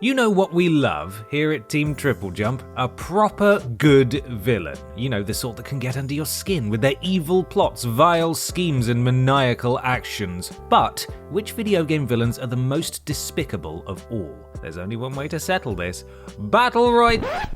You know what we love here at Team TripleJump? A proper good villain. You know, the sort that can get under your skin with their evil plots, vile schemes, and maniacal actions. But which video game villains are the most despicable of all? There's only one way to settle this. Battle Royale.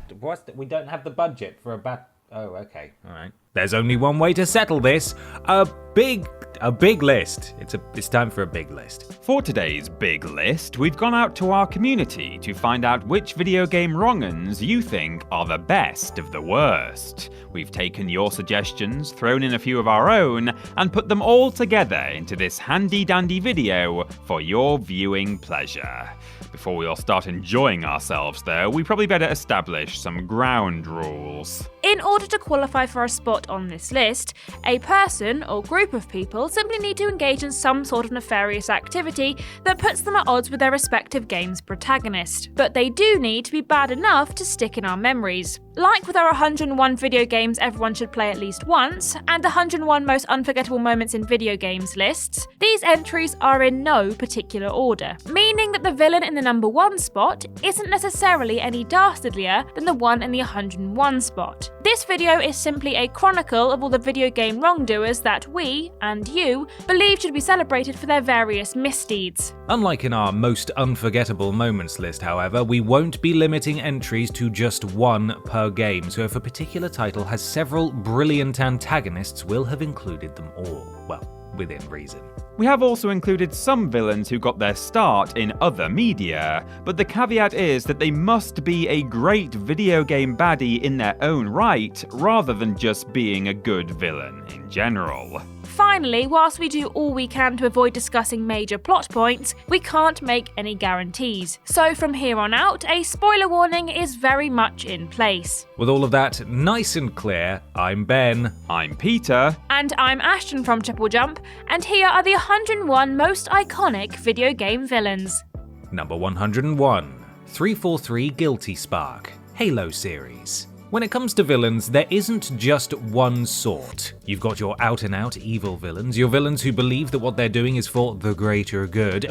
We don't have the budget for a battle. Oh, okay, all right. There's only one way to settle this. A big list. It's time for a big list. For today's big list, we've gone out to our community to find out which video game wrong-uns you think are the best of the worst. We've taken your suggestions, thrown in a few of our own, and put them all together into this handy-dandy video for your viewing pleasure. Before we all start enjoying ourselves though, we probably better establish some ground rules. In order to qualify for a spot on this list, a person or group of people simply need to engage in some sort of nefarious activity that puts them at odds with their respective game's protagonist. But they do need to be bad enough to stick in our memories. Like with our 101 video games everyone should play at least once, and the 101 most unforgettable moments in video games lists, these entries are in no particular order, meaning that the villain in the number 1 spot isn't necessarily any dastardlier than the one in the 101 spot. This video is simply a chronicle of all the video game wrongdoers that we, and you, believe should be celebrated for their various misdeeds. Unlike in our most unforgettable moments list, however, we won't be limiting entries to just one per game, so if a particular title has several brilliant antagonists, we'll have included them all. Well, within reason. We have also included some villains who got their start in other media, but the caveat is that they must be a great video game baddie in their own right, rather than just being a good villain in general. Finally, whilst we do all we can to avoid discussing major plot points, we can't make any guarantees. So from here on out, a spoiler warning is very much in place. With all of that nice and clear, I'm Ben. I'm Peter. And I'm Ashton from TripleJump, and here are the 101 most iconic video game villains. Number 101, 343 Guilty Spark, Halo series. When it comes to villains, there isn't just one sort. You've got your out-and-out evil villains, your villains who believe that what they're doing is for the greater good.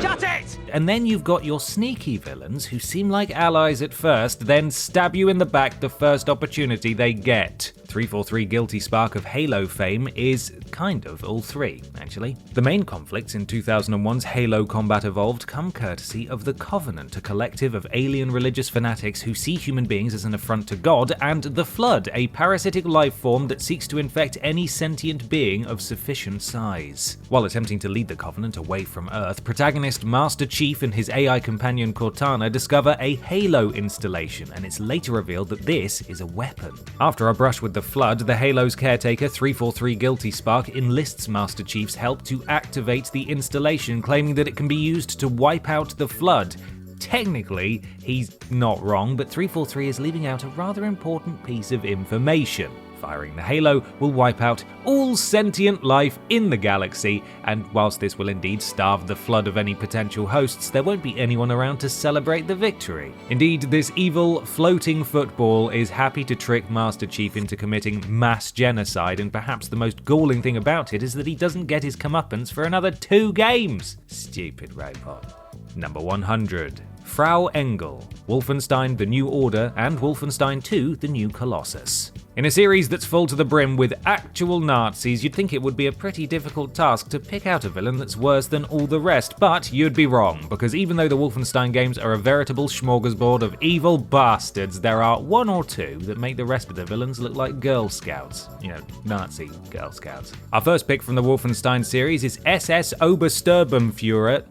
Shut it! And then you've got your sneaky villains who seem like allies at first, then stab you in the back the first opportunity they get. 343 Guilty Spark of Halo fame is kind of all three, actually. The main conflicts in 2001's Halo Combat Evolved come courtesy of the Covenant, a collective of alien religious fanatics who see human beings as an affront to God, and the Flood, a parasitic life form that seeks to infect any sentient being of sufficient size. While attempting to lead the Covenant away from Earth, protagonist Master Chief and his AI companion Cortana discover a Halo installation, and it's later revealed that this is a weapon. After a brush with the Flood, the Halo's caretaker 343 Guilty Spark enlists Master Chief's help to activate the installation, claiming that it can be used to wipe out the Flood. Technically, he's not wrong, but 343 is leaving out a rather important piece of information. Firing the Halo will wipe out all sentient life in the galaxy, and whilst this will indeed starve the Flood of any potential hosts, there won't be anyone around to celebrate the victory. Indeed, this evil floating football is happy to trick Master Chief into committing mass genocide, and perhaps the most galling thing about it is that he doesn't get his comeuppance for another 2 games. Stupid robot. Number 100. Frau Engel, Wolfenstein The New Order, and Wolfenstein 2 The New Colossus. In a series that's full to the brim with actual Nazis, you'd think it would be a pretty difficult task to pick out a villain that's worse than all the rest, but you'd be wrong, because even though the Wolfenstein games are a veritable smorgasbord of evil bastards, there are 1 or 2 that make the rest of the villains look like Girl Scouts. You know, Nazi Girl Scouts. Our first pick from the Wolfenstein series is SS Obersturmbannführer.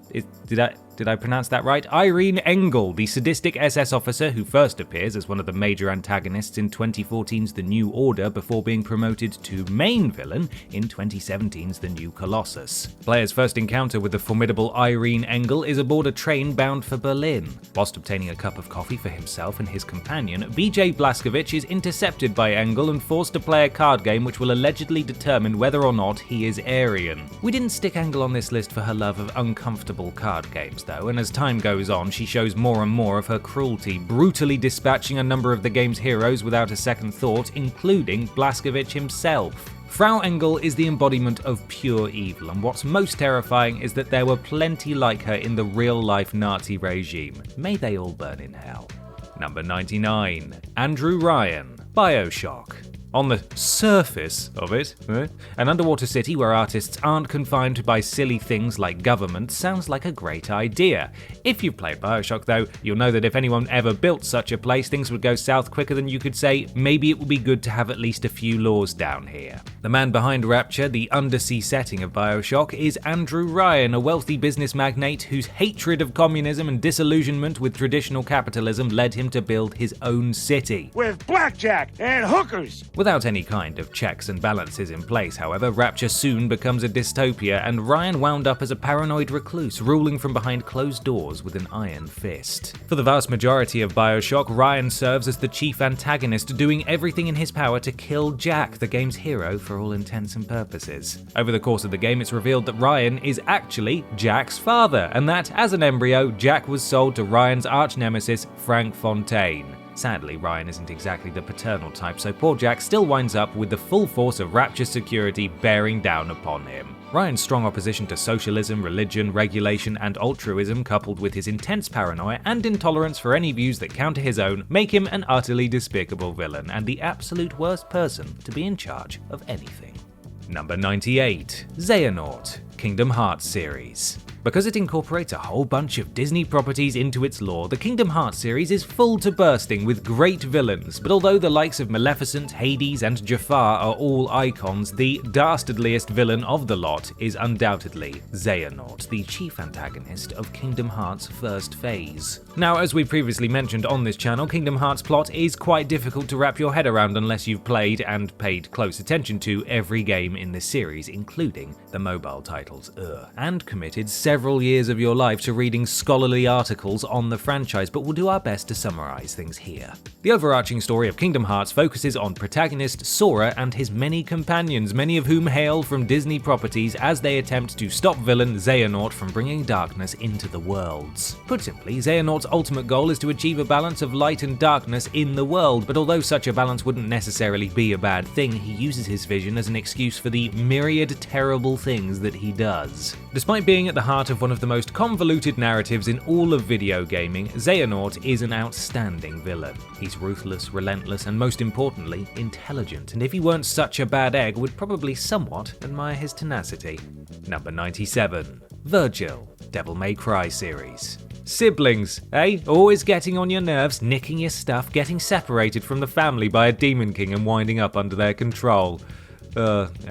Did I pronounce that right? Irene Engel, the sadistic SS officer who first appears as one of the major antagonists in 2014's The New Order before being promoted to main villain in 2017's The New Colossus. Players' first encounter with the formidable Irene Engel is aboard a train bound for Berlin. Whilst obtaining a cup of coffee for himself and his companion, BJ Blazkowicz is intercepted by Engel and forced to play a card game which will allegedly determine whether or not he is Aryan. We didn't stick Engel on this list for her love of uncomfortable card games, though, and as time goes on, she shows shows more and more of her cruelty, brutally dispatching a number of the game's heroes without a second thought, including Blazkowicz himself. Frau Engel is the embodiment of pure evil, and what's most terrifying is that there were plenty like her in the real-life Nazi regime. May they all burn in hell. Number 99. Andrew Ryan, BioShock. On the surface of it, an underwater city where artists aren't confined by silly things like government sounds like a great idea. If you've played BioShock though, you'll know that if anyone ever built such a place, things would go south quicker than you could say, maybe it would be good to have at least a few laws down here. The man behind Rapture, the undersea setting of BioShock, is Andrew Ryan, a wealthy business magnate whose hatred of communism and disillusionment with traditional capitalism led him to build his own city. With blackjack and hookers! Without any kind of checks and balances in place, however, Rapture soon becomes a dystopia, and Ryan wound up as a paranoid recluse, ruling from behind closed doors with an iron fist. For the vast majority of BioShock, Ryan serves as the chief antagonist, doing everything in his power to kill Jack, the game's hero for all intents and purposes. Over the course of the game, it's revealed that Ryan is actually Jack's father, and that, as an embryo, Jack was sold to Ryan's arch-nemesis, Frank Fontaine. Sadly, Ryan isn't exactly the paternal type, so poor Jack still winds up with the full force of Rapture's security bearing down upon him. Ryan's strong opposition to socialism, religion, regulation, and altruism, coupled with his intense paranoia and intolerance for any views that counter his own, make him an utterly despicable villain and the absolute worst person to be in charge of anything. Number 98. Xehanort, Kingdom Hearts series. Because it incorporates a whole bunch of Disney properties into its lore, the Kingdom Hearts series is full to bursting with great villains, but although the likes of Maleficent, Hades, and Jafar are all icons, the dastardliest villain of the lot is undoubtedly Xehanort, the chief antagonist of Kingdom Hearts' first phase. Now, as we previously mentioned on this channel, Kingdom Hearts' plot is quite difficult to wrap your head around unless you've played and paid close attention to every game in this series, including the mobile titles, and committed several years of your life to reading scholarly articles on the franchise, but we'll do our best to summarize things here. The overarching story of Kingdom Hearts focuses on protagonist Sora and his many companions, many of whom hail from Disney properties, as they attempt to stop villain Xehanort from bringing darkness into the worlds. Put simply, Xehanort's ultimate goal is to achieve a balance of light and darkness in the world, but although such a balance wouldn't necessarily be a bad thing, he uses his vision as an excuse for the myriad terrible things that he does. Despite being at the heart of one of the most convoluted narratives in all of video gaming, Xehanort is an outstanding villain. He's ruthless, relentless, and most importantly, intelligent, and if he weren't such a bad egg, would probably somewhat admire his tenacity. Number 97. Virgil, Devil May Cry series. Siblings, eh? Always getting on your nerves, nicking your stuff, getting separated from the family by a Demon King and winding up under their control.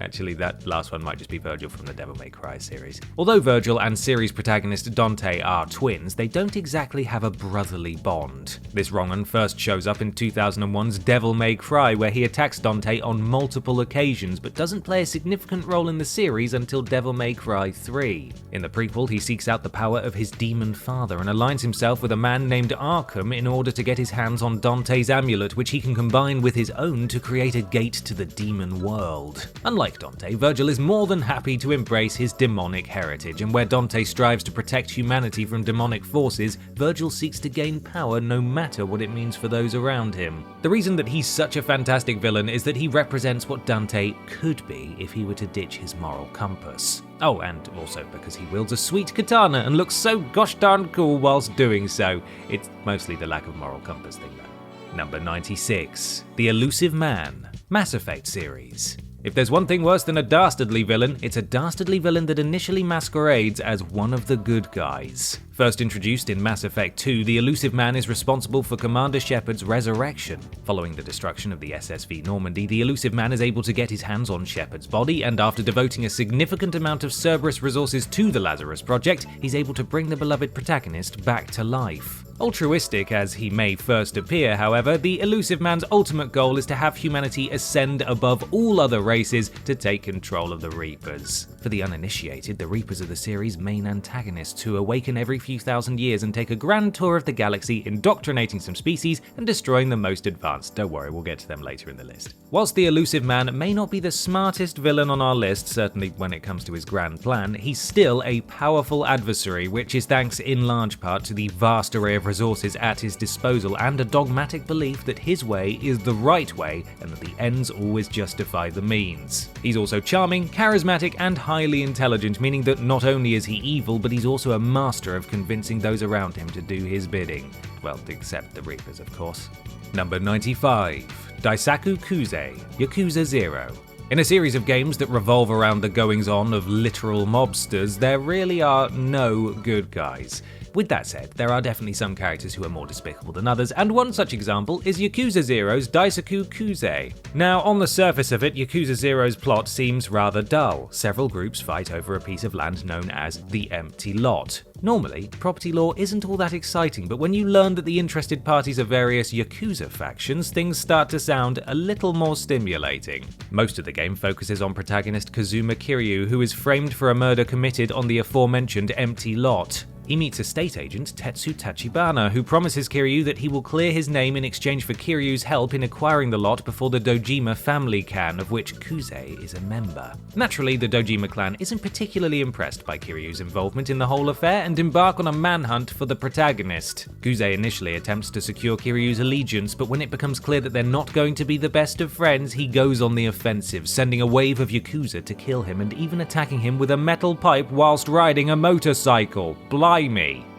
Actually, that last one might just be Virgil from the Devil May Cry series. Although Virgil and series protagonist Dante are twins, they don't exactly have a brotherly bond. This wrong'un first shows up in 2001's Devil May Cry, where he attacks Dante on multiple occasions, but doesn't play a significant role in the series until Devil May Cry 3. In the prequel, he seeks out the power of his demon father and aligns himself with a man named Arkham in order to get his hands on Dante's amulet, which he can combine with his own to create a gate to the demon world. Unlike Dante, Virgil is more than happy to embrace his demonic heritage, and where Dante strives to protect humanity from demonic forces, Virgil seeks to gain power no matter what it means for those around him. The reason that he's such a fantastic villain is that he represents what Dante could be if he were to ditch his moral compass. Oh, and also because he wields a sweet katana and looks so gosh darn cool whilst doing so. It's mostly the lack of moral compass thing though. Number 96. The Elusive Man, Mass Effect series. If there's one thing worse than a dastardly villain, it's a dastardly villain that initially masquerades as one of the good guys. First introduced in Mass Effect 2, the Elusive Man is responsible for Commander Shepard's resurrection. Following the destruction of the SSV Normandy, the Elusive Man is able to get his hands on Shepard's body, and after devoting a significant amount of Cerberus resources to the Lazarus Project, he's able to bring the beloved protagonist back to life. Altruistic as he may first appear, however, the Elusive Man's ultimate goal is to have humanity ascend above all other races to take control of the Reapers. For the uninitiated, the Reapers are the series' main antagonists who awaken every few thousand years and take a grand tour of the galaxy, indoctrinating some species and destroying the most advanced. Don't worry, we'll get to them later in the list. Whilst the Elusive Man may not be the smartest villain on our list, certainly when it comes to his grand plan, he's still a powerful adversary, which is thanks in large part to the vast array of of resources at his disposal and a dogmatic belief that his way is the right way and that the ends always justify the means. He's also charming, charismatic, and highly intelligent, meaning that not only is he evil, but he's also a master of convincing those around him to do his bidding. Well, except the Reapers, of course. Number 95. Daisaku Kuze, Yakuza 0. In a series of games that revolve around the goings-on of literal mobsters, there really are no good guys. With that said, there are definitely some characters who are more despicable than others, and one such example is Yakuza 0's Daisaku Kuze. Now, on the surface of it, Yakuza 0's plot seems rather dull. Several groups fight over a piece of land known as the Empty Lot. Normally, property law isn't all that exciting, but when you learn that the interested parties are various Yakuza factions, things start to sound a little more stimulating. Most of the game focuses on protagonist Kazuma Kiryu, who is framed for a murder committed on the aforementioned Empty Lot. He meets estate agent Tetsu Tachibana, who promises Kiryu that he will clear his name in exchange for Kiryu's help in acquiring the lot before the Dojima family can, of which Kuze is a member. Naturally, the Dojima clan isn't particularly impressed by Kiryu's involvement in the whole affair and embark on a manhunt for the protagonist. Kuze initially attempts to secure Kiryu's allegiance, but when it becomes clear that they're not going to be the best of friends, he goes on the offensive, sending a wave of Yakuza to kill him and even attacking him with a metal pipe whilst riding a motorcycle. Blimey.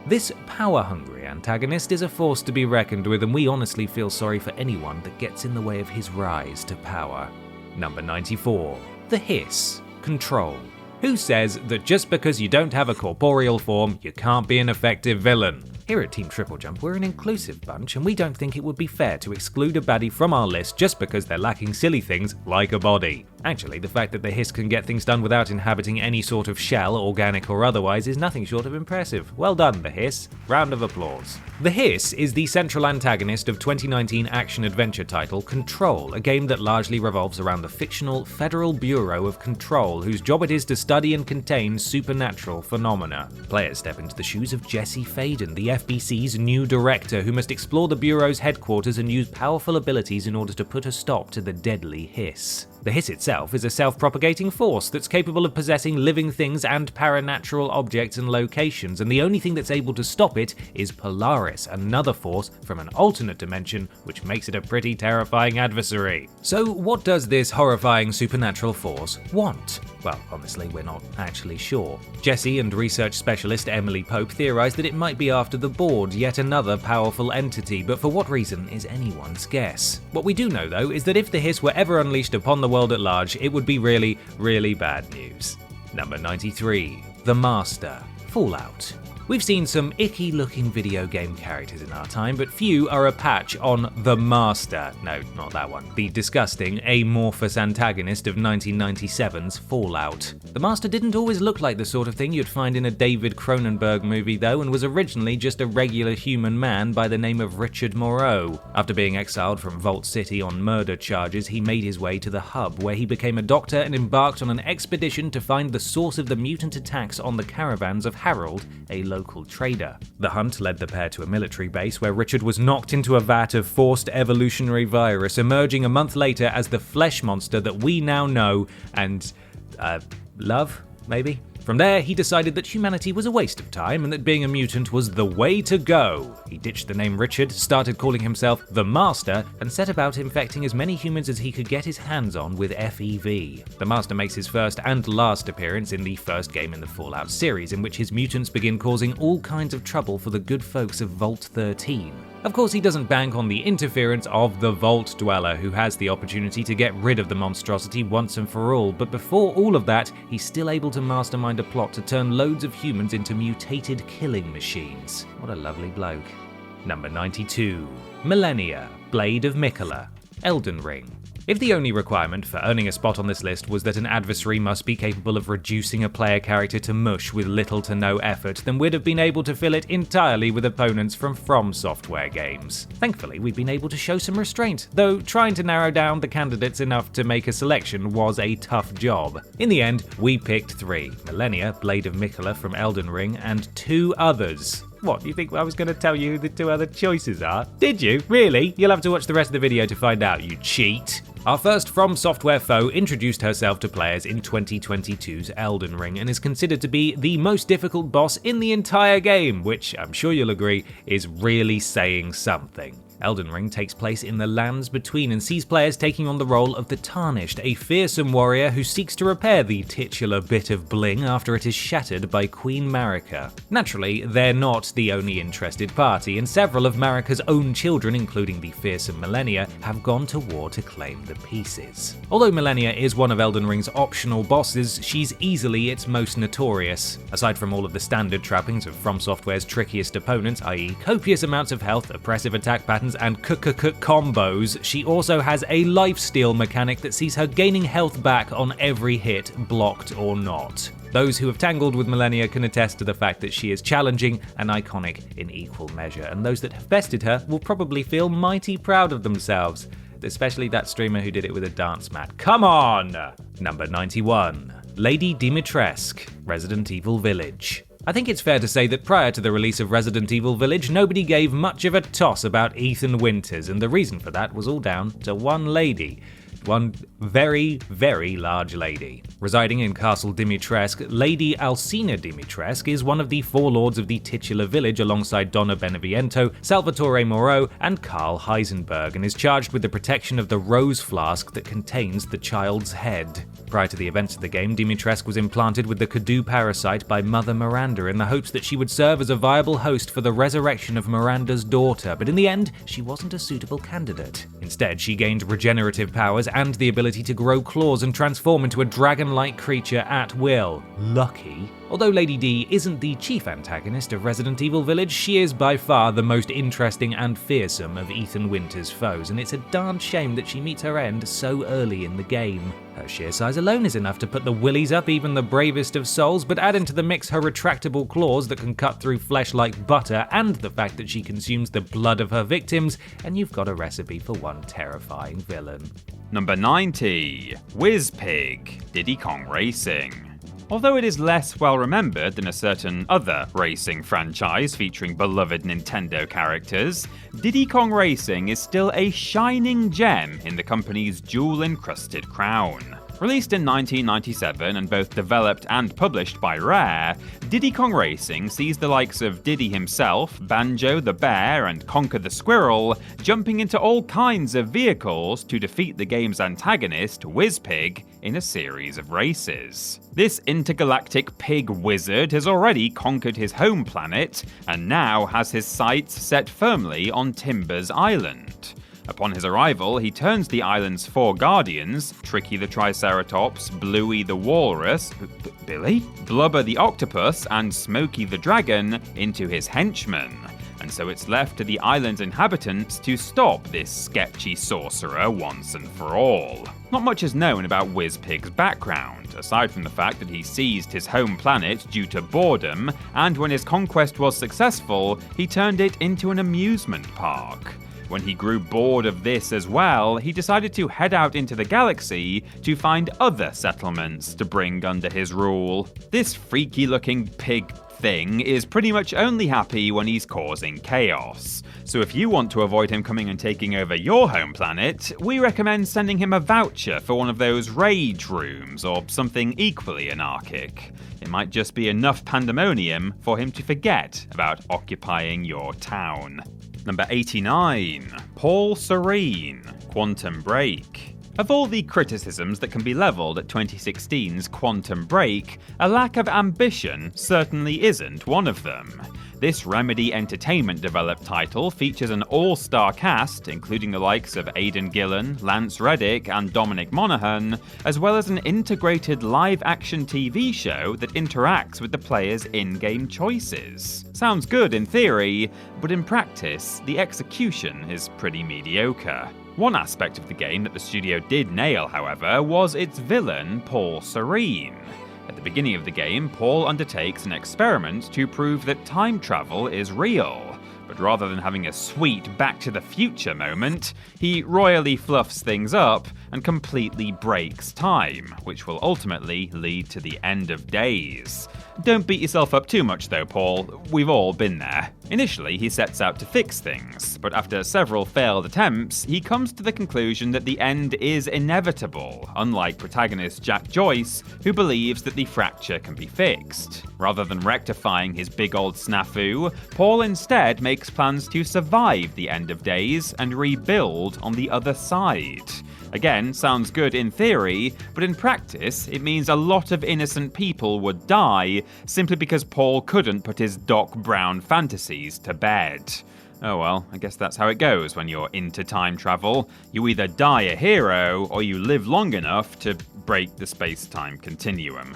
This power-hungry antagonist is a force to be reckoned with, and we honestly feel sorry for anyone that gets in the way of his rise to power. Number 94. The Hiss, Control. Who says that just because you don't have a corporeal form, you can't be an effective villain? Here at Team TripleJump, we're an inclusive bunch, and we don't think it would be fair to exclude a baddie from our list just because they're lacking silly things like a body. Actually, the fact that the Hiss can get things done without inhabiting any sort of shell, organic or otherwise, is nothing short of impressive. Well done, the Hiss. Round of applause. The Hiss is the central antagonist of 2019 action-adventure title Control, a game that largely revolves around the fictional Federal Bureau of Control, whose job it is to study and contain supernatural phenomena. Players step into the shoes of Jesse Faden, the FBC's new director, who must explore the Bureau's headquarters and use powerful abilities in order to put a stop to the deadly Hiss. The Hiss itself is a self-propagating force that's capable of possessing living things and paranatural objects and locations, and the only thing that's able to stop it is Polaris, another force from an alternate dimension, which makes it a pretty terrifying adversary. So what does this horrifying supernatural force want? Well, honestly, we're not actually sure. Jesse and research specialist Emily Pope theorized that it might be after the Board, yet another powerful entity, but for what reason is anyone's guess. What we do know, though, is that if the Hiss were ever unleashed upon the world at large, it would be really, really bad news. Number 93. The Master, Fallout. We've seen some icky-looking video game characters in our time, but few are a patch on the Master. No, not that one. The disgusting, amorphous antagonist of 1997's Fallout. The Master didn't always look like the sort of thing you'd find in a David Cronenberg movie, though, and was originally just a regular human man by the name of Richard Moreau. After being exiled from Vault City on murder charges, he made his way to the Hub, where he became a doctor and embarked on an expedition to find the source of the mutant attacks on the caravans of Harold, a local trader. The hunt led the pair to a military base where Richard was knocked into a vat of forced evolutionary virus, emerging a month later as the flesh monster that we now know and, love, maybe? From there, he decided that humanity was a waste of time and that being a mutant was the way to go. He ditched the name Richard, started calling himself the Master, and set about infecting as many humans as he could get his hands on with FEV. The Master makes his first and last appearance in the first game in the Fallout series, in which his mutants begin causing all kinds of trouble for the good folks of Vault 13. Of course, he doesn't bank on the interference of the Vault Dweller, who has the opportunity to get rid of the monstrosity once and for all, but before all of that, he's still able to mastermind a plot to turn loads of humans into mutated killing machines. What a lovely bloke. Number 92. Millennia, Blade of Mikola, Elden Ring. If the only requirement for earning a spot on this list was that an adversary must be capable of reducing a player character to mush with little to no effort, then we'd have been able to fill it entirely with opponents from Software games. Thankfully, we've been able to show some restraint, though trying to narrow down the candidates enough to make a selection was a tough job. In the end, we picked 3, Millennia, Blade of Mikola from Elden Ring, and 2 others. What, you think I was going to tell you who the 2 other choices are? Did you? Really? You'll have to watch the rest of the video to find out, you cheat. Our first From Software foe introduced herself to players in 2022's Elden Ring and is considered to be the most difficult boss in the entire game, which I'm sure you'll agree is really saying something. Elden Ring takes place in the Lands Between and sees players taking on the role of the Tarnished, a fearsome warrior who seeks to repair the titular bit of bling after it is shattered by Queen Marika. Naturally, they're not the only interested party, and several of Marika's own children, including the fearsome Millennia, have gone to war to claim the pieces. Although Millennia is one of Elden Ring's optional bosses, she's easily its most notorious. Aside from all of the standard trappings of From Software's trickiest opponents, i.e. copious amounts of health, oppressive attack patterns, and combos, she also has a lifesteal mechanic that sees her gaining health back on every hit, blocked or not. Those who have tangled with Millennia can attest to the fact that she is challenging and iconic in equal measure, and those that have bested her will probably feel mighty proud of themselves, especially that streamer who did it with a dance mat. Come on! Number 91. Lady Dimitrescu, Resident Evil Village. I think it's fair to say that prior to the release of Resident Evil Village, nobody gave much of a toss about Ethan Winters, and the reason for that was all down to one lady. One very, very large lady. Residing in Castle Dimitrescu, Lady Alcina Dimitrescu is one of the four lords of the titular village alongside Donna Beneviento, Salvatore Moreau, and Carl Heisenberg, and is charged with the protection of the rose flask that contains the child's head. Prior to the events of the game, Dimitrescu was implanted with the Kudu parasite by Mother Miranda in the hopes that she would serve as a viable host for the resurrection of Miranda's daughter, but in the end, she wasn't a suitable candidate. Instead, she gained regenerative powers and the ability to grow claws and transform into a dragon-like creature at will. Lucky. Although Lady D isn't the chief antagonist of Resident Evil Village, she is by far the most interesting and fearsome of Ethan Winters' foes, and it's a darn shame that she meets her end so early in the game. Her sheer size alone is enough to put the willies up even the bravest of souls, but add into the mix her retractable claws that can cut through flesh like butter, and the fact that she consumes the blood of her victims, and you've got a recipe for one terrifying villain. Number 90. Whizpig, Diddy Kong Racing. Although it is less well remembered than a certain other racing franchise featuring beloved Nintendo characters, Diddy Kong Racing is still a shining gem in the company's jewel-encrusted crown. Released in 1997 and both developed and published by Rare, Diddy Kong Racing sees the likes of Diddy himself, Banjo the Bear, and Conker the Squirrel jumping into all kinds of vehicles to defeat the game's antagonist, Whizpig, in a series of races. This intergalactic pig wizard has already conquered his home planet and now has his sights set firmly on Timber's Island. Upon his arrival, he turns the island's four guardians, Tricky the Triceratops, Bluey the Walrus, Billy? Blubber the Octopus, and Smokey the Dragon, into his henchmen. And so it's left to the island's inhabitants to stop this sketchy sorcerer once and for all. Not much is known about Whizpig's background, aside from the fact that he seized his home planet due to boredom, and when his conquest was successful, he turned it into an amusement park. When he grew bored of this as well, he decided to head out into the galaxy to find other settlements to bring under his rule. This freaky-looking pig thing is pretty much only happy when he's causing chaos. So if you want to avoid him coming and taking over your home planet, we recommend sending him a voucher for one of those rage rooms or something equally anarchic. It might just be enough pandemonium for him to forget about occupying your town. Number 89. Paul Serene, Quantum Break. Of all the criticisms that can be levelled at 2016's Quantum Break, a lack of ambition certainly isn't one of them. This Remedy Entertainment developed title features an all-star cast, including the likes of Aidan Gillen, Lance Reddick, and Dominic Monaghan, as well as an integrated live-action TV show that interacts with the player's in-game choices. Sounds good in theory, but in practice, the execution is pretty mediocre. One aspect of the game that the studio did nail, however, was its villain, Paul Serene. At the beginning of the game, Paul undertakes an experiment to prove that time travel is real, but rather than having a sweet Back to the Future moment, he royally fluffs things up and completely breaks time, which will ultimately lead to the end of days. Don't beat yourself up too much though, Paul, we've all been there. Initially, he sets out to fix things, but after several failed attempts, he comes to the conclusion that the end is inevitable, unlike protagonist Jack Joyce, who believes that the fracture can be fixed. Rather than rectifying his big old snafu, Paul instead makes plans to survive the end of days and rebuild on the other side. Again, sounds good in theory, but in practice, it means a lot of innocent people would die simply because Paul couldn't put his Doc Brown fantasies to bed. Oh well, I guess that's how it goes when you're into time travel. You either die a hero, or you live long enough to break the space-time continuum.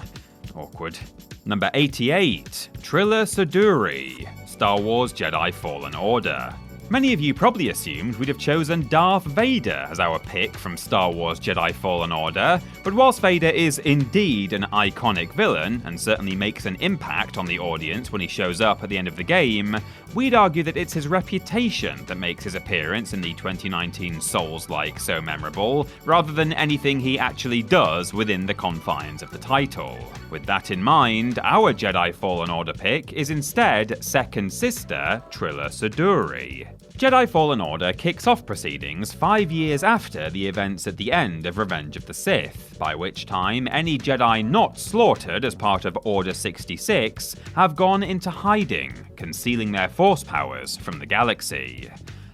Awkward. Number 88, Trilla Suduri, Star Wars Jedi Fallen Order. Many of you probably assumed we'd have chosen Darth Vader as our pick from Star Wars Jedi Fallen Order, but whilst Vader is indeed an iconic villain, and certainly makes an impact on the audience when he shows up at the end of the game, we'd argue that it's his reputation that makes his appearance in the 2019 Souls-like so memorable, rather than anything he actually does within the confines of the title. With that in mind, our Jedi Fallen Order pick is instead second sister, Trilla Suduri. Jedi Fallen Order kicks off proceedings 5 years after the events at the end of Revenge of the Sith, by which time any Jedi not slaughtered as part of Order 66 have gone into hiding, concealing their Force powers from the galaxy.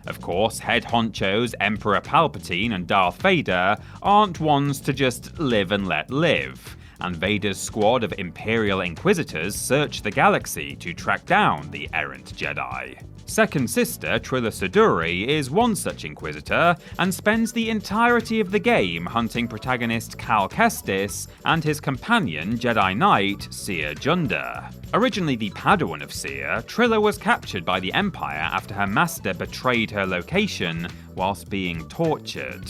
Of course, head honchos Emperor Palpatine and Darth Vader aren't ones to just live and let live, and Vader's squad of Imperial Inquisitors search the galaxy to track down the errant Jedi. Second sister, Trilla Suduri, is one such Inquisitor, and spends the entirety of the game hunting protagonist Cal Kestis and his companion, Jedi Knight Seer Junda. Originally the Padawan of Seer, Trilla was captured by the Empire after her master betrayed her location whilst being tortured.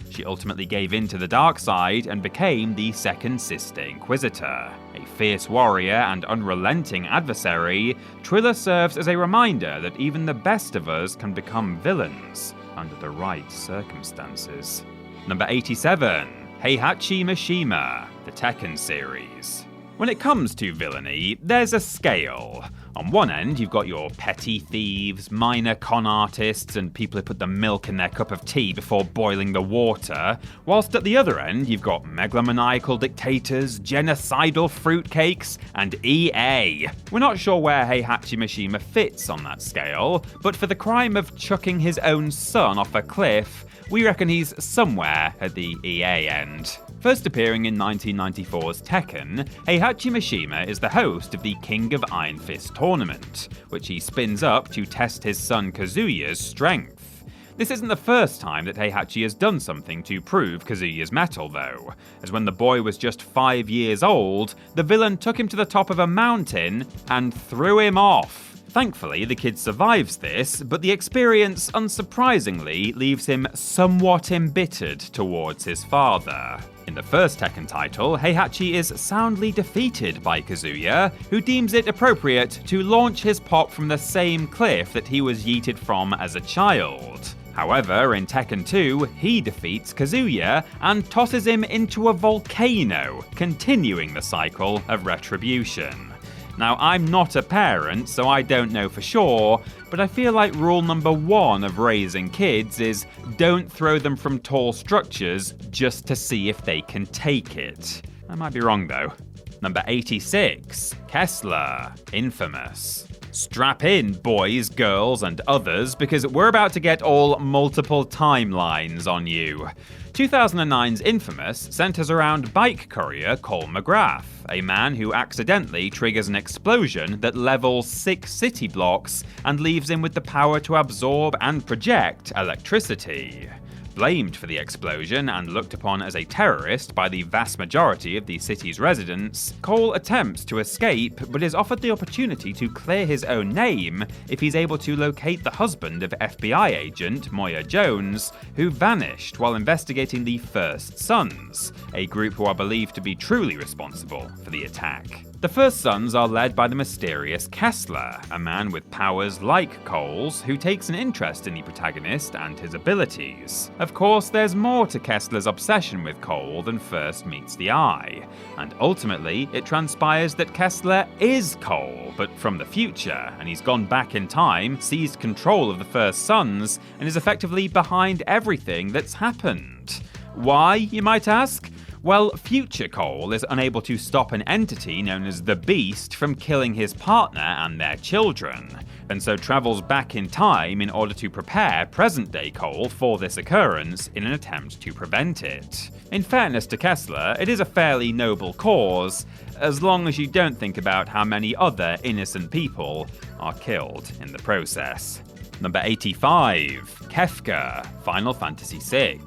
She ultimately gave in to the dark side and became the Second Sister Inquisitor. A fierce warrior and unrelenting adversary, Trilla serves as a reminder that even the best of us can become villains under the right circumstances. Number 87, Heihachi Mishima, the Tekken series. When it comes to villainy, there's a scale. On one end, you've got your petty thieves, minor con artists, and people who put the milk in their cup of tea before boiling the water, whilst at the other end, you've got megalomaniacal dictators, genocidal fruitcakes, and EA. We're not sure where Heihachi Mishima fits on that scale, but for the crime of chucking his own son off a cliff, we reckon he's somewhere at the EA end. First appearing in 1994's Tekken, Heihachi Mishima is the host of the King of Iron Fist tournament, which he spins up to test his son Kazuya's strength. This isn't the first time that Heihachi has done something to prove Kazuya's mettle though, as when the boy was just 5 years old, the villain took him to the top of a mountain and threw him off. Thankfully, the kid survives this, but the experience, unsurprisingly, leaves him somewhat embittered towards his father. In the first Tekken title, Heihachi is soundly defeated by Kazuya, who deems it appropriate to launch his pop from the same cliff that he was yeeted from as a child. However, in Tekken 2, he defeats Kazuya and tosses him into a volcano, continuing the cycle of retribution. Now, I'm not a parent, so I don't know for sure, but I feel like rule number 1 of raising kids is don't throw them from tall structures just to see if they can take it. I might be wrong though. Number 86, Kessler, Infamous. Strap in, boys, girls, and others, because we're about to get all multiple timelines on you. 2009's Infamous centers around bike courier Cole McGrath, a man who accidentally triggers an explosion that levels 6 city blocks and leaves him with the power to absorb and project electricity. Blamed for the explosion and looked upon as a terrorist by the vast majority of the city's residents, Cole attempts to escape but is offered the opportunity to clear his own name if he's able to locate the husband of FBI agent Moya Jones, who vanished while investigating the First Sons, a group who are believed to be truly responsible for the attack. The First Sons are led by the mysterious Kessler, a man with powers like Cole's, who takes an interest in the protagonist and his abilities. Of course, there's more to Kessler's obsession with Cole than first meets the eye, and ultimately it transpires that Kessler is Cole, but from the future, and he's gone back in time, seized control of the First Sons, and is effectively behind everything that's happened. Why, you might ask? Well, future Cole is unable to stop an entity known as the Beast from killing his partner and their children, and so travels back in time in order to prepare present-day Cole for this occurrence in an attempt to prevent it. In fairness to Kessler, it is a fairly noble cause, as long as you don't think about how many other innocent people are killed in the process. Number 85, Kefka, Final Fantasy VI.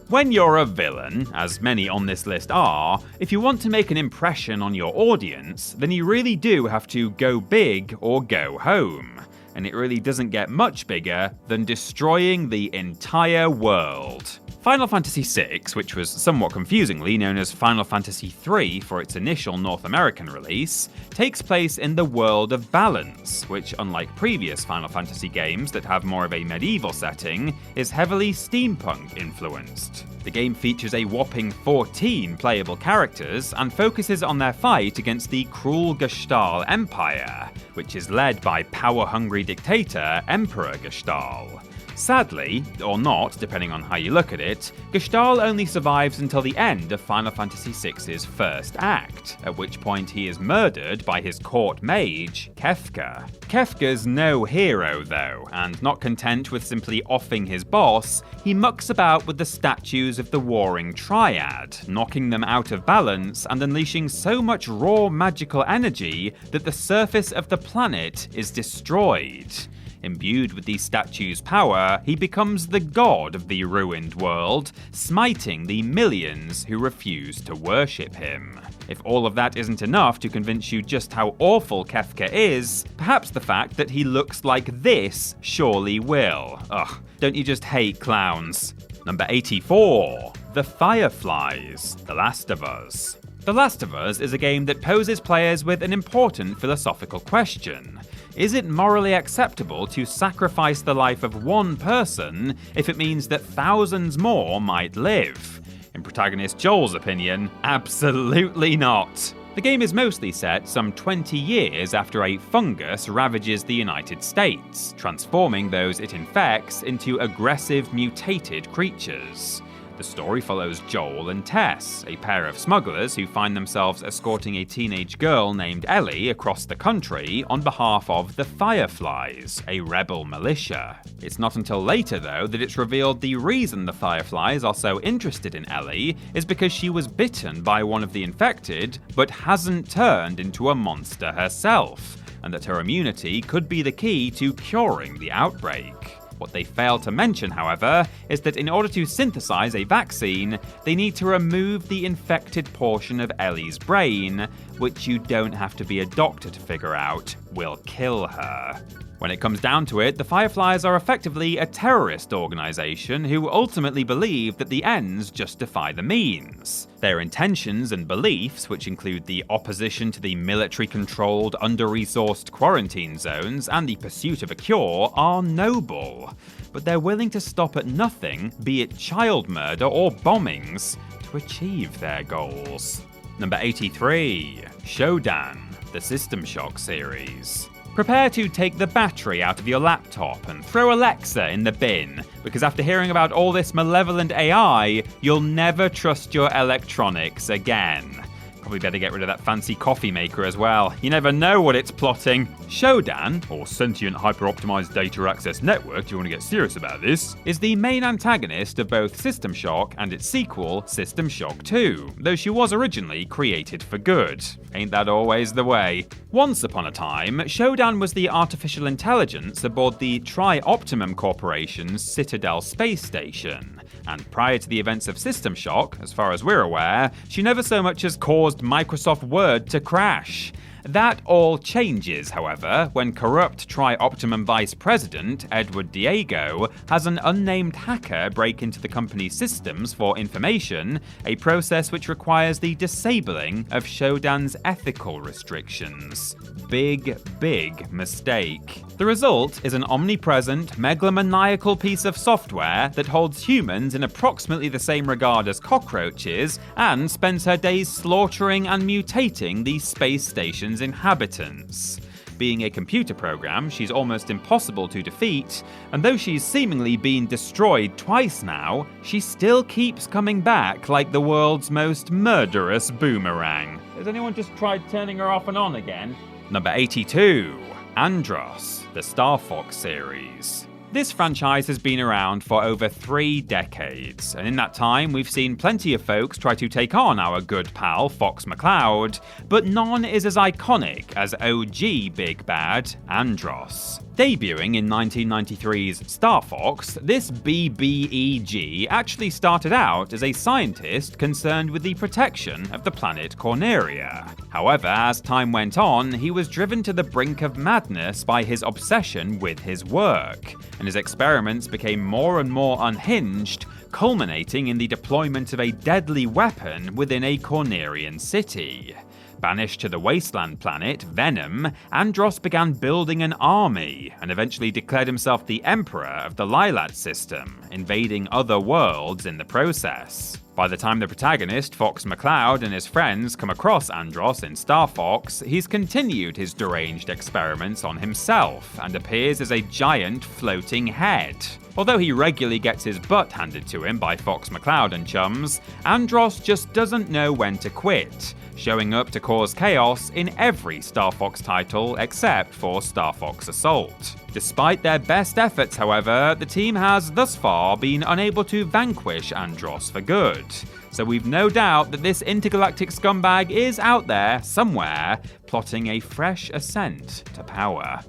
When you're a villain, as many on this list are, if you want to make an impression on your audience, then you really do have to go big or go home. And it really doesn't get much bigger than destroying the entire world. Final Fantasy VI, which was somewhat confusingly known as Final Fantasy III for its initial North American release, takes place in the world of Balance, which, unlike previous Final Fantasy games that have more of a medieval setting, is heavily steampunk influenced. The game features a whopping 14 playable characters and focuses on their fight against the cruel Gestahl Empire, which is led by power-hungry dictator Emperor Gestahl. Sadly, or not, depending on how you look at it, Gestahl only survives until the end of Final Fantasy VI's first act, at which point he is murdered by his court mage, Kefka. Kefka's no hero though, and not content with simply offing his boss, he mucks about with the statues of the Warring Triad, knocking them out of balance and unleashing so much raw magical energy that the surface of the planet is destroyed. Imbued with these statues' power, he becomes the god of the ruined world, smiting the millions who refuse to worship him. If all of that isn't enough to convince you just how awful Kefka is, perhaps the fact that he looks like this surely will. Ugh, don't you just hate clowns? Number 84. The Fireflies, The Last of Us. The Last of Us is a game that poses players with an important philosophical question. Is it morally acceptable to sacrifice the life of one person if it means that thousands more might live? In protagonist Joel's opinion, absolutely not. The game is mostly set some 20 years after a fungus ravages the United States, transforming those it infects into aggressive mutated creatures. The story follows Joel and Tess, a pair of smugglers who find themselves escorting a teenage girl named Ellie across the country on behalf of the Fireflies, a rebel militia. It's not until later, though, that it's revealed the reason the Fireflies are so interested in Ellie is because she was bitten by one of the infected, but hasn't turned into a monster herself, and that her immunity could be the key to curing the outbreak. What they fail to mention, however, is that in order to synthesize a vaccine, they need to remove the infected portion of Ellie's brain, which you don't have to be a doctor to figure out will kill her. When it comes down to it, the Fireflies are effectively a terrorist organization who ultimately believe that the ends justify the means. Their intentions and beliefs, which include the opposition to the military-controlled, under-resourced quarantine zones and the pursuit of a cure, are noble. But they're willing to stop at nothing, be it child murder or bombings, to achieve their goals. Number 83. Shodan, the System Shock series. Prepare to take the battery out of your laptop and throw Alexa in the bin, because after hearing about all this malevolent AI, you'll never trust your electronics again. Probably better get rid of that fancy coffee maker as well. You never know what it's plotting. Shodan, or Sentient Hyper-Optimized Data Access Network, do you want to get serious about this, is the main antagonist of both System Shock and its sequel, System Shock 2, though she was originally created for good. Ain't that always the way? Once upon a time, Shodan was the artificial intelligence aboard the Tri-Optimum Corporation's Citadel space station. And prior to the events of System Shock, as far as we're aware, she never so much as caused Microsoft Word to crash. That all changes, however, when corrupt Tri-Optimum Vice President Edward Diego has an unnamed hacker break into the company's systems for information, a process which requires the disabling of Shodan's ethical restrictions. Big mistake. The result is an omnipresent, megalomaniacal piece of software that holds humans in approximately the same regard as cockroaches and spends her days slaughtering and mutating the space station's inhabitants. Being a computer program, she's almost impossible to defeat, and though she's seemingly been destroyed twice now, she still keeps coming back like the world's most murderous boomerang. Has anyone just tried turning her off and on again? Number 82. Andross, the Star Fox series. This franchise has been around for over 3 decades, and in that time we've seen plenty of folks try to take on our good pal Fox McCloud, but none is as iconic as OG Big Bad Andross. Debuting in 1993's Star Fox, this BBEG actually started out as a scientist concerned with the protection of the planet Corneria. However, as time went on, he was driven to the brink of madness by his obsession with his work, and his experiments became more and more unhinged, culminating in the deployment of a deadly weapon within a Cornerian city. Banished to the wasteland planet, Venom, Andross began building an army, and eventually declared himself the Emperor of the Lilat system, invading other worlds in the process. By the time the protagonist, Fox McCloud, and his friends come across Andross in Star Fox, he's continued his deranged experiments on himself, and appears as a giant floating head. Although he regularly gets his butt handed to him by Fox McCloud and chums, Andross just doesn't know when to quit, showing up to cause chaos in every Star Fox title except for Star Fox Assault. Despite their best efforts, however, the team has thus far been unable to vanquish Andross for good. So we've no doubt that this intergalactic scumbag is out there, somewhere, plotting a fresh ascent to power.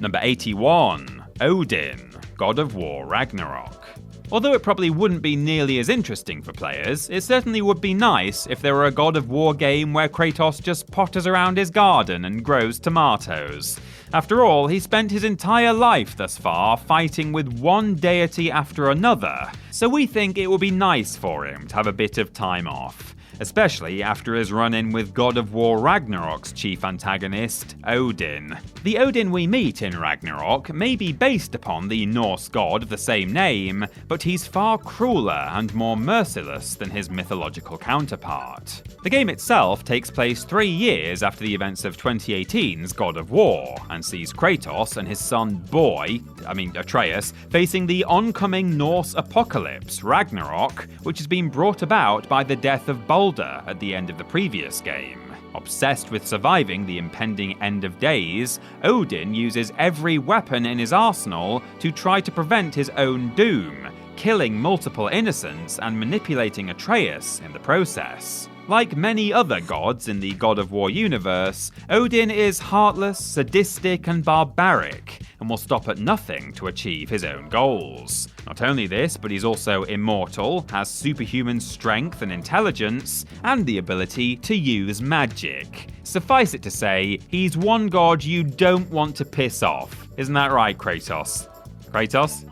Number 81. Odin, God of War Ragnarok. Although it probably wouldn't be nearly as interesting for players, it certainly would be nice if there were a God of War game where Kratos just potters around his garden and grows tomatoes. After all, he spent his entire life thus far fighting with one deity after another, so we think it would be nice for him to have a bit of time off. Especially after his run-in with God of War Ragnarok's chief antagonist, Odin. The Odin we meet in Ragnarok may be based upon the Norse god of the same name, but he's far crueler and more merciless than his mythological counterpart. The game itself takes place 3 years after the events of 2018's God of War, and sees Kratos and his son Atreus, facing the oncoming Norse apocalypse, Ragnarok, which has been brought about by the death of Baldur at the end of the previous game. Obsessed with surviving the impending end of days, Odin uses every weapon in his arsenal to try to prevent his own doom, killing multiple innocents and manipulating Atreus in the process. Like many other gods in the God of War universe, Odin is heartless, sadistic, and barbaric, and will stop at nothing to achieve his own goals. Not only this, but he's also immortal, has superhuman strength and intelligence, and the ability to use magic. Suffice it to say, he's one god you don't want to piss off. Isn't that right, Kratos? Kratos?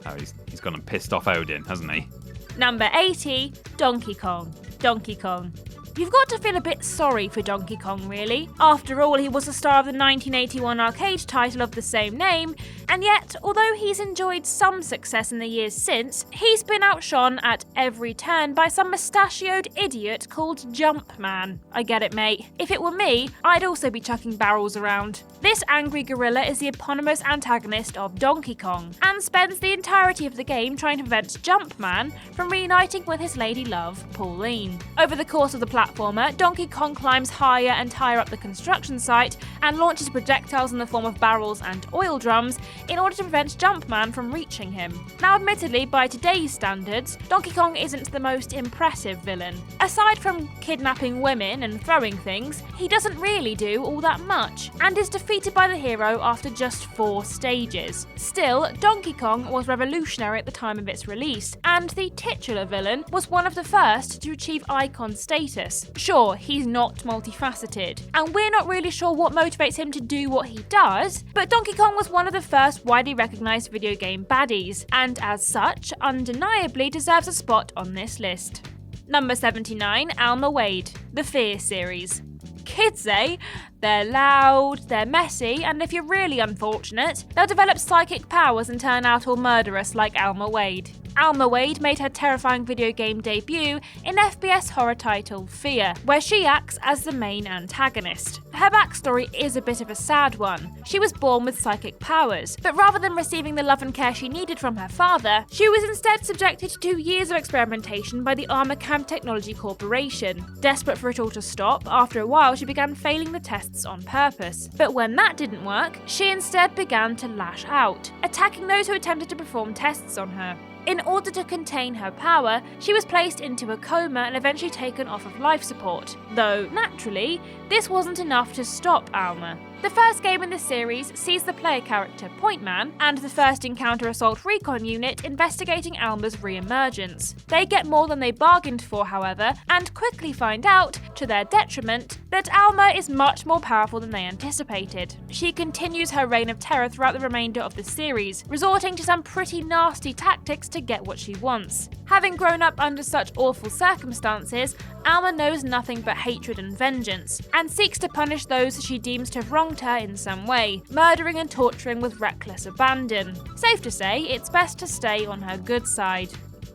Oh, he's gone and pissed off Odin, hasn't he? Number 80, Donkey Kong. Donkey Kong. You've got to feel a bit sorry for Donkey Kong, really. After all, he was the star of the 1981 arcade title of the same name, and yet, although he's enjoyed some success in the years since, he's been outshone at every turn by some mustachioed idiot called Jumpman. I get it, mate. If it were me, I'd also be chucking barrels around. This angry gorilla is the eponymous antagonist of Donkey Kong, and spends the entirety of the game trying to prevent Jumpman from reuniting with his lady love, Pauline. Over the course of the platformer, Donkey Kong climbs higher and higher up the construction site and launches projectiles in the form of barrels and oil drums in order to prevent Jumpman from reaching him. Now, admittedly, by today's standards, Donkey Kong isn't the most impressive villain. Aside from kidnapping women and throwing things, he doesn't really do all that much, and is defeated by the hero after just 4 stages. Still, Donkey Kong was revolutionary at the time of its release, and the titular villain was one of the first to achieve icon status, purpose. Sure, he's not multifaceted, and we're not really sure what motivates him to do what he does, but Donkey Kong was one of the first widely recognised video game baddies, and as such, undeniably deserves a spot on this list. Number 79, Alma Wade, the Fear series. Kids, eh? They're loud, they're messy, and if you're really unfortunate, they'll develop psychic powers and turn out all murderous like Alma Wade. Alma Wade made her terrifying video game debut in FPS horror title Fear, where she acts as the main antagonist. Her backstory is a bit of a sad one. She was born with psychic powers, but rather than receiving the love and care she needed from her father, she was instead subjected to 2 years of experimentation by the Armor Camp Technology Corporation. Desperate for it all to stop, after a while she began failing the tests on purpose. But when that didn't work, she instead began to lash out, attacking those who attempted to perform tests on her. In order to contain her power, she was placed into a coma and eventually taken off of life support. Though, naturally, this wasn't enough to stop Alma. The first game in the series sees the player character Point Man and the first Encounter Assault Recon unit investigating Alma's re-emergence. They get more than they bargained for, however, and quickly find out, to their detriment, that Alma is much more powerful than they anticipated. She continues her reign of terror throughout the remainder of the series, resorting to some pretty nasty tactics to get what she wants. Having grown up under such awful circumstances, Alma knows nothing but hatred and vengeance, and seeks to punish those she deems to have wronged her in some way, murdering and torturing with reckless abandon. Safe to say, it's best to stay on her good side.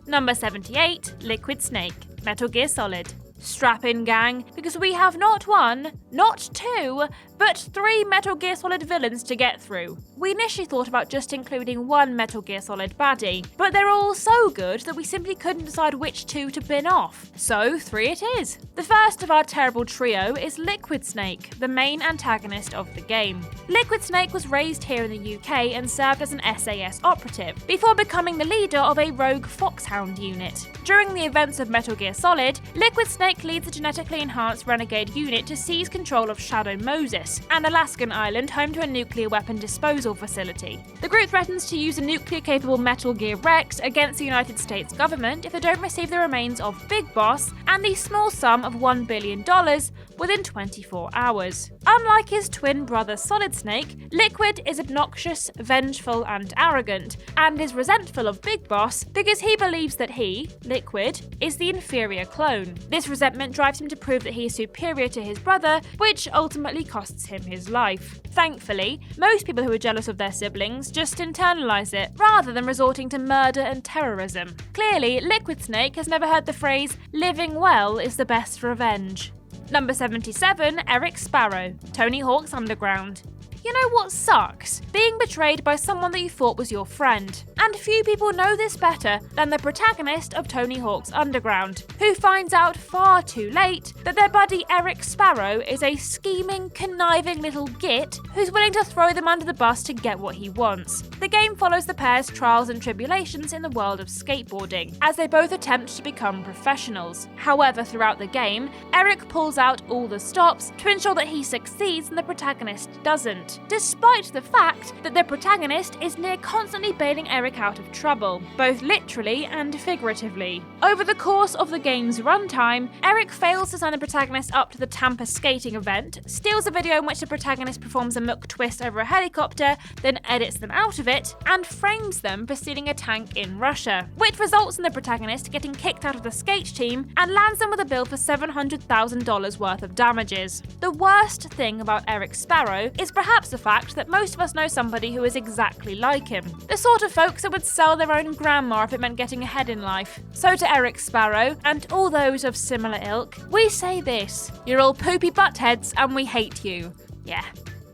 Number 78, Liquid Snake, Metal Gear Solid. Strap in, gang, because we have not one, not two, but 3 Metal Gear Solid villains to get through. We initially thought about just including one Metal Gear Solid baddie, but they're all so good that we simply couldn't decide which 2 to bin off. So 3 it is. The first of our terrible trio is Liquid Snake, the main antagonist of the game. Liquid Snake was raised here in the UK and served as an SAS operative, before becoming the leader of a rogue Foxhound unit. During the events of Metal Gear Solid, Liquid Snake leads a genetically enhanced renegade unit to seize control of Shadow Moses, an Alaskan island home to a nuclear weapon disposal facility. The group threatens to use a nuclear-capable Metal Gear Rex against the United States government if they don't receive the remains of Big Boss and the small sum of $1 billion within 24 hours. Unlike his twin brother Solid Snake, Liquid is obnoxious, vengeful, and arrogant, and is resentful of Big Boss because he believes that he, Liquid, is the inferior clone. This resentment drives him to prove that he is superior to his brother, which ultimately costs him his life. Thankfully, most people who are jealous of their siblings just internalise it, rather than resorting to murder and terrorism. Clearly, Liquid Snake has never heard the phrase, "living well is the best revenge." Number 77, Eric Sparrow, Tony Hawk's Underground. You know what sucks? Being betrayed by someone that you thought was your friend. And few people know this better than the protagonist of Tony Hawk's Underground, who finds out far too late that their buddy Eric Sparrow is a scheming, conniving little git who's willing to throw them under the bus to get what he wants. The game follows the pair's trials and tribulations in the world of skateboarding, as they both attempt to become professionals. However, throughout the game, Eric pulls out all the stops to ensure that he succeeds and the protagonist doesn't, despite the fact that the protagonist is near constantly bailing Eric out of trouble, both literally and figuratively. Over the course of the game's runtime, Eric fails to sign the protagonist up to the Tampa skating event, steals a video in which the protagonist performs a muck twist over a helicopter, then edits them out of it, and frames them for stealing a tank in Russia, which results in the protagonist getting kicked out of the skate team and lands them with a bill for $700,000 worth of damages. The worst thing about Eric Sparrow is perhaps the fact that most of us know somebody who is exactly like him. The sort of folks that would sell their own grandma if it meant getting ahead in life. So to Eric Sparrow, and all those of similar ilk, we say this: you're all poopy buttheads and we hate you. Yeah,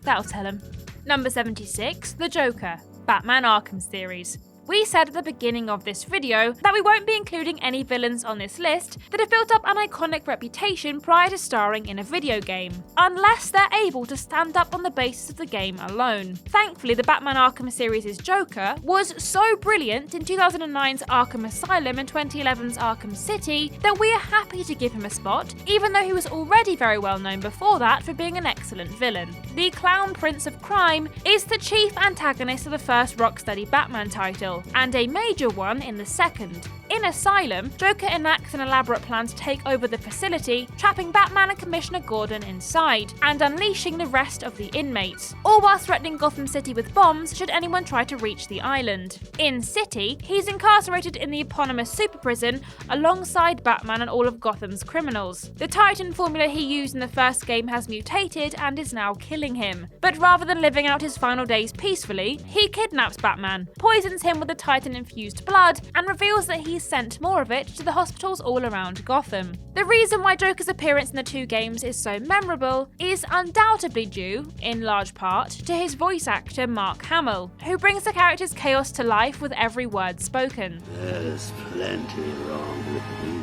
that'll tell him. Number 76, The Joker, Batman Arkham series. We said at the beginning of this video that we won't be including any villains on this list that have built up an iconic reputation prior to starring in a video game, unless they're able to stand up on the basis of the game alone. Thankfully, the Batman Arkham series' Joker was so brilliant in 2009's Arkham Asylum and 2011's Arkham City that we are happy to give him a spot, even though he was already very well known before that for being an excellent villain. The Clown Prince of Crime is the chief antagonist of the first Rocksteady Batman title, sequel, and a major one in the second. In Asylum, Joker enacts an elaborate plan to take over the facility, trapping Batman and Commissioner Gordon inside, and unleashing the rest of the inmates, all while threatening Gotham City with bombs should anyone try to reach the island. In City, he's incarcerated in the eponymous super prison alongside Batman and all of Gotham's criminals. The Titan formula he used in the first game has mutated and is now killing him. But rather than living out his final days peacefully, he kidnaps Batman, poisons him with the Titan-infused blood, and reveals that he's sent more of it to the hospitals all around Gotham. The reason why Joker's appearance in the two games is so memorable is undoubtedly due, in large part, to his voice actor Mark Hamill, who brings the character's chaos to life with every word spoken. There's plenty wrong with me.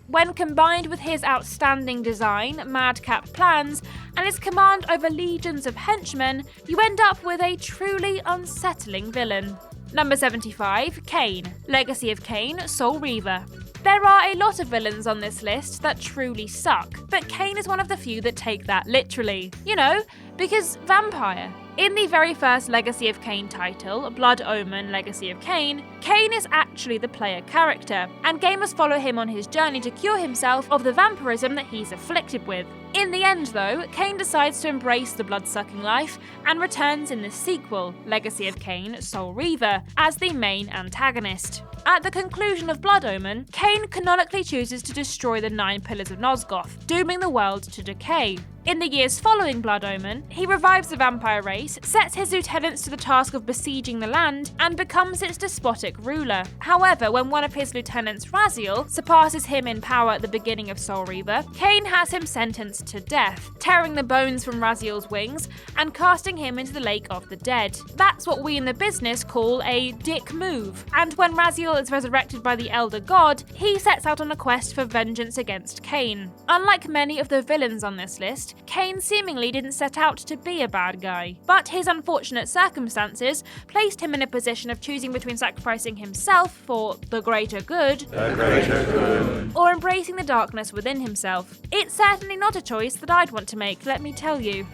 When combined with his outstanding design, madcap plans, and his command over legions of henchmen, you end up with a truly unsettling villain. Number 75, Kane. Legacy of Kane, Soul Reaver. There are a lot of villains on this list that truly suck, but Kane is one of the few that take that literally. You know, because vampire. In the very first Legacy of Kane title, Blood Omen Legacy of Kane, Kane is actually the player character, and gamers follow him on his journey to cure himself of the vampirism that he's afflicted with. In the end though, Kane decides to embrace the blood-sucking life and returns in the sequel, Legacy of Kane Soul Reaver, as the main antagonist. At the conclusion of Blood Omen, Kane canonically chooses to destroy the 9 pillars of Nosgoth, dooming the world to decay. In the years following Blood Omen, he revives the vampire race, sets his lieutenants to the task of besieging the land, and becomes its despotic ruler. However, when one of his lieutenants, Raziel, surpasses him in power at the beginning of Soul Reaver, Kane has him sentenced to death, tearing the bones from Raziel's wings and casting him into the Lake of the Dead. That's what we in the business call a dick move, and when Raziel is resurrected by the Elder God, he sets out on a quest for vengeance against Kane. Unlike many of the villains on this list, Kane seemingly didn't set out to be a bad guy, but his unfortunate circumstances placed him in a position of choosing between sacrificing himself for the greater good, or embracing the darkness within himself. It's certainly not a choice that I'd want to make, let me tell you.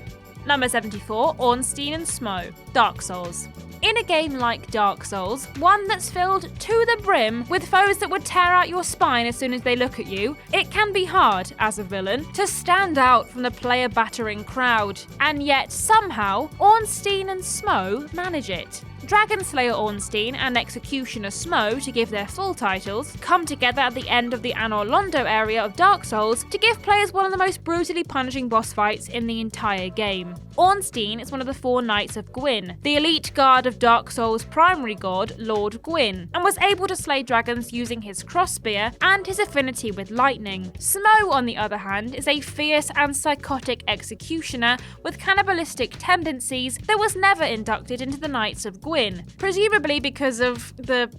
Number 74, Ornstein and Smough, Dark Souls. In a game like Dark Souls, one that's filled to the brim with foes that would tear out your spine as soon as they look at you, it can be hard, as a villain, to stand out from the player-battering crowd. And yet, somehow, Ornstein and Smough manage it. Dragon Slayer Ornstein and Executioner Smough, to give their full titles, come together at the end of the Anor Londo area of Dark Souls to give players one of the most brutally punishing boss fights in the entire game. Ornstein is one of the 4 Knights of Gwyn, the elite guard of Dark Souls' primary god, Lord Gwyn, and was able to slay dragons using his crossspear and his affinity with lightning. Smough, on the other hand, is a fierce and psychotic executioner with cannibalistic tendencies that was never inducted into the Knights of Gwyn, presumably because of the,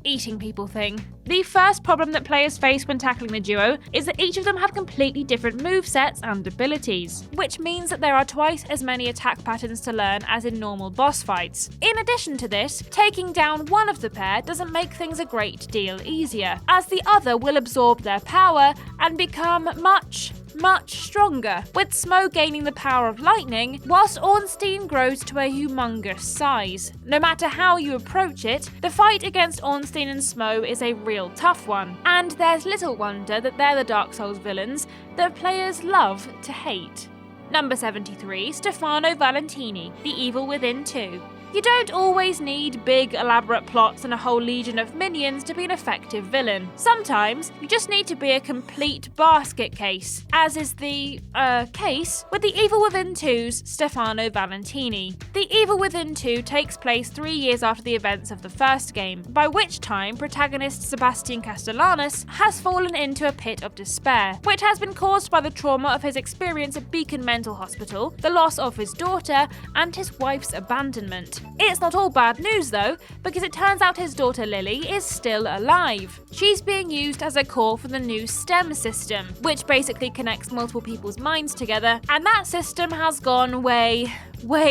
eating people thing. The first problem that players face when tackling the duo is that each of them have completely different movesets and abilities, which means that there are twice as many attack patterns to learn as in normal boss fights. In addition to this, taking down one of the pair doesn't make things a great deal easier, as the other will absorb their power and become much stronger, with Smough gaining the power of lightning, whilst Ornstein grows to a humongous size. No matter how you approach it, the fight against Ornstein and Smough is a real tough one, and there's little wonder that they're the Dark Souls villains that players love to hate. Number 73, Stefano Valentini, The Evil Within 2. You don't always need big, elaborate plots and a whole legion of minions to be an effective villain. Sometimes, you just need to be a complete basket case, as is the, case with The Evil Within 2's Stefano Valentini. The Evil Within 2 takes place 3 years after the events of the first game, by which time protagonist Sebastian Castellanos has fallen into a pit of despair, which has been caused by the trauma of his experience at Beacon Mental Hospital, the loss of his daughter, and his wife's abandonment. It's not all bad news though, because it turns out his daughter Lily is still alive. She's being used as a core for the new STEM system, which basically connects multiple people's minds together, and that system has gone way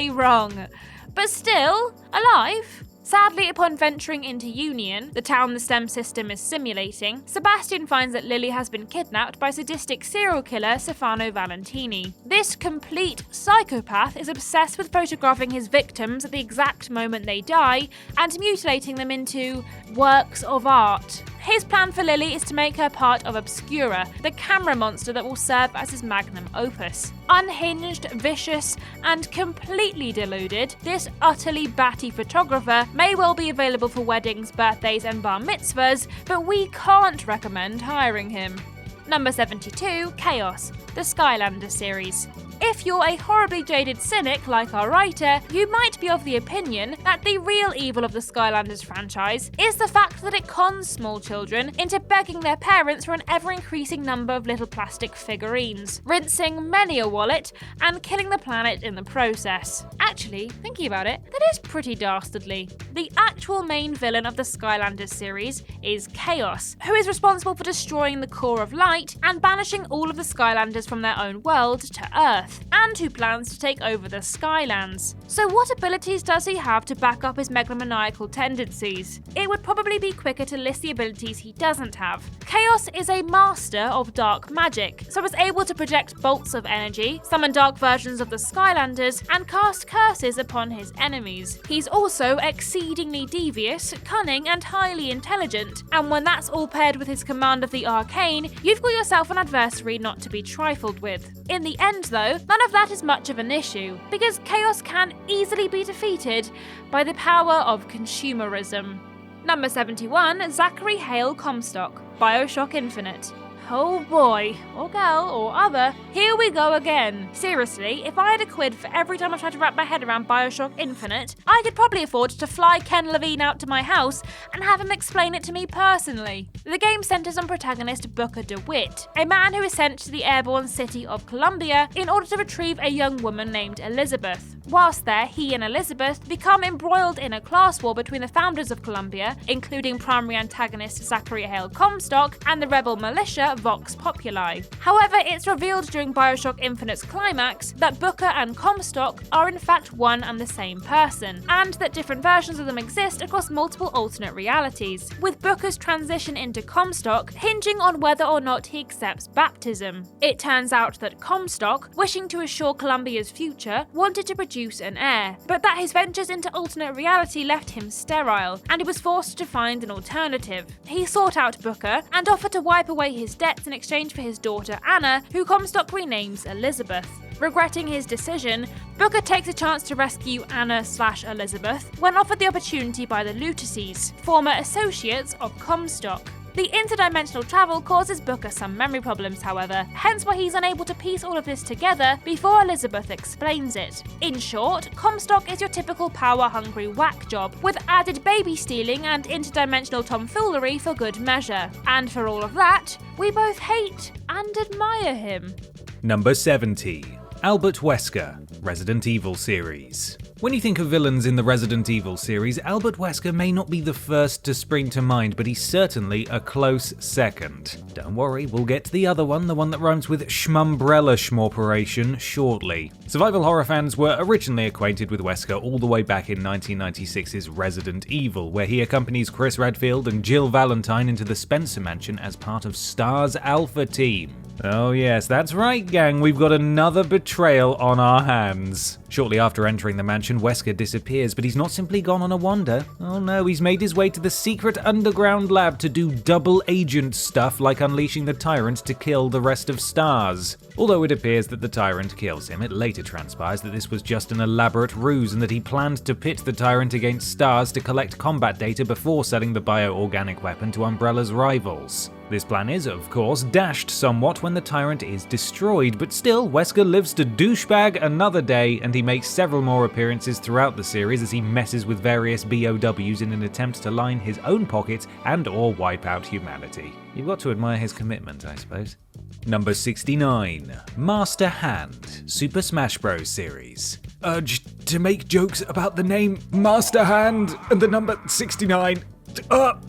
wrong. But still, alive. Sadly, upon venturing into Union, the town the STEM system is simulating, Sebastian finds that Lily has been kidnapped by sadistic serial killer Stefano Valentini. This complete psychopath is obsessed with photographing his victims at the exact moment they die and mutilating them into works of art. His plan for Lily is to make her part of Obscura, the camera monster that will serve as his magnum opus. Unhinged, vicious, and completely deluded, this utterly batty photographer may well be available for weddings, birthdays, and bar mitzvahs, but we can't recommend hiring him. Number 72, Chaos, the Skylanders series. If you're a horribly jaded cynic like our writer, you might be of the opinion that the real evil of the Skylanders franchise is the fact that it cons small children into begging their parents for an ever-increasing number of little plastic figurines, rinsing many a wallet, and killing the planet in the process. Actually, thinking about it, that is pretty dastardly. The actual main villain of the Skylanders series is Chaos, who is responsible for destroying the core of light and banishing all of the Skylanders from their own world to Earth, and who plans to take over the Skylands. So what abilities does he have to back up his megalomaniacal tendencies? It would probably be quicker to list the abilities he doesn't have. Chaos is a master of dark magic, so is able to project bolts of energy, summon dark versions of the Skylanders, and cast curses upon his enemies. He's also exceedingly devious, cunning, and highly intelligent, and when that's all paired with his command of the arcane, you've got yourself an adversary not to be trifled with. In the end, though, none of that is much of an issue, because Chaos can easily be defeated by the power of consumerism. Number 71, Zachary Hale Comstock, BioShock Infinite. Oh boy, or girl, or other, here we go again. Seriously, if I had a quid for every time I tried to wrap my head around BioShock Infinite, I could probably afford to fly Ken Levine out to my house and have him explain it to me personally. The game centres on protagonist Booker DeWitt, a man who is sent to the airborne city of Columbia in order to retrieve a young woman named Elizabeth. Whilst there, he and Elizabeth become embroiled in a class war between the founders of Columbia, including primary antagonist Zachary Hale Comstock, and the rebel militia Vox Populi. However, it's revealed during BioShock Infinite's climax that Booker and Comstock are in fact one and the same person, and that different versions of them exist across multiple alternate realities, with Booker's transition into Comstock hinging on whether or not he accepts baptism. It turns out that Comstock, wishing to assure Columbia's future, wanted to produce an heir, but that his ventures into alternate reality left him sterile, and he was forced to find an alternative. He sought out Booker and offered to wipe away his debts in exchange for his daughter Anna, who Comstock renames Elizabeth. Regretting his decision, Booker takes a chance to rescue Anna/Elizabeth when offered the opportunity by the Luteces, former associates of Comstock. The interdimensional travel causes Booker some memory problems, however, hence why he's unable to piece all of this together before Elizabeth explains it. In short, Comstock is your typical power-hungry whack job, with added baby stealing and interdimensional tomfoolery for good measure. And for all of that, we both hate and admire him. Number 70. Albert Wesker, Resident Evil series. When you think of villains in the Resident Evil series, Albert Wesker may not be the first to spring to mind, but he's certainly a close second. Don't worry, we'll get to the other one, the one that rhymes with Schmumbrella Schmorperation, shortly. Survival horror fans were originally acquainted with Wesker all the way back in 1996's Resident Evil, where he accompanies Chris Redfield and Jill Valentine into the Spencer Mansion as part of STAR's Alpha Team. Oh yes, that's right gang, we've got another betrayal on our hands. Shortly after entering the mansion, Wesker disappears, but he's not simply gone on a wander. Oh no, he's made his way to the secret underground lab to do double agent stuff like unleashing the Tyrant to kill the rest of STARS. Although it appears that the Tyrant kills him, it later transpires that this was just an elaborate ruse and that he planned to pit the Tyrant against STARS to collect combat data before selling the bioorganic weapon to Umbrella's rivals. This plan is, of course, dashed somewhat when the Tyrant is destroyed, but still, Wesker lives to douchebag another day, and he makes several more appearances throughout the series as he messes with various BOWs in an attempt to line his own pockets and/or wipe out humanity. You've got to admire his commitment, I suppose. Number 69. Master Hand, Super Smash Bros. Series. Urged to make jokes about the name Master Hand and the number 69.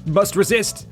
Must resist.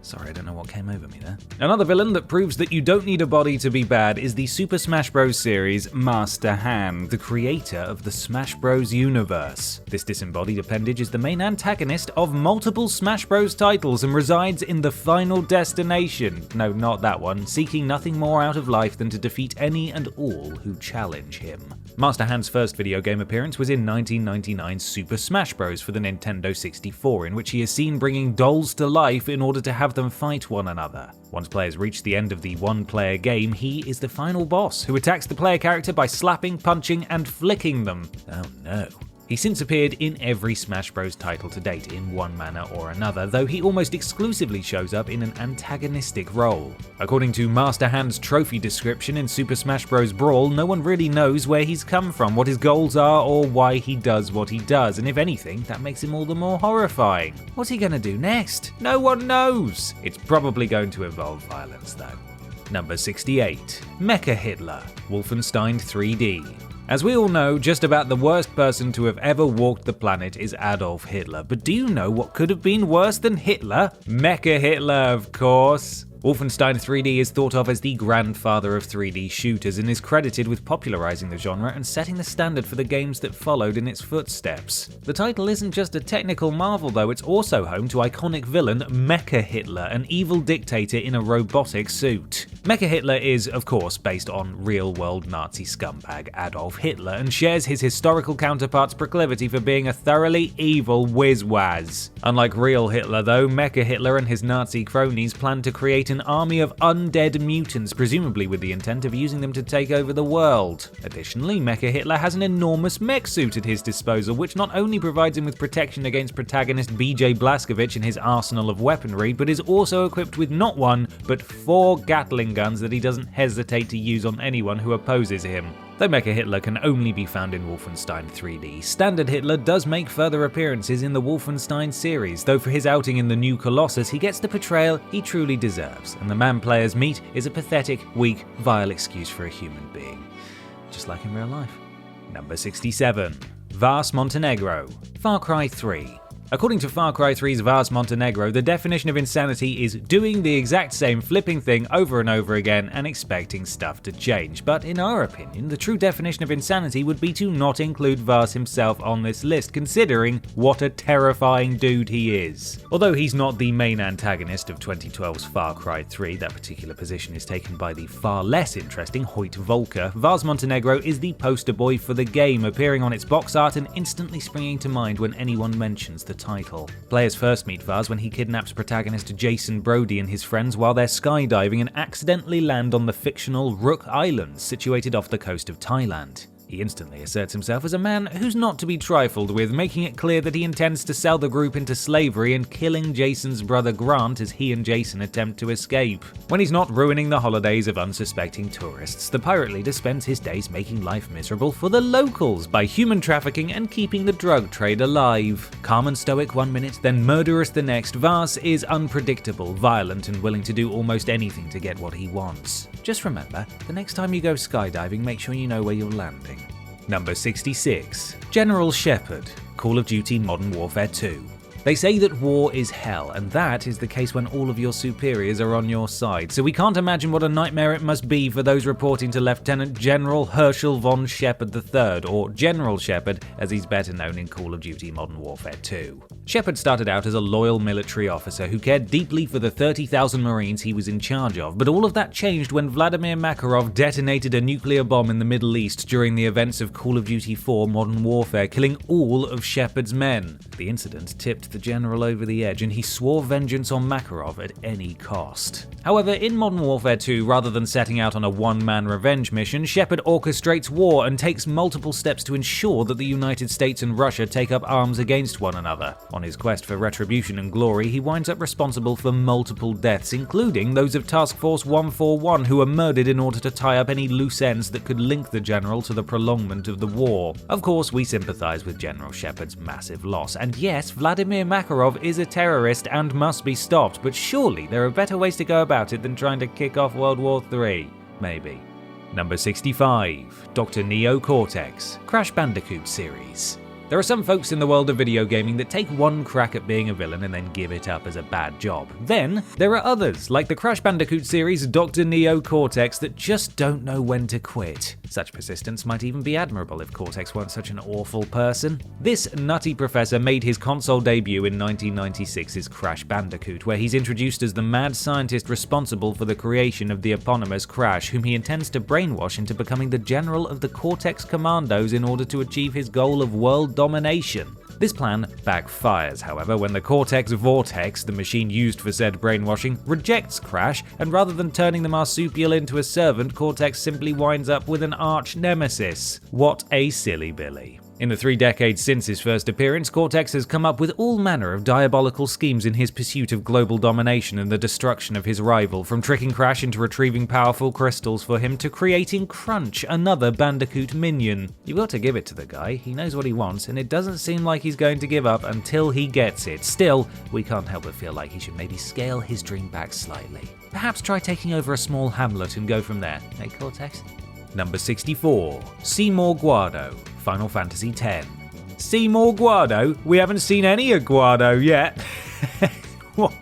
Sorry, I don't know what came over me there. Another villain that proves that you don't need a body to be bad is the Super Smash Bros. Series Master Hand, the creator of the Smash Bros. Universe. This disembodied appendage is the main antagonist of multiple Smash Bros. Titles and resides in the final destination. No, not that one, seeking nothing more out of life than to defeat any and all who challenge him. Master Hand's first video game appearance was in 1999's Super Smash Bros. For the Nintendo 64, in which he is seen bringing dolls to life in order to have them fight one another. Once players reach the end of the one-player game, he is the final boss, who attacks the player character by slapping, punching, and flicking them. Oh no. He's since appeared in every Smash Bros. Title to date in one manner or another, though he almost exclusively shows up in an antagonistic role. According to Master Hand's trophy description in Super Smash Bros. Brawl, no one really knows where he's come from, what his goals are, or why he does what he does, and if anything, that makes him all the more horrifying. What's he gonna do next? No one knows! It's probably going to involve violence, though. Number 68. Mecha Hitler, Wolfenstein 3D. As we all know, just about the worst person to have ever walked the planet is Adolf Hitler, but do you know what could have been worse than Hitler? Mecha Hitler, of course. Wolfenstein 3D is thought of as the grandfather of 3D shooters and is credited with popularizing the genre and setting the standard for the games that followed in its footsteps. The title isn't just a technical marvel though, it's also home to iconic villain Mecha Hitler, an evil dictator in a robotic suit. Mecha Hitler is, of course, based on real-world Nazi scumbag Adolf Hitler and shares his historical counterpart's proclivity for being a thoroughly evil whiz-waz. Unlike real Hitler though, Mecha Hitler and his Nazi cronies plan to create an army of undead mutants, presumably with the intent of using them to take over the world. Additionally, Mecha Hitler has an enormous mech suit at his disposal, which not only provides him with protection against protagonist BJ Blazkowicz and his arsenal of weaponry, but is also equipped with not one, but 4 Gatling guns that he doesn't hesitate to use on anyone who opposes him. Though Mecha Hitler can only be found in Wolfenstein 3D, Standard Hitler does make further appearances in the Wolfenstein series, though for his outing in the new Colossus he gets the portrayal he truly deserves, and the man players meet is a pathetic, weak, vile excuse for a human being. Just like in real life. Number 67. Vas Montenegro, Far Cry 3. According to Far Cry 3's Vas Montenegro, the definition of insanity is doing the exact same flipping thing over and over again and expecting stuff to change. But in our opinion, the true definition of insanity would be to not include Vas himself on this list, considering what a terrifying dude he is. Although he's not the main antagonist of 2012's Far Cry 3, that particular position is taken by the far less interesting Hoyt Volker, Vas Montenegro is the poster boy for the game, appearing on its box art and instantly springing to mind when anyone mentions the title. Players first meet Vaz when he kidnaps protagonist Jason Brody and his friends while they're skydiving and accidentally land on the fictional Rook Islands situated off the coast of Thailand. He instantly asserts himself as a man who's not to be trifled with, making it clear that he intends to sell the group into slavery and killing Jason's brother Grant as he and Jason attempt to escape. When he's not ruining the holidays of unsuspecting tourists, the pirate leader spends his days making life miserable for the locals by human trafficking and keeping the drug trade alive. Calm and stoic one minute, then murderous the next, Vas is unpredictable, violent, and willing to do almost anything to get what he wants. Just remember, the next time you go skydiving, make sure you know where you're landing. Number 66. General Shepard, Call of Duty Modern Warfare 2. They say that war is hell, and that is the case when all of your superiors are on your side, so we can't imagine what a nightmare it must be for those reporting to Lieutenant General Herschel von Shepard III, or General Shepard as he's better known in Call of Duty Modern Warfare 2. Shepard started out as a loyal military officer who cared deeply for the 30,000 Marines he was in charge of, but all of that changed when Vladimir Makarov detonated a nuclear bomb in the Middle East during the events of Call of Duty 4 Modern Warfare, killing all of Shepard's men. The incident tipped the general over the edge, and he swore vengeance on Makarov at any cost. However, in Modern Warfare 2, rather than setting out on a one-man revenge mission, Shepard orchestrates war and takes multiple steps to ensure that the United States and Russia take up arms against one another. On his quest for retribution and glory, he winds up responsible for multiple deaths, including those of Task Force 141, who were murdered in order to tie up any loose ends that could link the general to the prolongment of the war. Of course, we sympathize with General Shepard's massive loss, and yes, Vladimir Makarov is a terrorist and must be stopped, but surely there are better ways to go about it than trying to kick off World War III. Maybe. Number 65. Dr. Neo Cortex, Crash Bandicoot series. There are some folks in the world of video gaming that take one crack at being a villain and then give it up as a bad job. Then, there are others, like the Crash Bandicoot series Dr. Neo Cortex, that just don't know when to quit. Such persistence might even be admirable if Cortex weren't such an awful person. This nutty professor made his console debut in 1996's Crash Bandicoot, where he's introduced as the mad scientist responsible for the creation of the eponymous Crash, whom he intends to brainwash into becoming the general of the Cortex Commandos in order to achieve his goal of world domination. This plan backfires, however, when the Cortex Vortex, the machine used for said brainwashing, rejects Crash, and rather than turning the marsupial into a servant, Cortex simply winds up with an arch nemesis. What a silly Billy. In the 3 decades since his first appearance, Cortex has come up with all manner of diabolical schemes in his pursuit of global domination and the destruction of his rival, from tricking Crash into retrieving powerful crystals for him to creating Crunch, another Bandicoot minion. You've got to give it to the guy, he knows what he wants, and it doesn't seem like he's going to give up until he gets it. Still, we can't help but feel like he should maybe scale his dream back slightly. Perhaps try taking over a small hamlet and go from there. Hey, Cortex? Number 64. Seymour Guado, Final Fantasy X. Seymour Guado? We haven't seen any of Guado yet. What?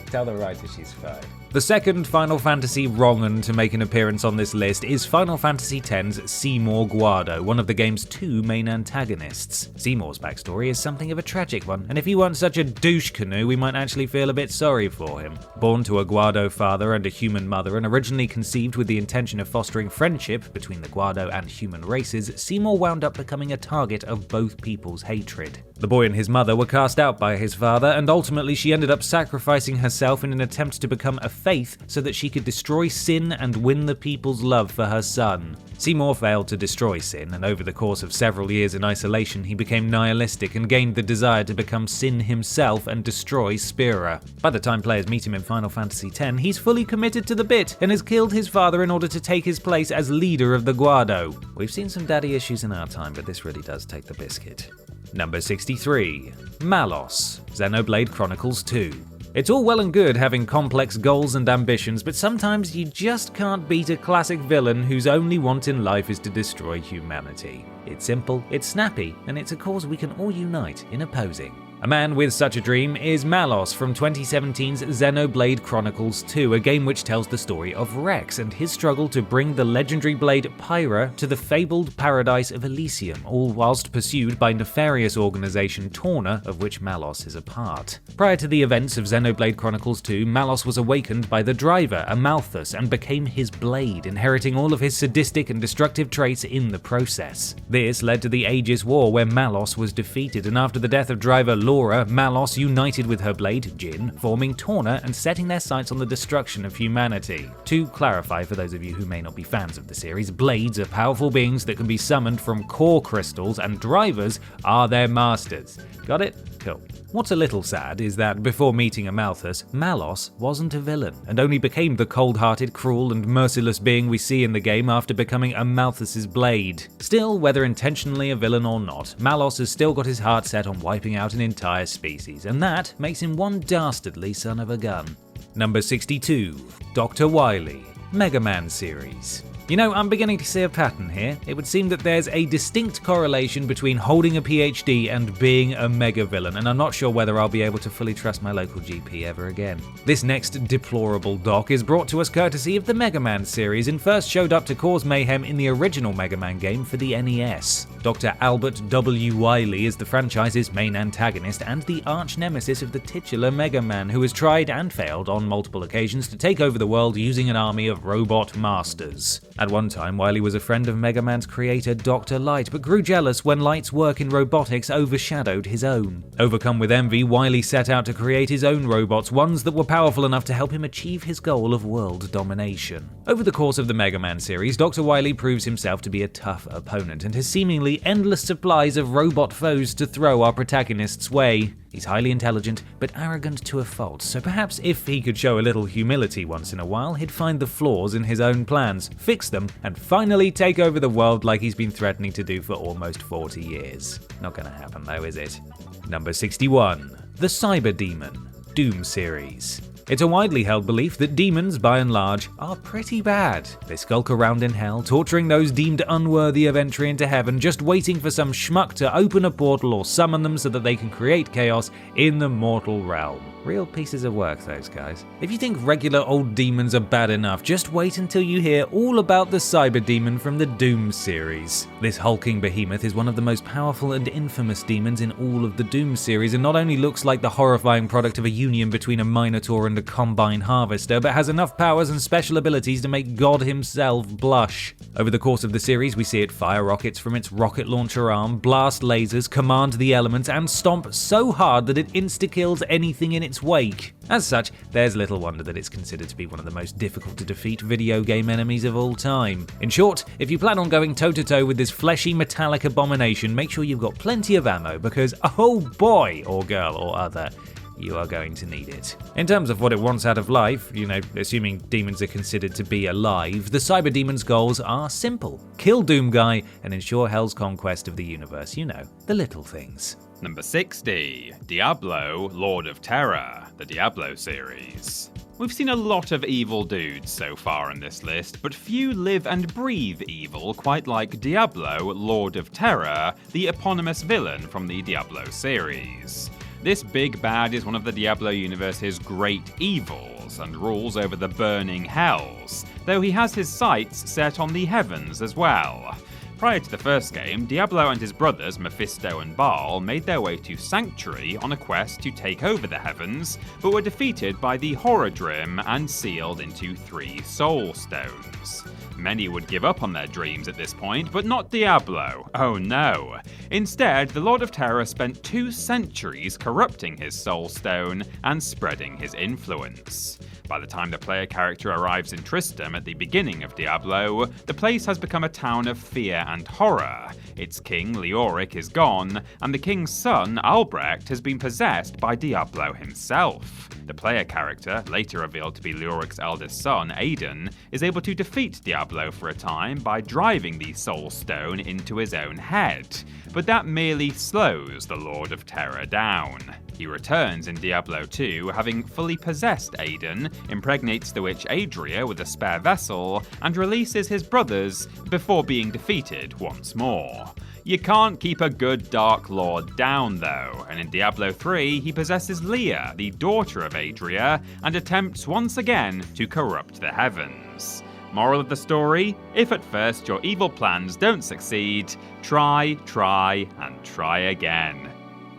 Tell the writer she's fine. The second Final Fantasy wrong-un to make an appearance on this list is Final Fantasy X's Seymour Guado, one of the game's 2 main antagonists. Seymour's backstory is something of a tragic one, and if he weren't such a douche canoe, we might actually feel a bit sorry for him. Born to a Guado father and a human mother, and originally conceived with the intention of fostering friendship between the Guado and human races, Seymour wound up becoming a target of both people's hatred. The boy and his mother were cast out by his father, and ultimately she ended up sacrificing herself in an attempt to become a faith so that she could destroy sin and win the people's love for her son. Seymour failed to destroy sin, and over the course of several years in isolation he became nihilistic and gained the desire to become sin himself and destroy Spira. By the time players meet him in Final Fantasy X, he's fully committed to the bit and has killed his father in order to take his place as leader of the Guado. We've seen some daddy issues in our time, but this really does take the biscuit. Number 63. Malos, Xenoblade Chronicles 2. It's all well and good having complex goals and ambitions, but sometimes you just can't beat a classic villain whose only want in life is to destroy humanity. It's simple, it's snappy, and it's a cause we can all unite in opposing. A man with such a dream is Malos from 2017's Xenoblade Chronicles 2, a game which tells the story of Rex and his struggle to bring the legendary blade Pyra to the fabled paradise of Elysium, all whilst pursued by nefarious organization Torna, of which Malos is a part. Prior to the events of Xenoblade Chronicles 2, Malos was awakened by the driver, Amalthus, and became his blade, inheriting all of his sadistic and destructive traits in the process. This led to the Aegis War, where Malos was defeated, and after the death of driver Laura, Malos united with her blade, Jin, forming Torna and setting their sights on the destruction of humanity. To clarify for those of you who may not be fans of the series, blades are powerful beings that can be summoned from core crystals, and drivers are their masters. Got it? Cool. What's a little sad is that before meeting Amalthus, Malos wasn't a villain, and only became the cold-hearted, cruel, and merciless being we see in the game after becoming Amalthus's blade. Still, whether intentionally a villain or not, Malos has still got his heart set on wiping out an entire species, and that makes him one dastardly son of a gun. Number 62. Dr. Wily, Mega Man series. You know, I'm beginning to see a pattern here. It would seem that there's a distinct correlation between holding a PhD and being a mega villain, and I'm not sure whether I'll be able to fully trust my local GP ever again. This next deplorable doc is brought to us courtesy of the Mega Man series and first showed up to cause mayhem in the original Mega Man game for the NES. Dr. Albert W. Wily is the franchise's main antagonist and the arch nemesis of the titular Mega Man, who has tried and failed on multiple occasions to take over the world using an army of robot masters. At one time, Wily was a friend of Mega Man's creator Dr. Light, but grew jealous when Light's work in robotics overshadowed his own. Overcome with envy, Wily set out to create his own robots, ones that were powerful enough to help him achieve his goal of world domination. Over the course of the Mega Man series, Dr. Wily proves himself to be a tough opponent and has seemingly endless supplies of robot foes to throw our protagonist's way. He's highly intelligent, but arrogant to a fault, so perhaps if he could show a little humility once in a while, he'd find the flaws in his own plans, fix them, and finally take over the world like he's been threatening to do for almost 40 years. Not gonna happen though, is it? Number 61. The Cyber Demon, Doom series. It's a widely held belief that demons, by and large, are pretty bad. They skulk around in hell, torturing those deemed unworthy of entry into heaven, just waiting for some schmuck to open a portal or summon them so that they can create chaos in the mortal realm. Real pieces of work, those guys. If you think regular old demons are bad enough, just wait until you hear all about the cyber demon from the Doom series. This hulking behemoth is one of the most powerful and infamous demons in all of the Doom series, and not only looks like the horrifying product of a union between a Minotaur and a Combine Harvester, but has enough powers and special abilities to make God himself blush. Over the course of the series, we see it fire rockets from its rocket launcher arm, blast lasers, command the elements, and stomp so hard that it insta-kills anything in its wake. As such, there's little wonder that it's considered to be one of the most difficult to defeat video game enemies of all time. In short, if you plan on going toe-to-toe with this fleshy metallic abomination, make sure you've got plenty of ammo because, oh boy, or girl or other, you are going to need it. In terms of what it wants out of life, assuming demons are considered to be alive, the cyber demon's goals are simple. Kill Doom Guy and ensure Hell's conquest of the universe. The little things. Number 60, Diablo, Lord of Terror, the Diablo series. We've seen a lot of evil dudes so far in this list, but few live and breathe evil quite like Diablo, Lord of Terror, the eponymous villain from the Diablo series. This big bad is one of the Diablo universe's great evils and rules over the burning hells, though he has his sights set on the heavens as well. Prior to the first game, Diablo and his brothers Mephisto and Baal made their way to Sanctuary on a quest to take over the heavens, but were defeated by the Horadrim and sealed into 3 soul stones. Many would give up on their dreams at this point, but not Diablo. Oh no. Instead, the Lord of Terror spent 2 centuries corrupting his soul stone and spreading his influence. By the time the player character arrives in Tristram at the beginning of Diablo, the place has become a town of fear and horror. Its king, Leoric, is gone, and the king's son, Albrecht, has been possessed by Diablo himself. The player character, later revealed to be Leoric's eldest son, Aiden, is able to defeat Diablo for a time by driving the Soul Stone into his own head, but that merely slows the Lord of Terror down. He returns in Diablo 2, having fully possessed Aiden, impregnates the witch Adria with a spare vessel, and releases his brothers before being defeated once more. You can't keep a good Dark Lord down though, and in Diablo 3 he possesses Leah, the daughter of Adria, and attempts once again to corrupt the heavens. Moral of the story? If at first your evil plans don't succeed, try, and try again.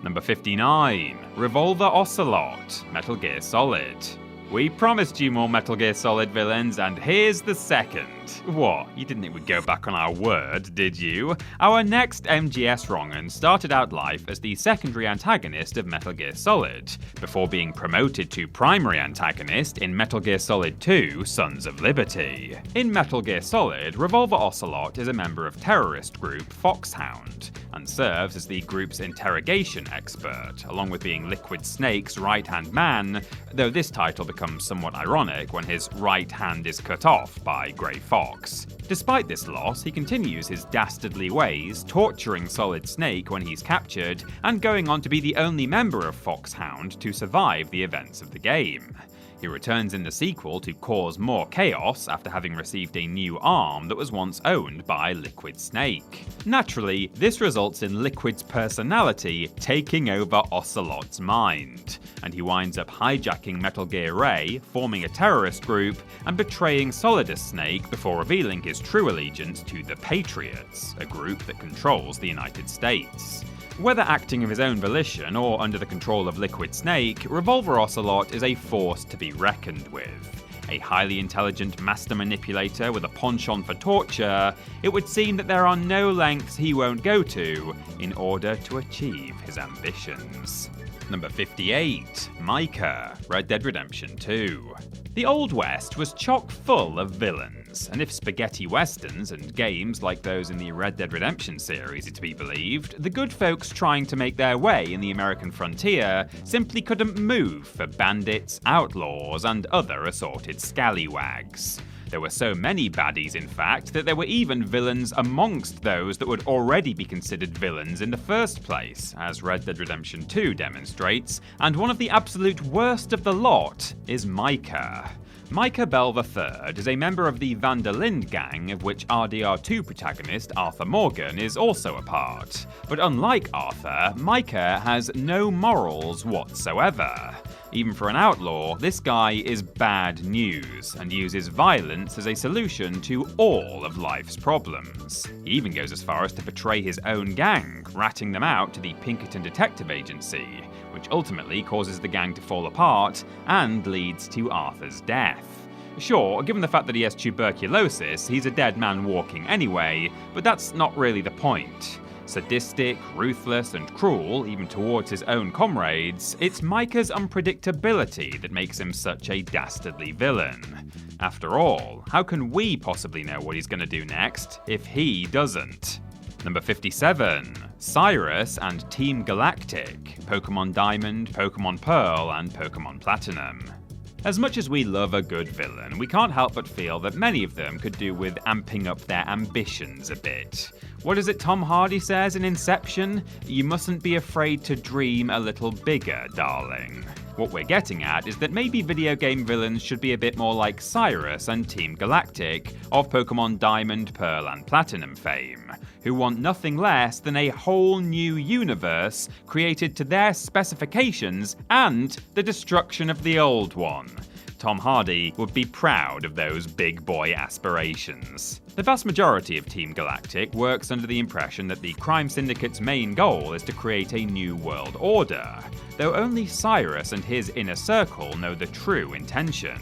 Number 59, Revolver Ocelot, Metal Gear Solid. We promised you more Metal Gear Solid villains, and here's the second. What, you didn't think we'd go back on our word, did you? Our next MGS wrong'un started out life as the secondary antagonist of Metal Gear Solid, before being promoted to primary antagonist in Metal Gear Solid 2, Sons of Liberty. In Metal Gear Solid, Revolver Ocelot is a member of terrorist group Foxhound, and serves as the group's interrogation expert, along with being Liquid Snake's right-hand man, though this title becomes somewhat ironic when his right hand is cut off by Grey Fox. Despite this loss, he continues his dastardly ways, torturing Solid Snake when he's captured, and going on to be the only member of Foxhound to survive the events of the game. He returns in the sequel to cause more chaos after having received a new arm that was once owned by Liquid Snake. Naturally, this results in Liquid's personality taking over Ocelot's mind, and he winds up hijacking Metal Gear Ray, forming a terrorist group, and betraying Solidus Snake before revealing his true allegiance to the Patriots, a group that controls the United States. Whether acting of his own volition or under the control of Liquid Snake, Revolver Ocelot is a force to be reckoned with. A highly intelligent master manipulator with a penchant for torture, it would seem that there are no lengths he won't go to in order to achieve his ambitions. Number 58, Micah, Red Dead Redemption 2. The Old West was chock full of villains, and if spaghetti westerns and games like those in the Red Dead Redemption series are to be believed, the good folks trying to make their way in the American frontier simply couldn't move for bandits, outlaws, and other assorted scallywags. There were so many baddies, in fact, that there were even villains amongst those that would already be considered villains in the first place, as Red Dead Redemption 2 demonstrates, and one of the absolute worst of the lot is Micah. Micah Bell III is a member of the Van der Linde gang, of which RDR2 protagonist Arthur Morgan is also a part. But unlike Arthur, Micah has no morals whatsoever. Even for an outlaw, this guy is bad news, and uses violence as a solution to all of life's problems. He even goes as far as to betray his own gang, ratting them out to the Pinkerton Detective Agency, which ultimately causes the gang to fall apart and leads to Arthur's death. Sure, given the fact that he has tuberculosis, he's a dead man walking anyway, but that's not really the point. Sadistic, ruthless, and cruel, even towards his own comrades, it's Micah's unpredictability that makes him such a dastardly villain. After all, how can we possibly know what he's going to do next if he doesn't? Number 57. Cyrus and Team Galactic, Pokemon Diamond, Pokemon Pearl, and Pokemon Platinum. As much as we love a good villain, we can't help but feel that many of them could do with amping up their ambitions a bit. What is it Tom Hardy says in Inception? You mustn't be afraid to dream a little bigger, darling. What we're getting at is that maybe video game villains should be a bit more like Cyrus and Team Galactic of Pokemon Diamond, Pearl, and Platinum fame, who want nothing less than a whole new universe created to their specifications and the destruction of the old one. Tom Hardy would be proud of those big boy aspirations. The vast majority of Team Galactic works under the impression that the crime syndicate's main goal is to create a new world order, though only Cyrus and his inner circle know the true intention: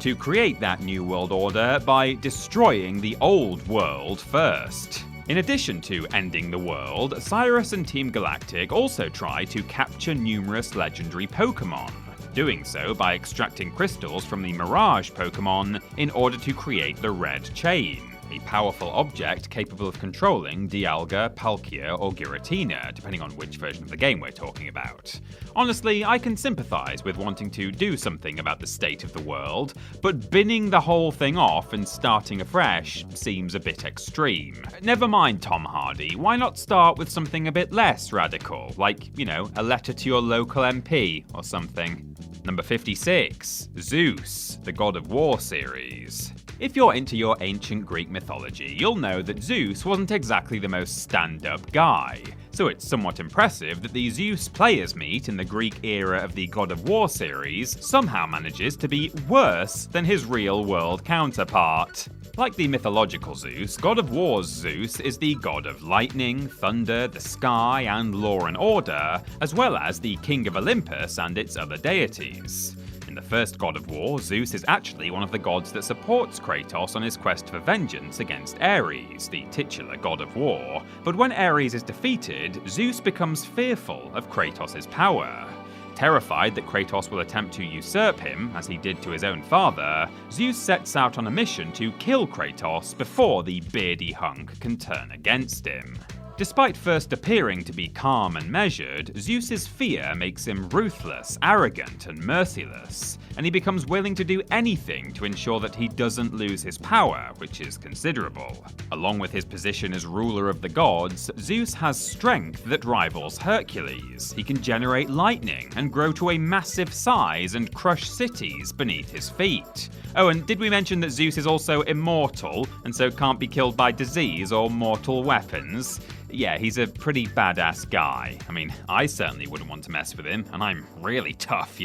to create that new world order by destroying the old world first. In addition to ending the world, Cyrus and Team Galactic also try to capture numerous legendary Pokemon, doing so by extracting crystals from the Mirage Pokemon in order to create the Red Chain, a powerful object capable of controlling Dialga, Palkia, or Giratina, depending on which version of the game we're talking about. Honestly, I can sympathise with wanting to do something about the state of the world, but binning the whole thing off and starting afresh seems a bit extreme. Never mind Tom Hardy, why not start with something a bit less radical, like, a letter to your local MP or something. Number 56. Zeus, the God of War series. If you're into your ancient Greek mythology, you'll know that Zeus wasn't exactly the most stand-up guy, so it's somewhat impressive that the Zeus players meet in the Greek era of the God of War series somehow manages to be worse than his real-world counterpart. Like the mythological Zeus, God of War's Zeus is the god of lightning, thunder, the sky, and law and order, as well as the king of Olympus and its other deities. In the first God of War, Zeus is actually one of the gods that supports Kratos on his quest for vengeance against Ares, the titular god of war, but when Ares is defeated, Zeus becomes fearful of Kratos' power. Terrified that Kratos will attempt to usurp him, as he did to his own father, Zeus sets out on a mission to kill Kratos before the beardy hunk can turn against him. Despite first appearing to be calm and measured, Zeus's fear makes him ruthless, arrogant, and merciless, and he becomes willing to do anything to ensure that he doesn't lose his power, which is considerable. Along with his position as ruler of the gods, Zeus has strength that rivals Hercules. He can generate lightning and grow to a massive size and crush cities beneath his feet. Oh, and did we mention that Zeus is also immortal, and so can't be killed by disease or mortal weapons? Yeah, he's a pretty badass guy. I mean, I certainly wouldn't want to mess with him, and I'm really tough,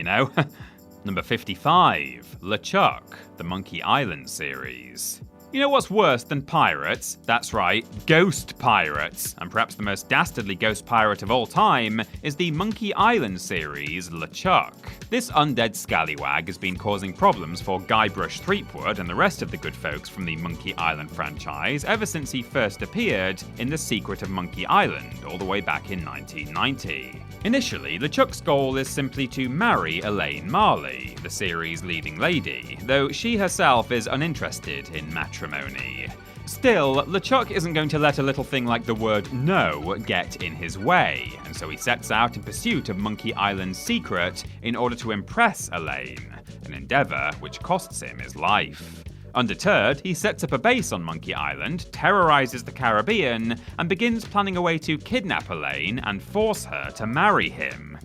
Number 55. LeChuck, the Monkey Island series. You know what's worse than pirates? That's right, ghost pirates. And perhaps the most dastardly ghost pirate of all time is the Monkey Island series, LeChuck. This undead scallywag has been causing problems for Guybrush Threepwood and the rest of the good folks from the Monkey Island franchise ever since he first appeared in The Secret of Monkey Island, all the way back in 1990. Initially, LeChuck's goal is simply to marry Elaine Marley, the series' leading lady, though she herself is uninterested in matrimony. Still, LeChuck isn't going to let a little thing like the word no get in his way, and so he sets out in pursuit of Monkey Island's secret in order to impress Elaine, an endeavour which costs him his life. Undeterred, he sets up a base on Monkey Island, terrorizes the Caribbean, and begins planning a way to kidnap Elaine and force her to marry him.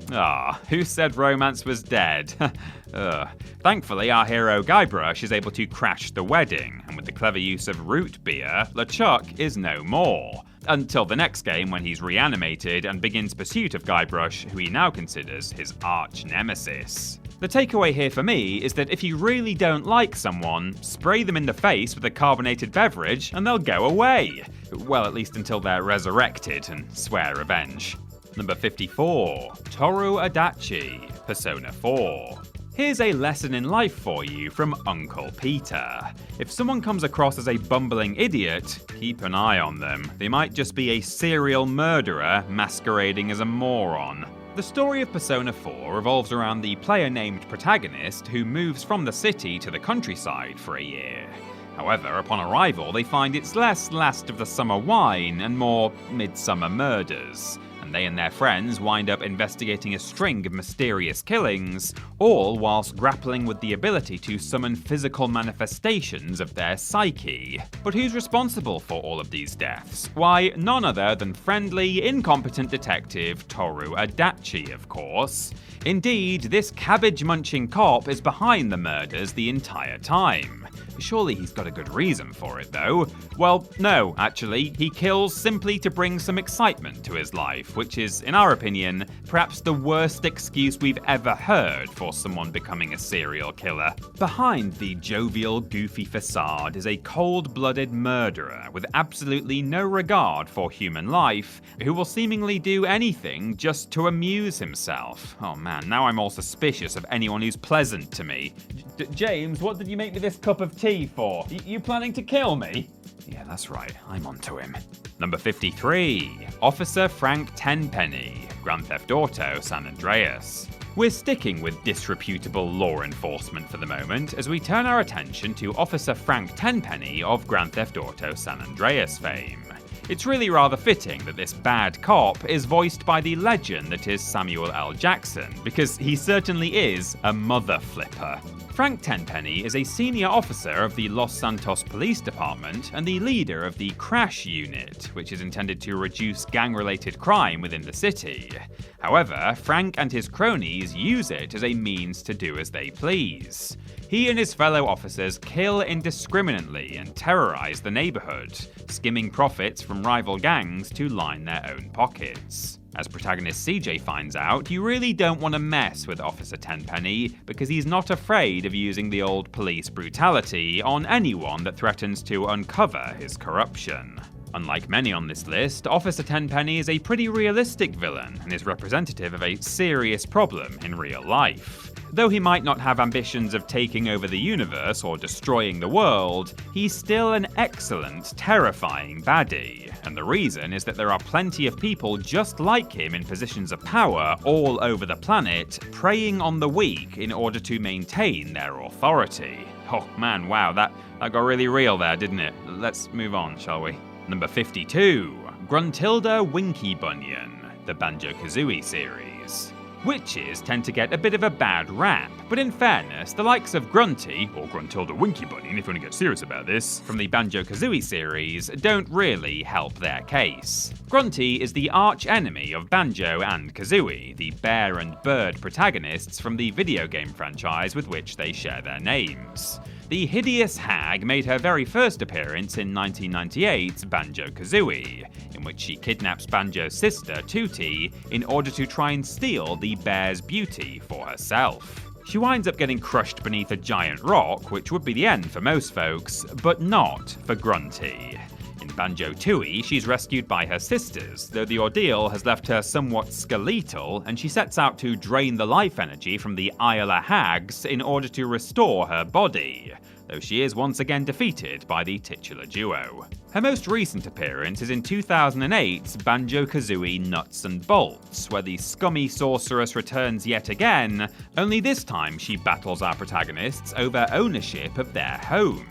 Who said romance was dead? Thankfully, our hero Guybrush is able to crash the wedding, and with the clever use of root beer, LeChuck is no more. Until the next game when he's reanimated and begins pursuit of Guybrush, who he now considers his arch-nemesis. The takeaway here for me is that if you really don't like someone, spray them in the face with a carbonated beverage and they'll go away. Well, at least until they're resurrected and swear revenge. Number 54. Toru Adachi, Persona 4. Here's a lesson in life for you from Uncle Peter. If someone comes across as a bumbling idiot, keep an eye on them. They might just be a serial murderer masquerading as a moron. The story of Persona 4 revolves around the player-named protagonist who moves from the city to the countryside for a year. However, upon arrival, they find it's less last of the summer wine and more midsummer murders. And they and their friends wind up investigating a string of mysterious killings, all whilst grappling with the ability to summon physical manifestations of their psyche. But who's responsible for all of these deaths? Why, none other than friendly, incompetent detective Toru Adachi, of course. Indeed, this cabbage-munching cop is behind the murders the entire time. Surely he's got a good reason for it, though. Well, no, actually, he kills simply to bring some excitement to his life, which is, in our opinion, perhaps the worst excuse we've ever heard for someone becoming a serial killer. Behind the jovial, goofy facade is a cold-blooded murderer with absolutely no regard for human life, who will seemingly do anything just to amuse himself. Oh man, now I'm all suspicious of anyone who's pleasant to me. James, what did you make me this cup of tea for? You planning to kill me? Yeah, that's right, I'm onto him. Number 53. Officer Frank Tenpenny, Grand Theft Auto San Andreas. We're sticking with disreputable law enforcement for the moment as we turn our attention to Officer Frank Tenpenny of Grand Theft Auto San Andreas fame. It's really rather fitting that this bad cop is voiced by the legend that is Samuel L. Jackson, because he certainly is a mother flipper. Frank Tenpenny is a senior officer of the Los Santos Police Department and the leader of the Crash Unit, which is intended to reduce gang-related crime within the city. However, Frank and his cronies use it as a means to do as they please. He and his fellow officers kill indiscriminately and terrorize the neighborhood, skimming profits from rival gangs to line their own pockets. As protagonist CJ finds out, you really don't want to mess with Officer Tenpenny because he's not afraid of using the old police brutality on anyone that threatens to uncover his corruption. Unlike many on this list, Officer Tenpenny is a pretty realistic villain and is representative of a serious problem in real life. Though he might not have ambitions of taking over the universe or destroying the world, he's still an excellent, terrifying baddie. And the reason is that there are plenty of people just like him in positions of power all over the planet, preying on the weak in order to maintain their authority. Oh man, wow, that got really real there, didn't it? Let's move on, shall we? Number 52. Gruntilda Winky Bunyan, the Banjo-Kazooie series. Witches tend to get a bit of a bad rap, but in fairness, the likes of Grunty, or Gruntilda Winky Bunyan if you want to get serious about this, from the Banjo-Kazooie series, don't really help their case. Grunty is the arch-enemy of Banjo and Kazooie, the bear and bird protagonists from the video game franchise with which they share their names. The hideous hag made her very first appearance in 1998's Banjo-Kazooie, in which she kidnaps Banjo's sister, Tootie, in order to try and steal the bear's beauty for herself. She winds up getting crushed beneath a giant rock, which would be the end for most folks, but not for Grunty. In Banjo-Tooie, she's rescued by her sisters, though the ordeal has left her somewhat skeletal, and she sets out to drain the life energy from the Isla hags in order to restore her body, though she is once again defeated by the titular duo. Her most recent appearance is in 2008's Banjo-Kazooie Nuts and Bolts, where the scummy sorceress returns yet again, only this time she battles our protagonists over ownership of their home.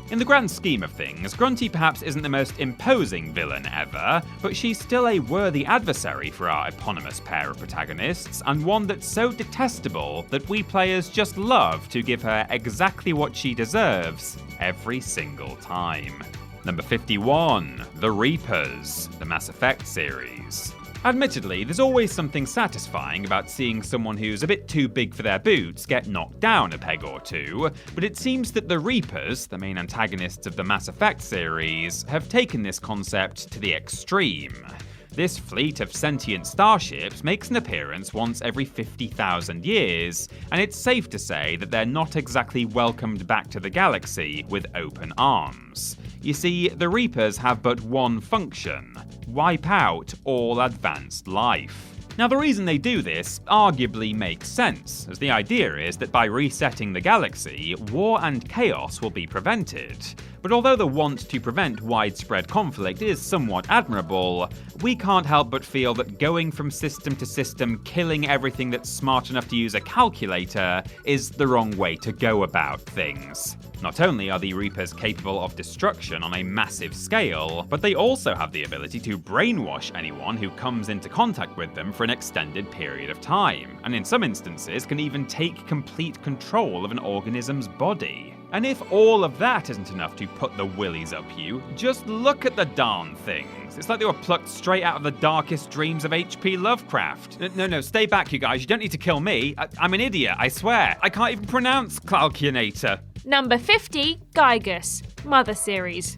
In the grand scheme of things, Grunty perhaps isn't the most imposing villain ever, but she's still a worthy adversary for our eponymous pair of protagonists, and one that's so detestable that we players just love to give her exactly what she deserves every single time. Number 51, The Reapers, the Mass Effect series. Admittedly, there's always something satisfying about seeing someone who's a bit too big for their boots get knocked down a peg or two, but it seems that the Reapers, the main antagonists of the Mass Effect series, have taken this concept to the extreme. This fleet of sentient starships makes an appearance once every 50,000 years, and it's safe to say that they're not exactly welcomed back to the galaxy with open arms. You see, the Reapers have but one function: wipe out all advanced life. Now, the reason they do this arguably makes sense, as the idea is that by resetting the galaxy, war and chaos will be prevented. But although the want to prevent widespread conflict is somewhat admirable, we can't help but feel that going from system to system killing everything that's smart enough to use a calculator is the wrong way to go about things. Not only are the Reapers capable of destruction on a massive scale, but they also have the ability to brainwash anyone who comes into contact with them for an extended period of time, and in some instances can even take complete control of an organism's body. And if all of that isn't enough to put the willies up you, just look at the darn things. It's like they were plucked straight out of the darkest dreams of H.P. Lovecraft. No, stay back, you guys. You don't need to kill me. I'm an idiot, I swear. I can't even pronounce Calculator. Number 50, Gygus, Mother Series.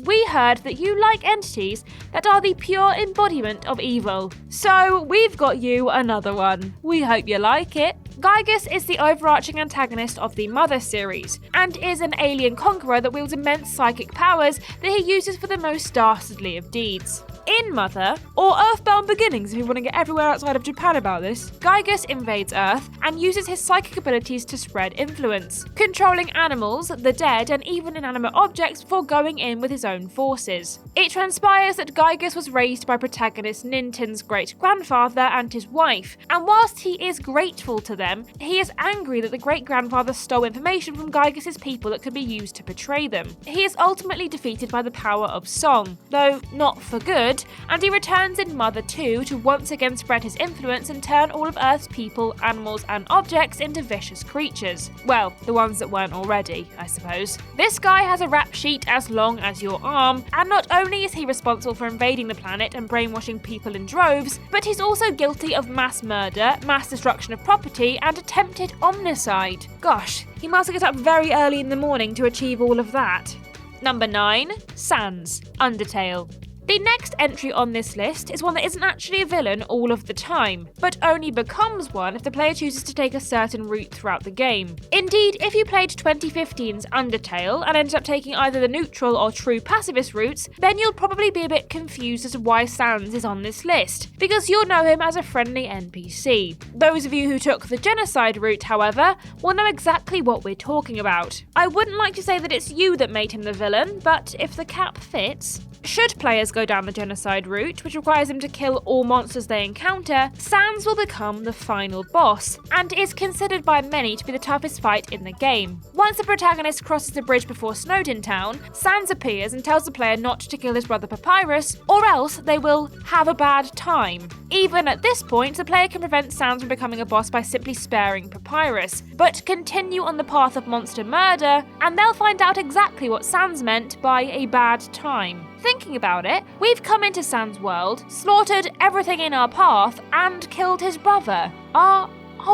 We heard that you like entities that are the pure embodiment of evil. So we've got you another one. We hope you like it. Gygus is the overarching antagonist of the Mother series, and is an alien conqueror that wields immense psychic powers that he uses for the most dastardly of deeds. In Mother, or Earthbound Beginnings if you want to get everywhere outside of Japan about this, Gygus invades Earth and uses his psychic abilities to spread influence, controlling animals, the dead, and even inanimate objects before going in with his own forces. It transpires that Gygus was raised by protagonist Ninten's great-grandfather and his wife, and whilst he is grateful to them, he is angry that the great-grandfather stole information from Gygus' people that could be used to betray them. He is ultimately defeated by the power of song, though not for good, and he returns in Mother 2 to once again spread his influence and turn all of Earth's people, animals, and objects into vicious creatures. Well, the ones that weren't already, I suppose. This guy has a rap sheet as long as your arm, and not only is he responsible for invading the planet and brainwashing people in droves, but he's also guilty of mass murder, mass destruction of property, and attempted omnicide. Gosh, he must get up very early in the morning to achieve all of that. Number 9, Sans, Undertale. The next entry on this list is one that isn't actually a villain all of the time, but only becomes one if the player chooses to take a certain route throughout the game. Indeed, if you played 2015's Undertale and ended up taking either the neutral or true pacifist routes, then you'll probably be a bit confused as to why Sans is on this list, because you'll know him as a friendly NPC. Those of you who took the genocide route, however, will know exactly what we're talking about. I wouldn't like to say that it's you that made him the villain, but if the cap fits. Should players go down the genocide route, which requires them to kill all monsters they encounter, Sans will become the final boss, and is considered by many to be the toughest fight in the game. Once the protagonist crosses the bridge before Snowdin Town, Sans appears and tells the player not to kill his brother Papyrus, or else they will have a bad time. Even at this point, the player can prevent Sans from becoming a boss by simply sparing Papyrus, but continue on the path of monster murder, and they'll find out exactly what Sans meant by a bad time. Thinking about it, we've come into Sans' world, slaughtered everything in our path, and killed his brother. Are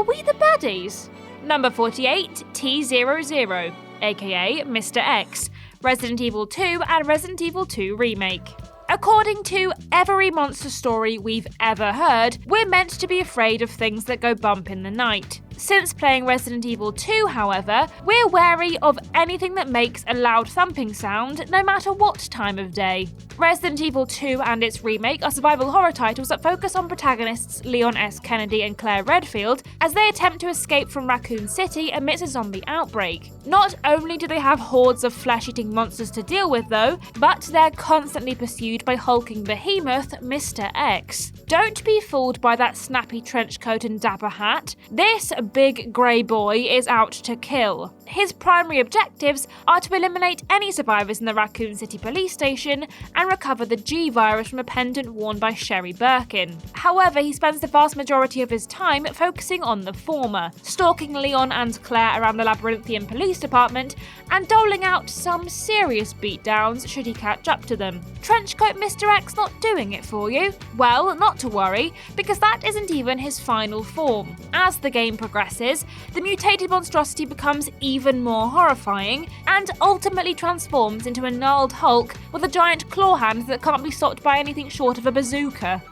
we the baddies? Number 48, T00, aka Mr. X, Resident Evil 2 and Resident Evil 2 Remake. According to every monster story we've ever heard, we're meant to be afraid of things that go bump in the night. Since playing Resident Evil 2, however, we're wary of anything that makes a loud thumping sound, no matter what time of day. Resident Evil 2 and its remake are survival horror titles that focus on protagonists Leon S. Kennedy and Claire Redfield as they attempt to escape from Raccoon City amidst a zombie outbreak. Not only do they have hordes of flesh-eating monsters to deal with though, but they're constantly pursued by hulking behemoth Mr. X. Don't be fooled by that snappy trench coat and dapper hat. This big grey boy is out to kill. His primary objectives are to eliminate any survivors in the Raccoon City police station and recover the G-virus from a pendant worn by Sherry Birkin. However, he spends the vast majority of his time focusing on the former, stalking Leon and Claire around the labyrinthian police department and doling out some serious beatdowns should he catch up to them. Trenchcoat Mr. X not doing it for you? Well, not to worry, because that isn't even his final form. As the game progresses, the mutated monstrosity becomes even more horrifying and ultimately transforms into a gnarled Hulk with a giant claw hand that can't be stopped by anything short of a bazooka.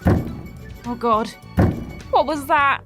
Oh god. What was that?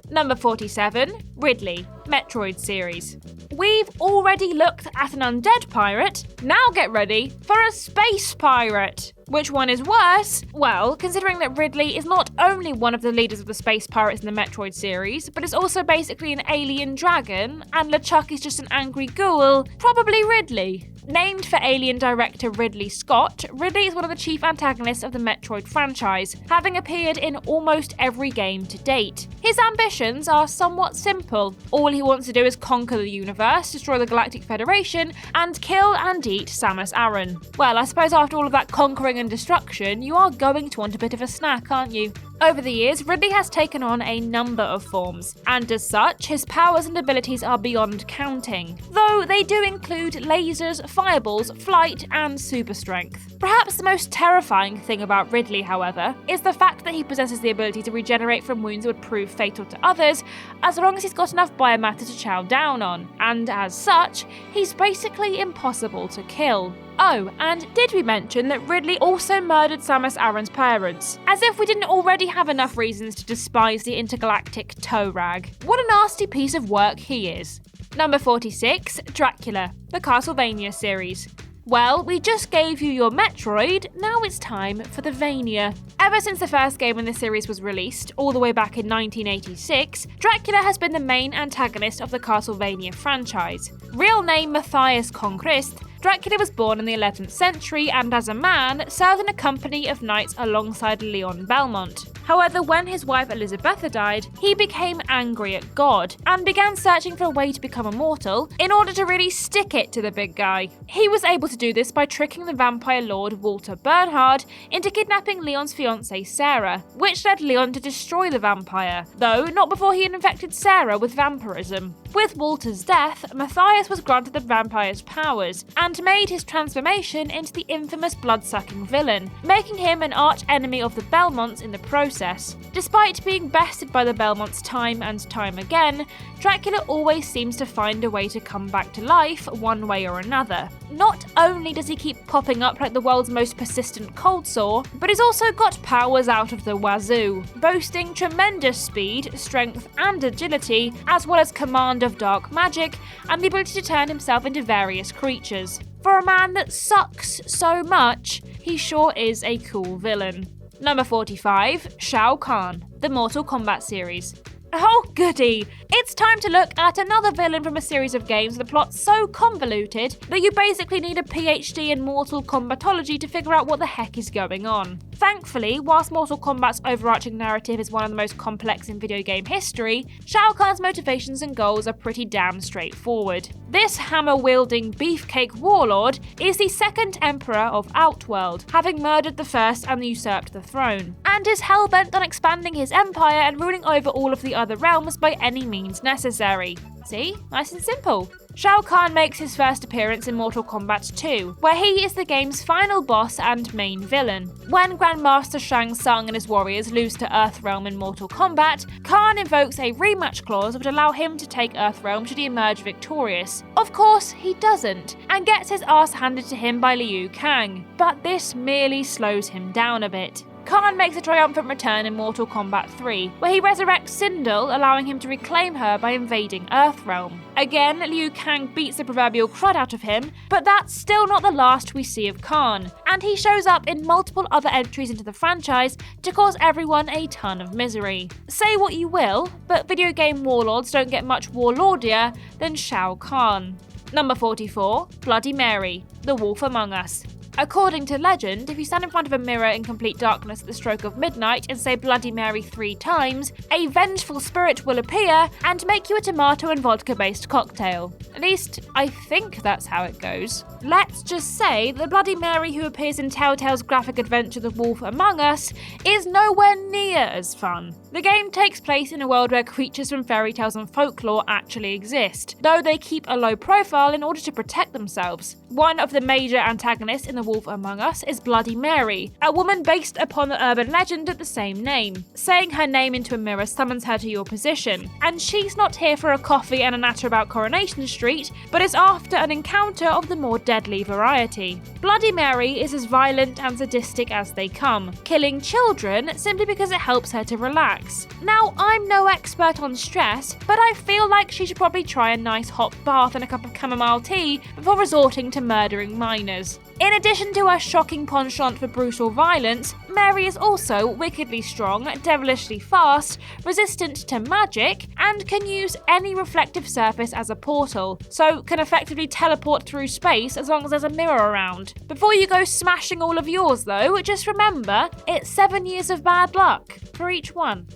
Number 47, Ridley, Metroid series. We've already looked at an undead pirate, now get ready for a space pirate. Which one is worse? Well, considering that Ridley is not only one of the leaders of the space pirates in the Metroid series, but is also basically an alien dragon, and LeChuck is just an angry ghoul, probably Ridley. Named for Alien director Ridley Scott, Ridley is one of the chief antagonists of the Metroid franchise, having appeared in almost every game to date. His ambitions are somewhat simple. All he wants to do is conquer the universe, destroy the Galactic Federation, and kill and eat Samus Aran. Well, I suppose after all of that conquering and destruction, you are going to want a bit of a snack, aren't you? Over the years, Ridley has taken on a number of forms, and as such, his powers and abilities are beyond counting, though they do include lasers, fireballs, flight, and super strength. Perhaps the most terrifying thing about Ridley, however, is the fact that he possesses the ability to regenerate from wounds that would prove fatal to others, as long as he's got enough biomatter to chow down on, and as such, he's basically impossible to kill. Oh, and did we mention that Ridley also murdered Samus Aran's parents? As if we didn't already have enough reasons to despise the intergalactic toe rag. What a nasty piece of work he is. Number 46, Dracula, the Castlevania series. Well, we just gave you your Metroid, now it's time for the Vania. Ever since the first game in the series was released, all the way back in 1986, Dracula has been the main antagonist of the Castlevania franchise. Real name Matthias Conquist, Dracula was born in the 11th century and as a man, served in a company of knights alongside Leon Belmont. However, when his wife Elizabetha died, he became angry at God and began searching for a way to become immortal in order to really stick it to the big guy. He was able to do this by tricking the vampire lord Walter Bernhard into kidnapping Leon's fiancée Sarah, which led Leon to destroy the vampire, though not before he had infected Sarah with vampirism. With Walter's death, Matthias was granted the vampire's powers and made his transformation into the infamous blood-sucking villain, making him an arch-enemy of the Belmonts in the process. Despite being bested by the Belmonts time and time again, Dracula always seems to find a way to come back to life one way or another. Not only does he keep popping up like the world's most persistent cold sore, but he's also got powers out of the wazoo, boasting tremendous speed, strength and agility, as well as command of dark magic and the ability to turn himself into various creatures. For a man that sucks so much, he sure is a cool villain. Number 45, Shao Kahn, the Mortal Kombat series. Oh goody! It's time to look at another villain from a series of games with a plot so convoluted that you basically need a PhD in Mortal Kombatology to figure out what the heck is going on. Thankfully, whilst Mortal Kombat's overarching narrative is one of the most complex in video game history, Shao Kahn's motivations and goals are pretty damn straightforward. This hammer-wielding beefcake warlord is the second emperor of Outworld, having murdered the first and usurped the throne, and is hell-bent on expanding his empire and ruling over all of the other realms by any means necessary. See? Nice and simple. Shao Kahn makes his first appearance in Mortal Kombat 2, where he is the game's final boss and main villain. When Grandmaster Shang Tsung and his warriors lose to Earthrealm in Mortal Kombat, Kahn invokes a rematch clause that would allow him to take Earthrealm should he emerge victorious. Of course, he doesn't, and gets his ass handed to him by Liu Kang, but this merely slows him down a bit. Kahn makes a triumphant return in Mortal Kombat 3, where he resurrects Sindel, allowing him to reclaim her by invading Earthrealm. Again, Liu Kang beats the proverbial crud out of him, but that's still not the last we see of Kahn, and he shows up in multiple other entries into the franchise to cause everyone a ton of misery. Say what you will, but video game warlords don't get much warlordier than Shao Kahn. Number 44, Bloody Mary, The Wolf Among Us. According to legend, if you stand in front of a mirror in complete darkness at the stroke of midnight and say Bloody Mary 3 times, a vengeful spirit will appear and make you a tomato and vodka-based cocktail. At least, I think that's how it goes. Let's just say the Bloody Mary who appears in Telltale's graphic adventure The Wolf Among Us is nowhere near as fun. The game takes place in a world where creatures from fairy tales and folklore actually exist, though they keep a low profile in order to protect themselves. One of the major antagonists in The Wolf Among Us is Bloody Mary, a woman based upon the urban legend of the same name. Saying her name into a mirror summons her to your position, and she's not here for a coffee and a natter about Coronation Street, but is after an encounter of the more deadly variety. Bloody Mary is as violent and sadistic as they come, killing children simply because it helps her to relax. Now, I'm no expert on stress, but I feel like she should probably try a nice hot bath and a cup of chamomile tea before resorting to murdering minors. In addition to her shocking penchant for brutal violence, Mary is also wickedly strong, devilishly fast, resistant to magic, and can use any reflective surface as a portal, so can effectively teleport through space as long as there's a mirror around. Before you go smashing all of yours though, just remember, it's 7 years of bad luck for each one.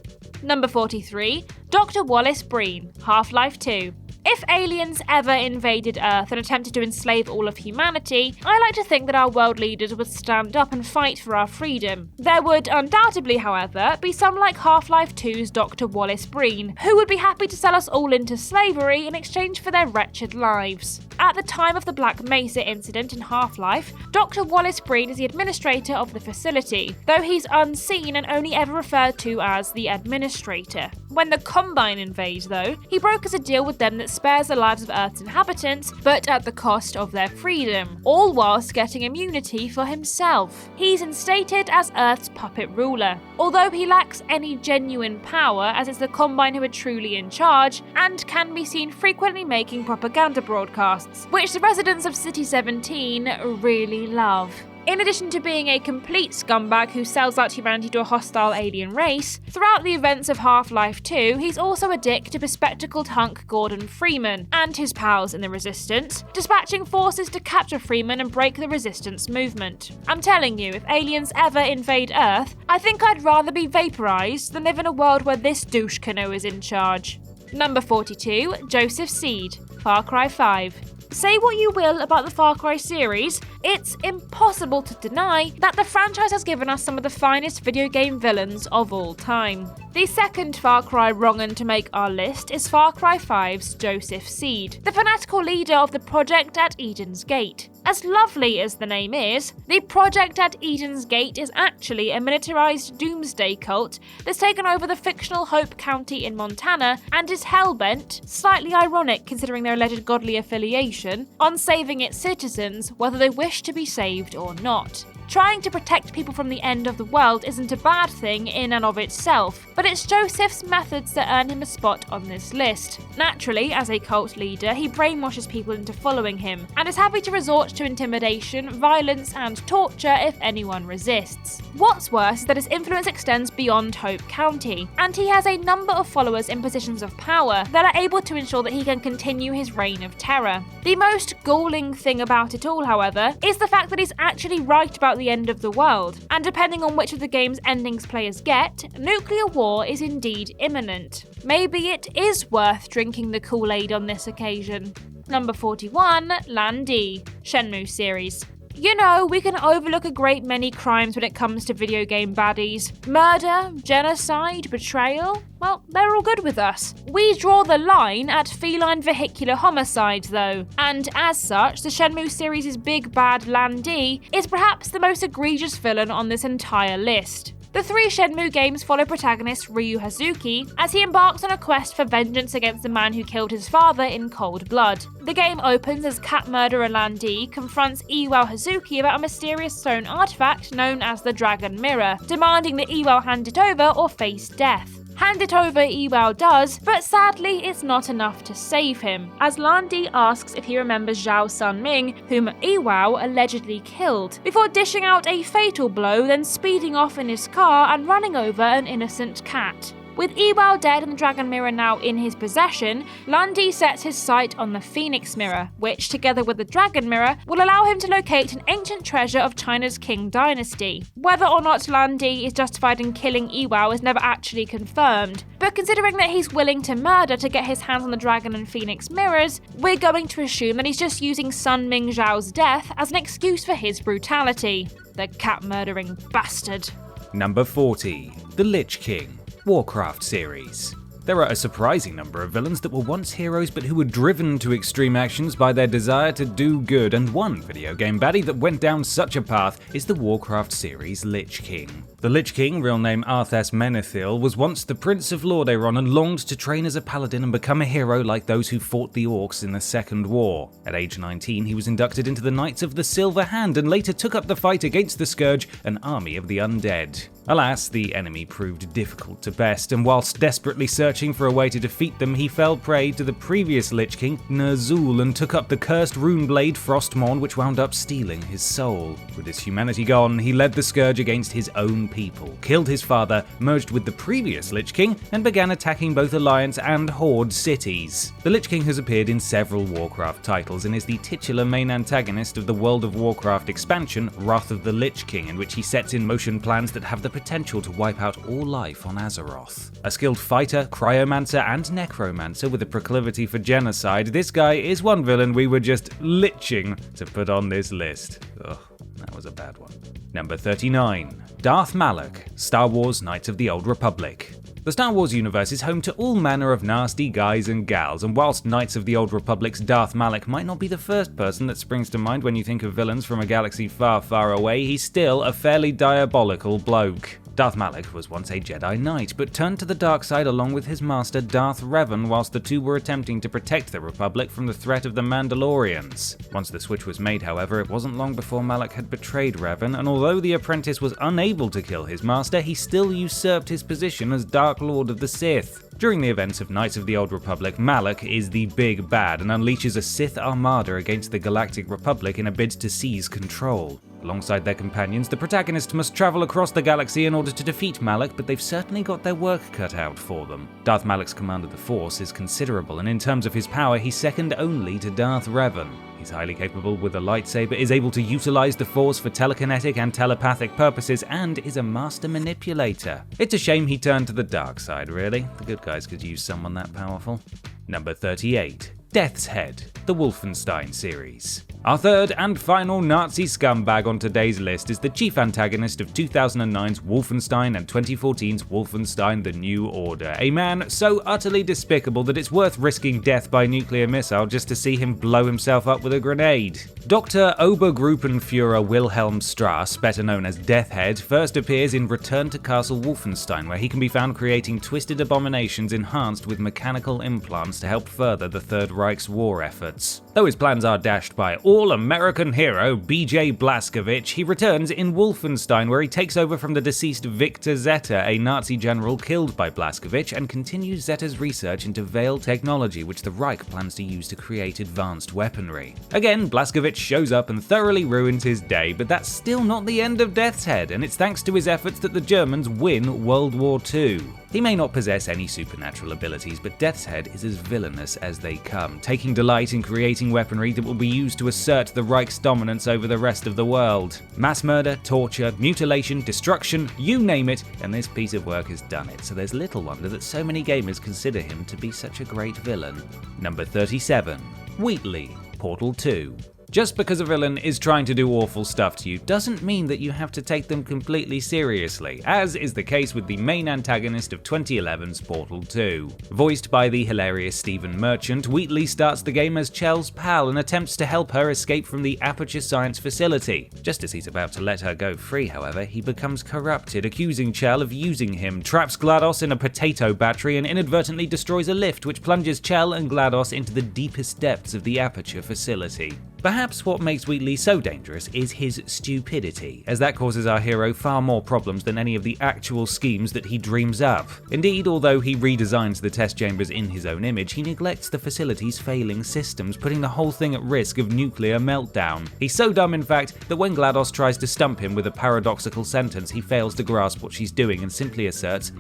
Number 43, Dr. Wallace Breen, Half-Life 2. If aliens ever invaded Earth and attempted to enslave all of humanity, I like to think that our world leaders would stand up and fight for our freedom. There would undoubtedly, however, be some like Half-Life 2's Dr. Wallace Breen, who would be happy to sell us all into slavery in exchange for their wretched lives. At the time of the Black Mesa incident in Half-Life, Dr. Wallace Breen is the administrator of the facility, though he's unseen and only ever referred to as the administrator. When the Combine invades, though, he brokers a deal with them that spares the lives of Earth's inhabitants, but at the cost of their freedom, all whilst getting immunity for himself. He's instated as Earth's puppet ruler, although he lacks any genuine power, as it's the Combine who are truly in charge, and can be seen frequently making propaganda broadcasts, which the residents of City 17 really love. In addition to being a complete scumbag who sells out humanity to a hostile alien race, throughout the events of Half-Life 2, he's also a dick to bespectacled hunk Gordon Freeman and his pals in the Resistance, dispatching forces to capture Freeman and break the Resistance movement. I'm telling you, if aliens ever invade Earth, I think I'd rather be vaporized than live in a world where this douche canoe is in charge. Number 42, Joseph Seed, Far Cry 5. Say what you will about the Far Cry series, it's impossible to deny that the franchise has given us some of the finest video game villains of all time. The second Far Cry wrong'un to make our list is Far Cry 5's Joseph Seed, the fanatical leader of the Project at Eden's Gate. As lovely as the name is, the Project at Eden's Gate is actually a militarized doomsday cult that's taken over the fictional Hope County in Montana and is hell-bent, slightly ironic considering their alleged godly affiliation, on saving its citizens whether they wish to be saved or not. Trying to protect people from the end of the world isn't a bad thing in and of itself, but it's Joseph's methods that earn him a spot on this list. Naturally, as a cult leader, he brainwashes people into following him, and is happy to resort to intimidation, violence, and torture if anyone resists. What's worse is that his influence extends beyond Hope County, and he has a number of followers in positions of power that are able to ensure that he can continue his reign of terror. The most galling thing about it all, however, is the fact that he's actually right about the end of the world, and depending on which of the game's endings players get, nuclear war is indeed imminent. Maybe it is worth drinking the Kool-Aid on this occasion. Number 41, Lan Di, Shenmue series. You know, we can overlook a great many crimes when it comes to video game baddies. Murder, genocide, betrayal, well, they're all good with us. We draw the line at feline vehicular homicide though, and as such, the Shenmue series' big bad Lan Di is perhaps the most egregious villain on this entire list. The three Shenmue games follow protagonist Ryu Hazuki as he embarks on a quest for vengeance against the man who killed his father in cold blood. The game opens as cat murderer Lan Di confronts Iwao Hazuki about a mysterious stone artifact known as the Dragon Mirror, demanding that Iwao hand it over or face death. Hand it over Iwao does, but sadly it's not enough to save him, as Lan Di asks if he remembers Zhao Sunming, whom Iwao allegedly killed, before dishing out a fatal blow, then speeding off in his car and running over an innocent cat. With Ewell dead and the Dragon Mirror now in his possession, Lundy sets his sight on the Phoenix Mirror, which, together with the Dragon Mirror, will allow him to locate an ancient treasure of China's Qing dynasty. Whether or not Lundy is justified in killing Ewell is never actually confirmed, but considering that he's willing to murder to get his hands on the Dragon and Phoenix Mirrors, we're going to assume that he's just using Sun Mingzhao's death as an excuse for his brutality. The cat-murdering bastard. Number 40. The Lich King, Warcraft series. There are a surprising number of villains that were once heroes but who were driven to extreme actions by their desire to do good, and one video game baddie that went down such a path is the Warcraft series Lich King. The Lich King, real name Arthas Menethil, was once the Prince of Lordaeron and longed to train as a paladin and become a hero like those who fought the orcs in the Second War. At age 19, he was inducted into the Knights of the Silver Hand and later took up the fight against the Scourge, an army of the undead. Alas, the enemy proved difficult to best, and whilst desperately searching for a way to defeat them, he fell prey to the previous Lich King, Ner'zhul, and took up the cursed runeblade Frostmourne, which wound up stealing his soul. With his humanity gone, he led the Scourge against his own people, killed his father, merged with the previous Lich King, and began attacking both Alliance and Horde cities. The Lich King has appeared in several Warcraft titles and is the titular main antagonist of the World of Warcraft expansion, Wrath of the Lich King, in which he sets in motion plans that have the potential to wipe out all life on Azeroth. A skilled fighter, cryomancer, and necromancer with a proclivity for genocide, this guy is one villain we were just liching to put on this list. Ugh, that was a bad one. Number 39. Darth Malak, Star Wars Knights of the Old Republic. The Star Wars universe is home to all manner of nasty guys and gals, and whilst Knights of the Old Republic's Darth Malak might not be the first person that springs to mind when you think of villains from a galaxy far, far away, he's still a fairly diabolical bloke. Darth Malak was once a Jedi Knight, but turned to the dark side along with his master Darth Revan whilst the two were attempting to protect the Republic from the threat of the Mandalorians. Once the switch was made, however, it wasn't long before Malak had betrayed Revan, and although the apprentice was unable to kill his master, he still usurped his position as Dark Lord of the Sith. During the events of Knights of the Old Republic, Malak is the big bad and unleashes a Sith armada against the Galactic Republic in a bid to seize control. Alongside their companions, the protagonist must travel across the galaxy in order to defeat Malak, but they've certainly got their work cut out for them. Darth Malak's command of the Force is considerable, and in terms of his power, he's second only to Darth Revan. He's highly capable with a lightsaber, is able to utilize the Force for telekinetic and telepathic purposes, and is a master manipulator. It's a shame he turned to the dark side, really. The good guys could use someone that powerful. Number 38. Death's Head, the Wolfenstein series. Our third and final Nazi scumbag on today's list is the chief antagonist of 2009's Wolfenstein and 2014's Wolfenstein: The New Order, a man so utterly despicable that it's worth risking death by nuclear missile just to see him blow himself up with a grenade. Dr. Obergruppenführer Wilhelm Strass, better known as Deathhead, first appears in Return to Castle Wolfenstein, where he can be found creating twisted abominations enhanced with mechanical implants to help further the Third Reich's war efforts. Though his plans are dashed by all-American hero B.J. Blazkowicz, he returns in Wolfenstein, where he takes over from the deceased Victor Zeta, a Nazi general killed by Blazkowicz, and continues Zeta's research into Veil technology, which the Reich plans to use to create advanced weaponry. Again, Blazkowicz shows up and thoroughly ruins his day, but that's still not the end of Death's Head, and it's thanks to his efforts that the Germans win World War II. He may not possess any supernatural abilities, but Death's Head is as villainous as they come, taking delight in creating weaponry that will be used to assert the Reich's dominance over the rest of the world. Mass murder, torture, mutilation, destruction, you name it, and this piece of work has done it, so there's little wonder that so many gamers consider him to be such a great villain. Number 37. Wheatley, Portal 2. Just because a villain is trying to do awful stuff to you doesn't mean that you have to take them completely seriously, as is the case with the main antagonist of 2011's Portal 2. Voiced by the hilarious Stephen Merchant, Wheatley starts the game as Chell's pal and attempts to help her escape from the Aperture Science facility. Just as he's about to let her go free, however, he becomes corrupted, accusing Chell of using him, traps GLaDOS in a potato battery, and inadvertently destroys a lift which plunges Chell and GLaDOS into the deepest depths of the Aperture facility. Perhaps what makes Wheatley so dangerous is his stupidity, as that causes our hero far more problems than any of the actual schemes that he dreams up. Indeed, although he redesigns the test chambers in his own image, he neglects the facility's failing systems, putting the whole thing at risk of nuclear meltdown. He's so dumb, in fact, that when GLaDOS tries to stump him with a paradoxical sentence, he fails to grasp what she's doing and simply asserts,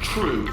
True.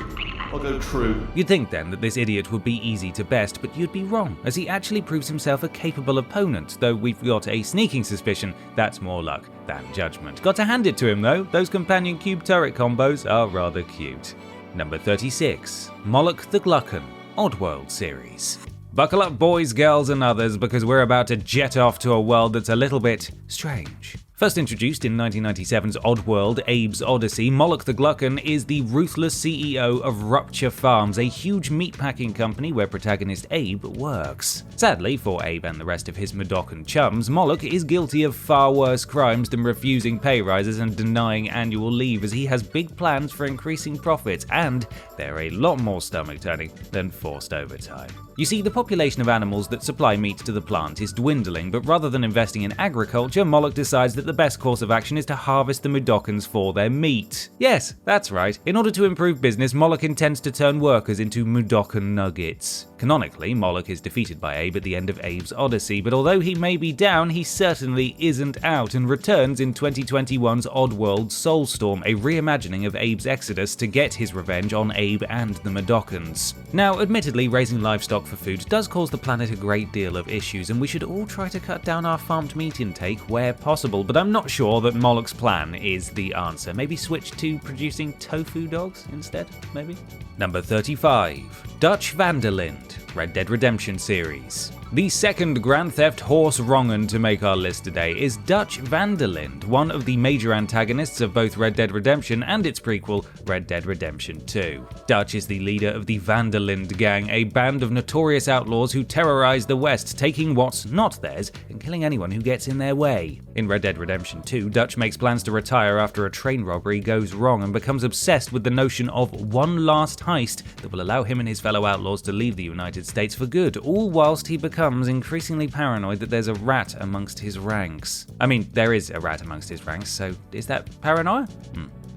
I'll go true. You'd think then that this idiot would be easy to best, but you'd be wrong, as he actually proves himself a capable opponent, though we've got a sneaking suspicion that's more luck than judgment. Got to hand it to him though, those companion cube turret combos are rather cute. Number 36, Moloch the Glutton, Oddworld series. Buckle up boys, girls and others, because we're about to jet off to a world that's a little bit strange. First introduced in 1997's Oddworld, Abe's Odyssey, Moloch the Glutton is the ruthless CEO of Rupture Farms, a huge meatpacking company where protagonist Abe works. Sadly for Abe and the rest of his Mudokon chums, Moloch is guilty of far worse crimes than refusing pay rises and denying annual leave, as he has big plans for increasing profits, and they're a lot more stomach-turning than forced overtime. You see, the population of animals that supply meat to the plant is dwindling, but rather than investing in agriculture, Moloch decides that the best course of action is to harvest the Mudokons for their meat. Yes, that's right. In order to improve business, Moloch intends to turn workers into Mudokon nuggets. Canonically, Moloch is defeated by Abe at the end of Abe's Odyssey, but although he may be down, he certainly isn't out and returns in 2021's Oddworld Soulstorm, a reimagining of Abe's exodus to get his revenge on Abe and the Mudokons. Now, admittedly, raising livestock for food does cause the planet a great deal of issues, and we should all try to cut down our farmed meat intake where possible, but I'm not sure that Moloch's plan is the answer. Maybe switch to producing tofu dogs instead, maybe? Number 35, Dutch Vanderlind, Red Dead Redemption series. The second Grand Theft Horse wrong'un to make our list today is Dutch Vanderlind, one of the major antagonists of both Red Dead Redemption and its prequel, Red Dead Redemption 2. Dutch is the leader of the Vanderlind Gang, a band of notorious outlaws who terrorize the West, taking what's not theirs and killing anyone who gets in their way. In Red Dead Redemption 2, Dutch makes plans to retire after a train robbery goes wrong and becomes obsessed with the notion of one last heist that will allow him and his fellow outlaws to leave the United States for good, all whilst he becomes increasingly paranoid that there's a rat amongst his ranks. I mean, there is a rat amongst his ranks, so is that paranoia?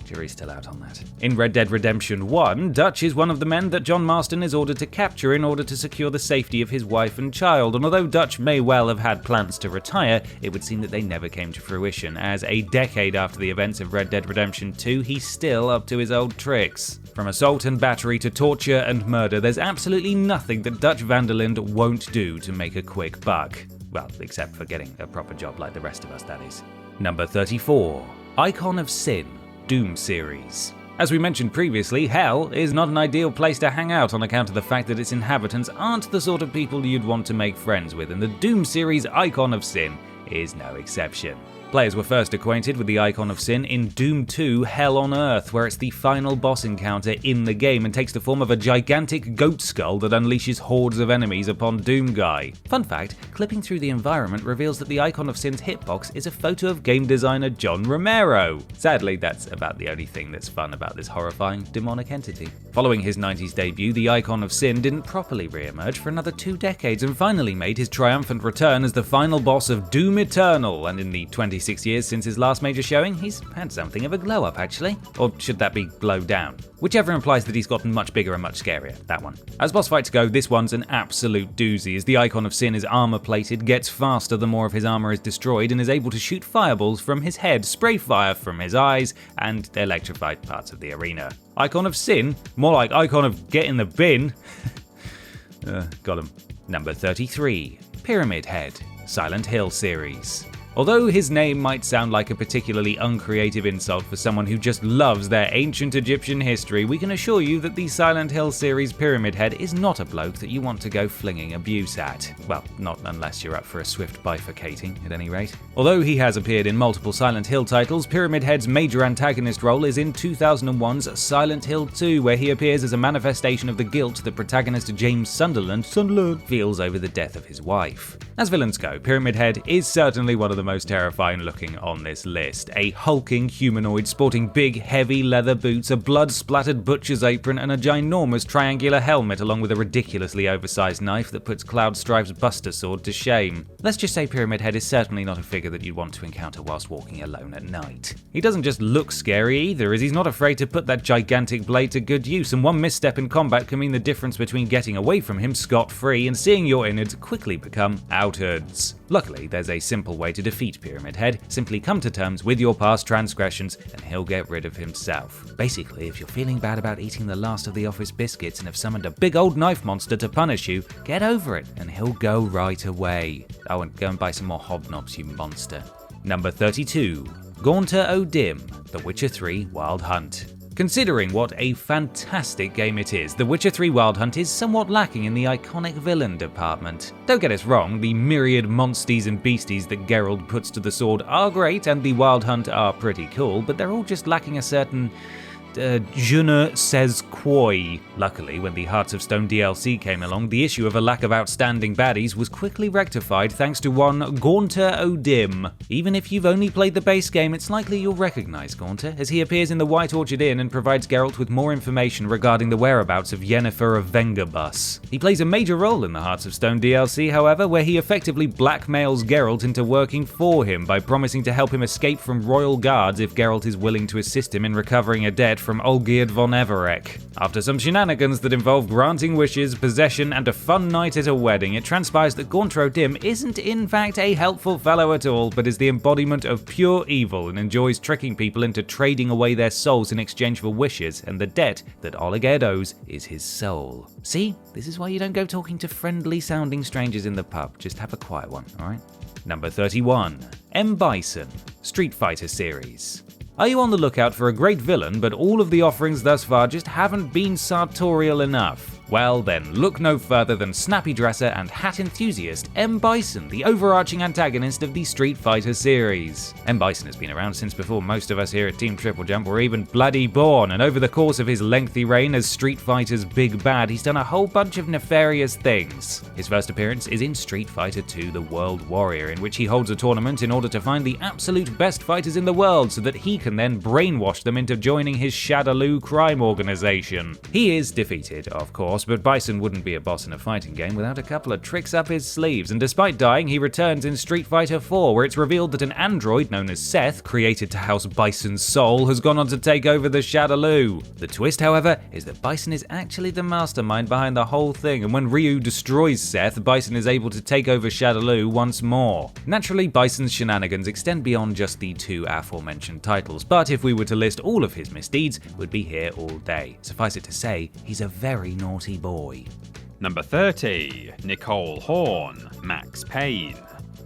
Jury's still out on that. In Red Dead Redemption 1, Dutch is one of the men that John Marston is ordered to capture in order to secure the safety of his wife and child, and although Dutch may well have had plans to retire, it would seem that they never came to fruition, as a decade after the events of Red Dead Redemption 2, he's still up to his old tricks. From assault and battery to torture and murder, there's absolutely nothing that Dutch Vanderlind won't do to make a quick buck. Well, except for getting a proper job like the rest of us, that is. Number 34, Icon of Sin, Doom series. As we mentioned previously, Hell is not an ideal place to hang out on account of the fact that its inhabitants aren't the sort of people you'd want to make friends with, and the Doom series Icon of Sin is no exception. Players were first acquainted with the Icon of Sin in Doom 2 Hell on Earth, where it's the final boss encounter in the game and takes the form of a gigantic goat skull that unleashes hordes of enemies upon Doom Guy. Fun fact, clipping through the environment reveals that the Icon of Sin's hitbox is a photo of game designer John Romero. Sadly, that's about the only thing that's fun about this horrifying demonic entity. Following his 90s debut, the Icon of Sin didn't properly re-emerge for another 2 decades and finally made his triumphant return as the final boss of Doom Eternal, and in the 26 years since his last major showing, he's had something of a glow up actually. Or should that be glow down? Whichever implies that he's gotten much bigger and much scarier, that one. As boss fights go, this one's an absolute doozy, as the Icon of Sin is armor plated, gets faster the more of his armor is destroyed, and is able to shoot fireballs from his head, spray fire from his eyes, and electrify parts of the arena. Icon of Sin? More like Icon of Get in the Bin. Got him. Number 33, Pyramid Head, Silent Hill series. Although his name might sound like a particularly uncreative insult for someone who just loves their ancient Egyptian history, we can assure you that the Silent Hill series Pyramid Head is not a bloke that you want to go flinging abuse at. Well, not unless you're up for a swift bifurcating, at any rate. Although he has appeared in multiple Silent Hill titles, Pyramid Head's major antagonist role is in 2001's Silent Hill 2, where he appears as a manifestation of the guilt that protagonist James Sunderland feels over the death of his wife. As villains go, Pyramid Head is certainly one of the most terrifying looking on this list. A hulking humanoid sporting big, heavy leather boots, a blood-splattered butcher's apron, and a ginormous triangular helmet, along with a ridiculously oversized knife that puts Cloudstripe's Buster Sword to shame. Let's just say Pyramid Head is certainly not a figure that you'd want to encounter whilst walking alone at night. He doesn't just look scary either, as he's not afraid to put that gigantic blade to good use, and one misstep in combat can mean the difference between getting away from him scot-free and seeing your innards quickly become outards. Luckily, there's a simple way to defeat defeat Pyramid Head, simply come to terms with your past transgressions and he'll get rid of himself. Basically, if you're feeling bad about eating the last of the office biscuits and have summoned a big old knife monster to punish you, get over it and he'll go right away. Oh, and go and buy some more hobnobs, you monster. Number 32. Gaunter O'Dim, The Witcher 3 Wild Hunt. Considering what a fantastic game it is, The Witcher 3 Wild Hunt is somewhat lacking in the iconic villain department. Don't get us wrong, the myriad monsties and beasties that Geralt puts to the sword are great and the Wild Hunt are pretty cool, but they're all just lacking a certain je ne sais quoi. Luckily, when the Hearts of Stone DLC came along, the issue of a lack of outstanding baddies was quickly rectified thanks to one Gaunter O'Dim. Even if you've only played the base game, it's likely you'll recognize Gaunter, as he appears in the White Orchard Inn and provides Geralt with more information regarding the whereabouts of Yennefer of Vengerbus. He plays a major role in the Hearts of Stone DLC, however, where he effectively blackmails Geralt into working for him by promising to help him escape from royal guards if Geralt is willing to assist him in recovering a debt from Olgierd von Everec. After some shenanigans that involve granting wishes, possession, and a fun night at a wedding, it transpires that Gaunter O'Dim isn't in fact a helpful fellow at all, but is the embodiment of pure evil and enjoys tricking people into trading away their souls in exchange for wishes, and the debt that Olgierd owes is his soul. See? This is why you don't go talking to friendly-sounding strangers in the pub. Just have a quiet one, alright? Number 31. M. Bison, Street Fighter series. Are you on the lookout for a great villain, but all of the offerings thus far just haven't been sartorial enough? Well then, look no further than snappy dresser and hat enthusiast M. Bison, the overarching antagonist of the Street Fighter series. M. Bison has been around since before most of us here at Team TripleJump were even bloody born, and over the course of his lengthy reign as Street Fighter's big bad, he's done a whole bunch of nefarious things. His first appearance is in Street Fighter 2 The World Warrior, in which he holds a tournament in order to find the absolute best fighters in the world so that he can then brainwash them into joining his Shadaloo crime organization. He is defeated, of course, but Bison wouldn't be a boss in a fighting game without a couple of tricks up his sleeves, and despite dying, he returns in Street Fighter 4, where it's revealed that an android known as Seth, created to house Bison's soul, has gone on to take over the Shadaloo. The twist, however, is that Bison is actually the mastermind behind the whole thing, and when Ryu destroys Seth, Bison is able to take over Shadaloo once more. Naturally, Bison's shenanigans extend beyond just the two aforementioned titles, but if we were to list all of his misdeeds, we'd be here all day. Suffice it to say, he's a very naughty boy. Number 30. Nicole Horn, Max Payne.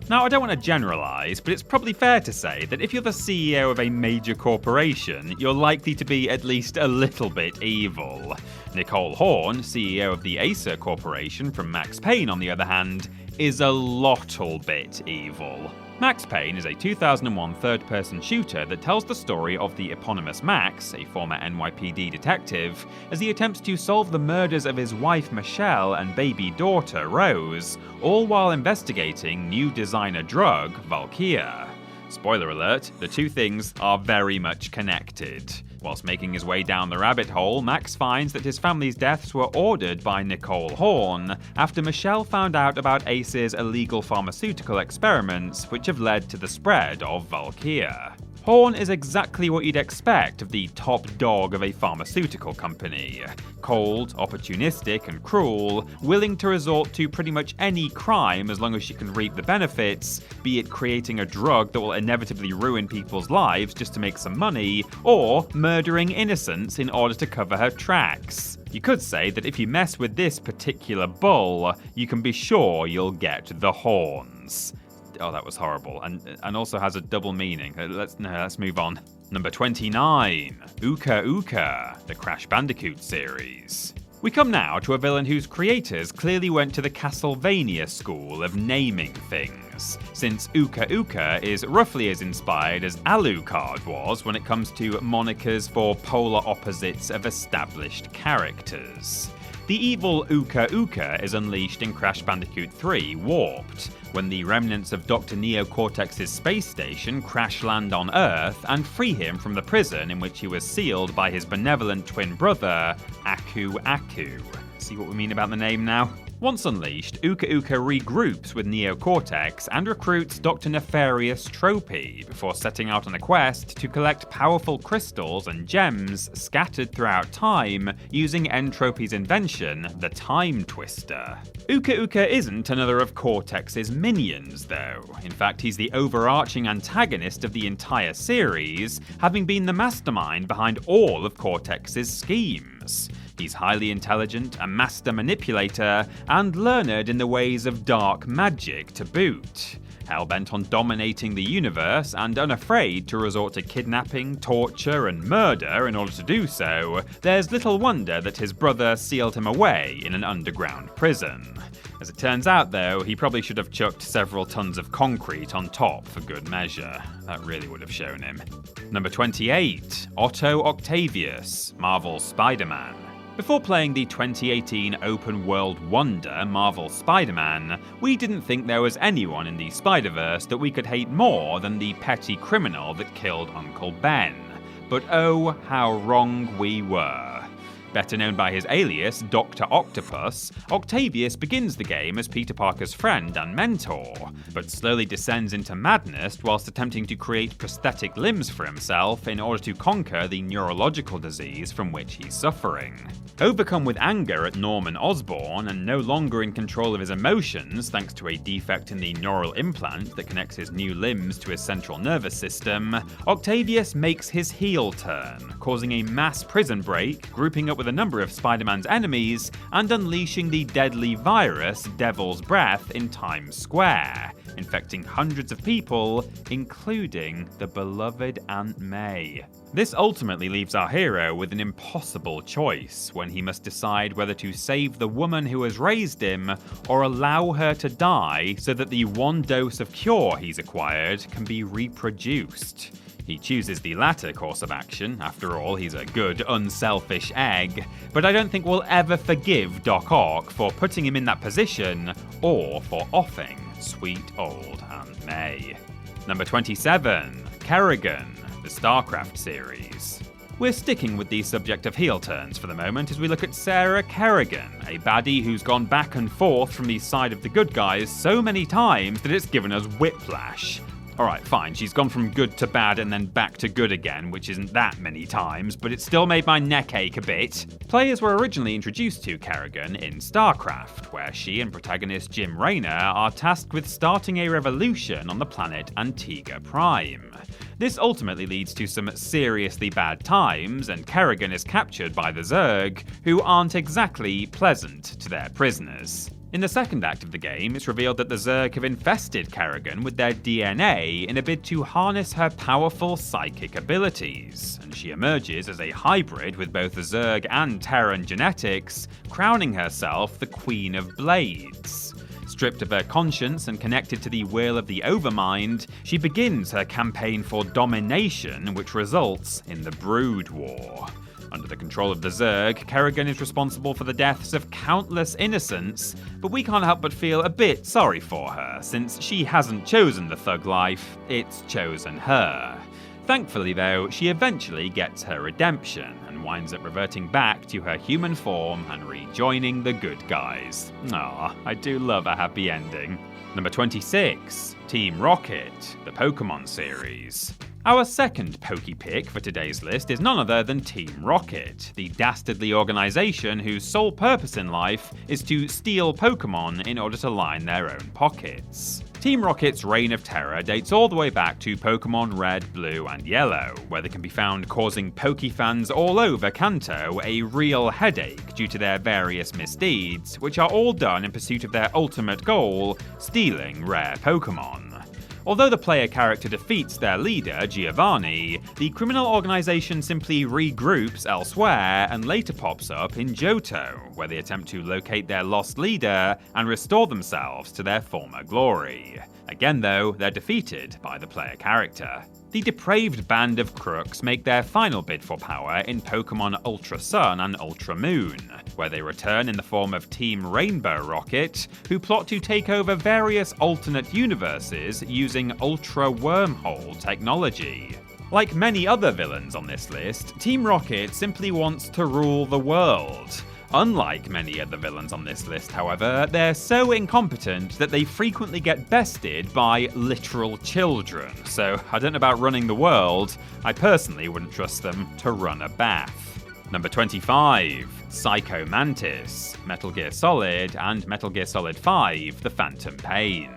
Now, I don't want to generalise, but it's probably fair to say that if you're the CEO of a major corporation, you're likely to be at least a little bit evil. Nicole Horn, CEO of the Acer Corporation from Max Payne, on the other hand, is a lottle bit evil. Max Payne is a 2001 third-person shooter that tells the story of the eponymous Max, a former NYPD detective, as he attempts to solve the murders of his wife Michelle and baby daughter Rose, all while investigating new designer drug Valkyria. Spoiler alert, the two things are very much connected. Whilst making his way down the rabbit hole, Max finds that his family's deaths were ordered by Nicole Horn after Michelle found out about Ace's illegal pharmaceutical experiments, which have led to the spread of Valkyria. Horn is exactly what you'd expect of the top dog of a pharmaceutical company. Cold, opportunistic, and cruel, willing to resort to pretty much any crime as long as she can reap the benefits, be it creating a drug that will inevitably ruin people's lives just to make some money, or murdering innocents in order to cover her tracks. You could say that if you mess with this particular bull, you can be sure you'll get the horns. Oh, that was horrible, and also has a double meaning. Let's move on. Number 29, Uka Uka, the Crash Bandicoot series. We come now to a villain whose creators clearly went to the Castlevania school of naming things, since Uka Uka is roughly as inspired as Alucard was when it comes to monikers for polar opposites of established characters. The evil Uka Uka is unleashed in Crash Bandicoot 3 Warped, when the remnants of Dr. Neo Cortex's space station crash land on Earth and free him from the prison in which he was sealed by his benevolent twin brother, Aku Aku. See what we mean about the name now? Once unleashed, Uka Uka regroups with Neo Cortex and recruits Dr. Nefarious Tropy before setting out on a quest to collect powerful crystals and gems scattered throughout time using Entropy's invention, the Time Twister. Uka Uka isn't another of Cortex's minions, though. In fact, he's the overarching antagonist of the entire series, having been the mastermind behind all of Cortex's schemes. He's highly intelligent, a master manipulator, and learned in the ways of dark magic to boot. Hellbent on dominating the universe and unafraid to resort to kidnapping, torture, and murder in order to do so, there's little wonder that his brother sealed him away in an underground prison. As it turns out, though, he probably should have chucked several tons of concrete on top for good measure. That really would have shown him. Number 28, Otto Octavius, Marvel's Spider-Man. Before playing the 2018 open-world wonder Marvel Spider-Man, we didn't think there was anyone in the Spider-Verse that we could hate more than the petty criminal that killed Uncle Ben. But oh, how wrong we were. Better known by his alias, Dr. Octopus, Octavius begins the game as Peter Parker's friend and mentor, but slowly descends into madness whilst attempting to create prosthetic limbs for himself in order to conquer the neurological disease from which he's suffering. Overcome with anger at Norman Osborn and no longer in control of his emotions thanks to a defect in the neural implant that connects his new limbs to his central nervous system, Octavius makes his heel turn, causing a mass prison break, grouping up with a number of Spider-Man's enemies, and unleashing the deadly virus Devil's Breath in Times Square, infecting hundreds of people, including the beloved Aunt May. This ultimately leaves our hero with an impossible choice when he must decide whether to save the woman who has raised him or allow her to die so that the one dose of cure he's acquired can be reproduced. He chooses the latter course of action, after all he's a good, unselfish egg, but I don't think we'll ever forgive Doc Ock for putting him in that position, or for offing sweet old Aunt May. Number 27, Kerrigan, the StarCraft series. We're sticking with the subject of heel turns for the moment as we look at Sarah Kerrigan, a baddie who's gone back and forth from the side of the good guys so many times that it's given us whiplash. Alright, fine, she's gone from good to bad and then back to good again, which isn't that many times, but it still made my neck ache a bit. Players were originally introduced to Kerrigan in StarCraft, where she and protagonist Jim Raynor are tasked with starting a revolution on the planet Antigua Prime. This ultimately leads to some seriously bad times, and Kerrigan is captured by the Zerg, who aren't exactly pleasant to their prisoners. In the second act of the game, it's revealed that the Zerg have infested Kerrigan with their DNA in a bid to harness her powerful psychic abilities, and she emerges as a hybrid with both the Zerg and Terran genetics, crowning herself the Queen of Blades. Stripped of her conscience and connected to the will of the Overmind, she begins her campaign for domination, which results in the Brood War. Under the control of the Zerg, Kerrigan is responsible for the deaths of countless innocents, but we can't help but feel a bit sorry for her, since she hasn't chosen the thug life, it's chosen her. Thankfully though, she eventually gets her redemption, and winds up reverting back to her human form and rejoining the good guys. Aw, I do love a happy ending. Number 26, Team Rocket, the Pokemon series. Our second pokey pick for today's list is none other than Team Rocket, the dastardly organisation whose sole purpose in life is to steal Pokemon in order to line their own pockets. Team Rocket's reign of terror dates all the way back to Pokemon Red, Blue and Yellow, where they can be found causing Pokefans all over Kanto a real headache due to their various misdeeds, which are all done in pursuit of their ultimate goal, stealing rare Pokemon. Although the player character defeats their leader, Giovanni, the criminal organisation simply regroups elsewhere and later pops up in Johto, where they attempt to locate their lost leader and restore themselves to their former glory. Again though, they're defeated by the player character. The depraved band of crooks make their final bid for power in Pokemon Ultra Sun and Ultra Moon, where they return in the form of Team Rainbow Rocket, who plot to take over various alternate universes using Ultra Wormhole technology. Like many other villains on this list, Team Rocket simply wants to rule the world. Unlike many other villains on this list, however, they're so incompetent that they frequently get bested by literal children. So I don't know about running the world, I personally wouldn't trust them to run a bath. Number 25, Psycho Mantis, Metal Gear Solid, and Metal Gear Solid 5, The Phantom Pain.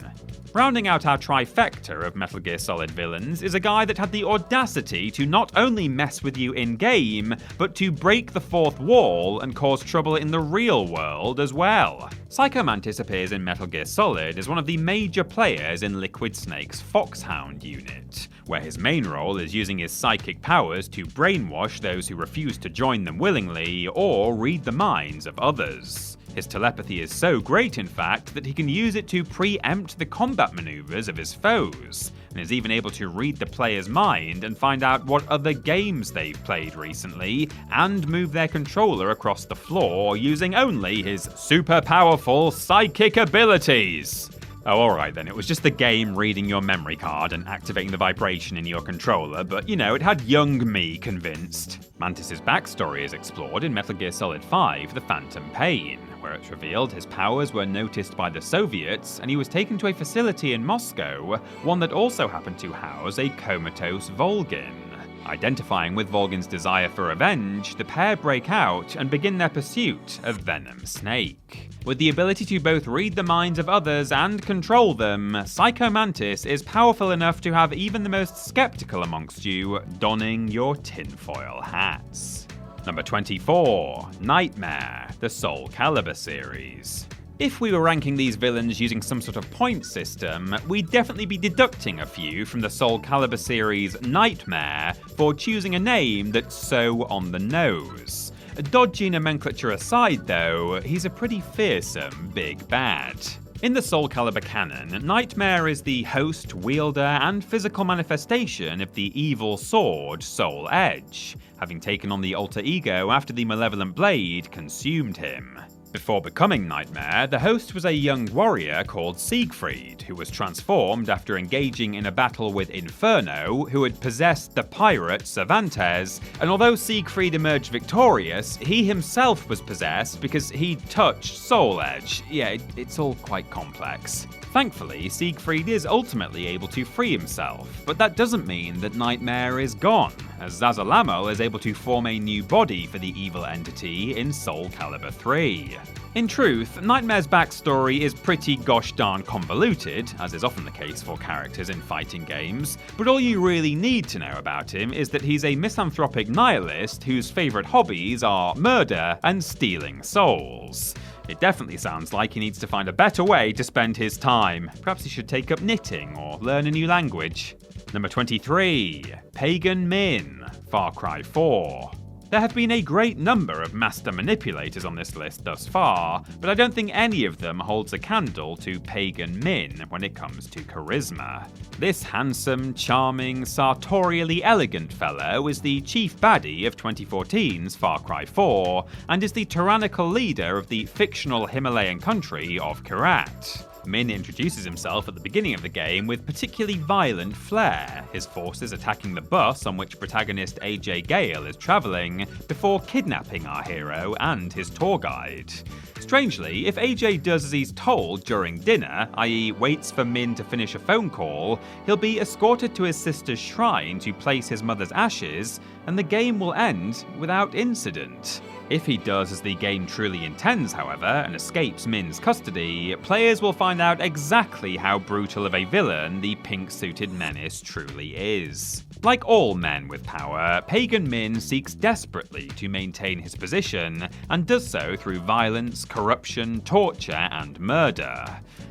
Rounding out our trifecta of Metal Gear Solid villains is a guy that had the audacity to not only mess with you in-game, but to break the fourth wall and cause trouble in the real world as well. Psycho Mantis appears in Metal Gear Solid as one of the major players in Liquid Snake's Foxhound unit, where his main role is using his psychic powers to brainwash those who refuse to join them willingly or read the minds of others. His telepathy is so great, in fact, that he can use it to preempt the combat maneuvers of his foes, and is even able to read the player's mind and find out what other games they've played recently, and move their controller across the floor using only his super powerful psychic abilities. Oh, alright then, it was just the game reading your memory card and activating the vibration in your controller, but you know, it had young me convinced. Mantis' backstory is explored in Metal Gear Solid 5, The Phantom Pain, where it's revealed his powers were noticed by the Soviets and he was taken to a facility in Moscow, one that also happened to house a comatose Volgin. Identifying with Volgin's desire for revenge, the pair break out and begin their pursuit of Venom Snake. With the ability to both read the minds of others and control them, Psycho Mantis is powerful enough to have even the most skeptical amongst you donning your tinfoil hats. Number 24, Nightmare, the Soul Calibur series. If we were ranking these villains using some sort of point system, we'd definitely be deducting a few from the Soul Calibur series Nightmare for choosing a name that's so on the nose. Dodgy nomenclature aside though, he's a pretty fearsome big bad. In the Soul Calibur canon, Nightmare is the host, wielder, and physical manifestation of the evil sword Soul Edge, having taken on the alter ego after the malevolent blade consumed him. Before becoming Nightmare, the host was a young warrior called Siegfried, who was transformed after engaging in a battle with Inferno, who had possessed the pirate Cervantes, and although Siegfried emerged victorious, he himself was possessed because he'd touched Soul Edge. Yeah, it's all quite complex. Thankfully, Siegfried is ultimately able to free himself, but that doesn't mean that Nightmare is gone, as Zazalamel is able to form a new body for the evil entity in Soul Calibur 3. In truth, Nightmare's backstory is pretty gosh darn convoluted, as is often the case for characters in fighting games, but all you really need to know about him is that he's a misanthropic nihilist whose favourite hobbies are murder and stealing souls. It definitely sounds like he needs to find a better way to spend his time. Perhaps he should take up knitting or learn a new language. Number 23, Pagan Min, Far Cry 4. There have been a great number of master manipulators on this list thus far, but I don't think any of them holds a candle to Pagan Min when it comes to charisma. This handsome, charming, sartorially elegant fellow is the chief baddie of 2014's Far Cry 4, and is the tyrannical leader of the fictional Himalayan country of Kyrat. Min introduces himself at the beginning of the game with particularly violent flair, his forces attacking the bus on which protagonist AJ Gale is travelling, before kidnapping our hero and his tour guide. Strangely, if AJ does as he's told during dinner, i.e. waits for Min to finish a phone call, he'll be escorted to his sister's shrine to place his mother's ashes, and the game will end without incident. If he does as the game truly intends, however, and escapes Min's custody, players will find out exactly how brutal of a villain the pink-suited menace truly is. Like all men with power, Pagan Min seeks desperately to maintain his position, and does so through violence, corruption, torture, and murder.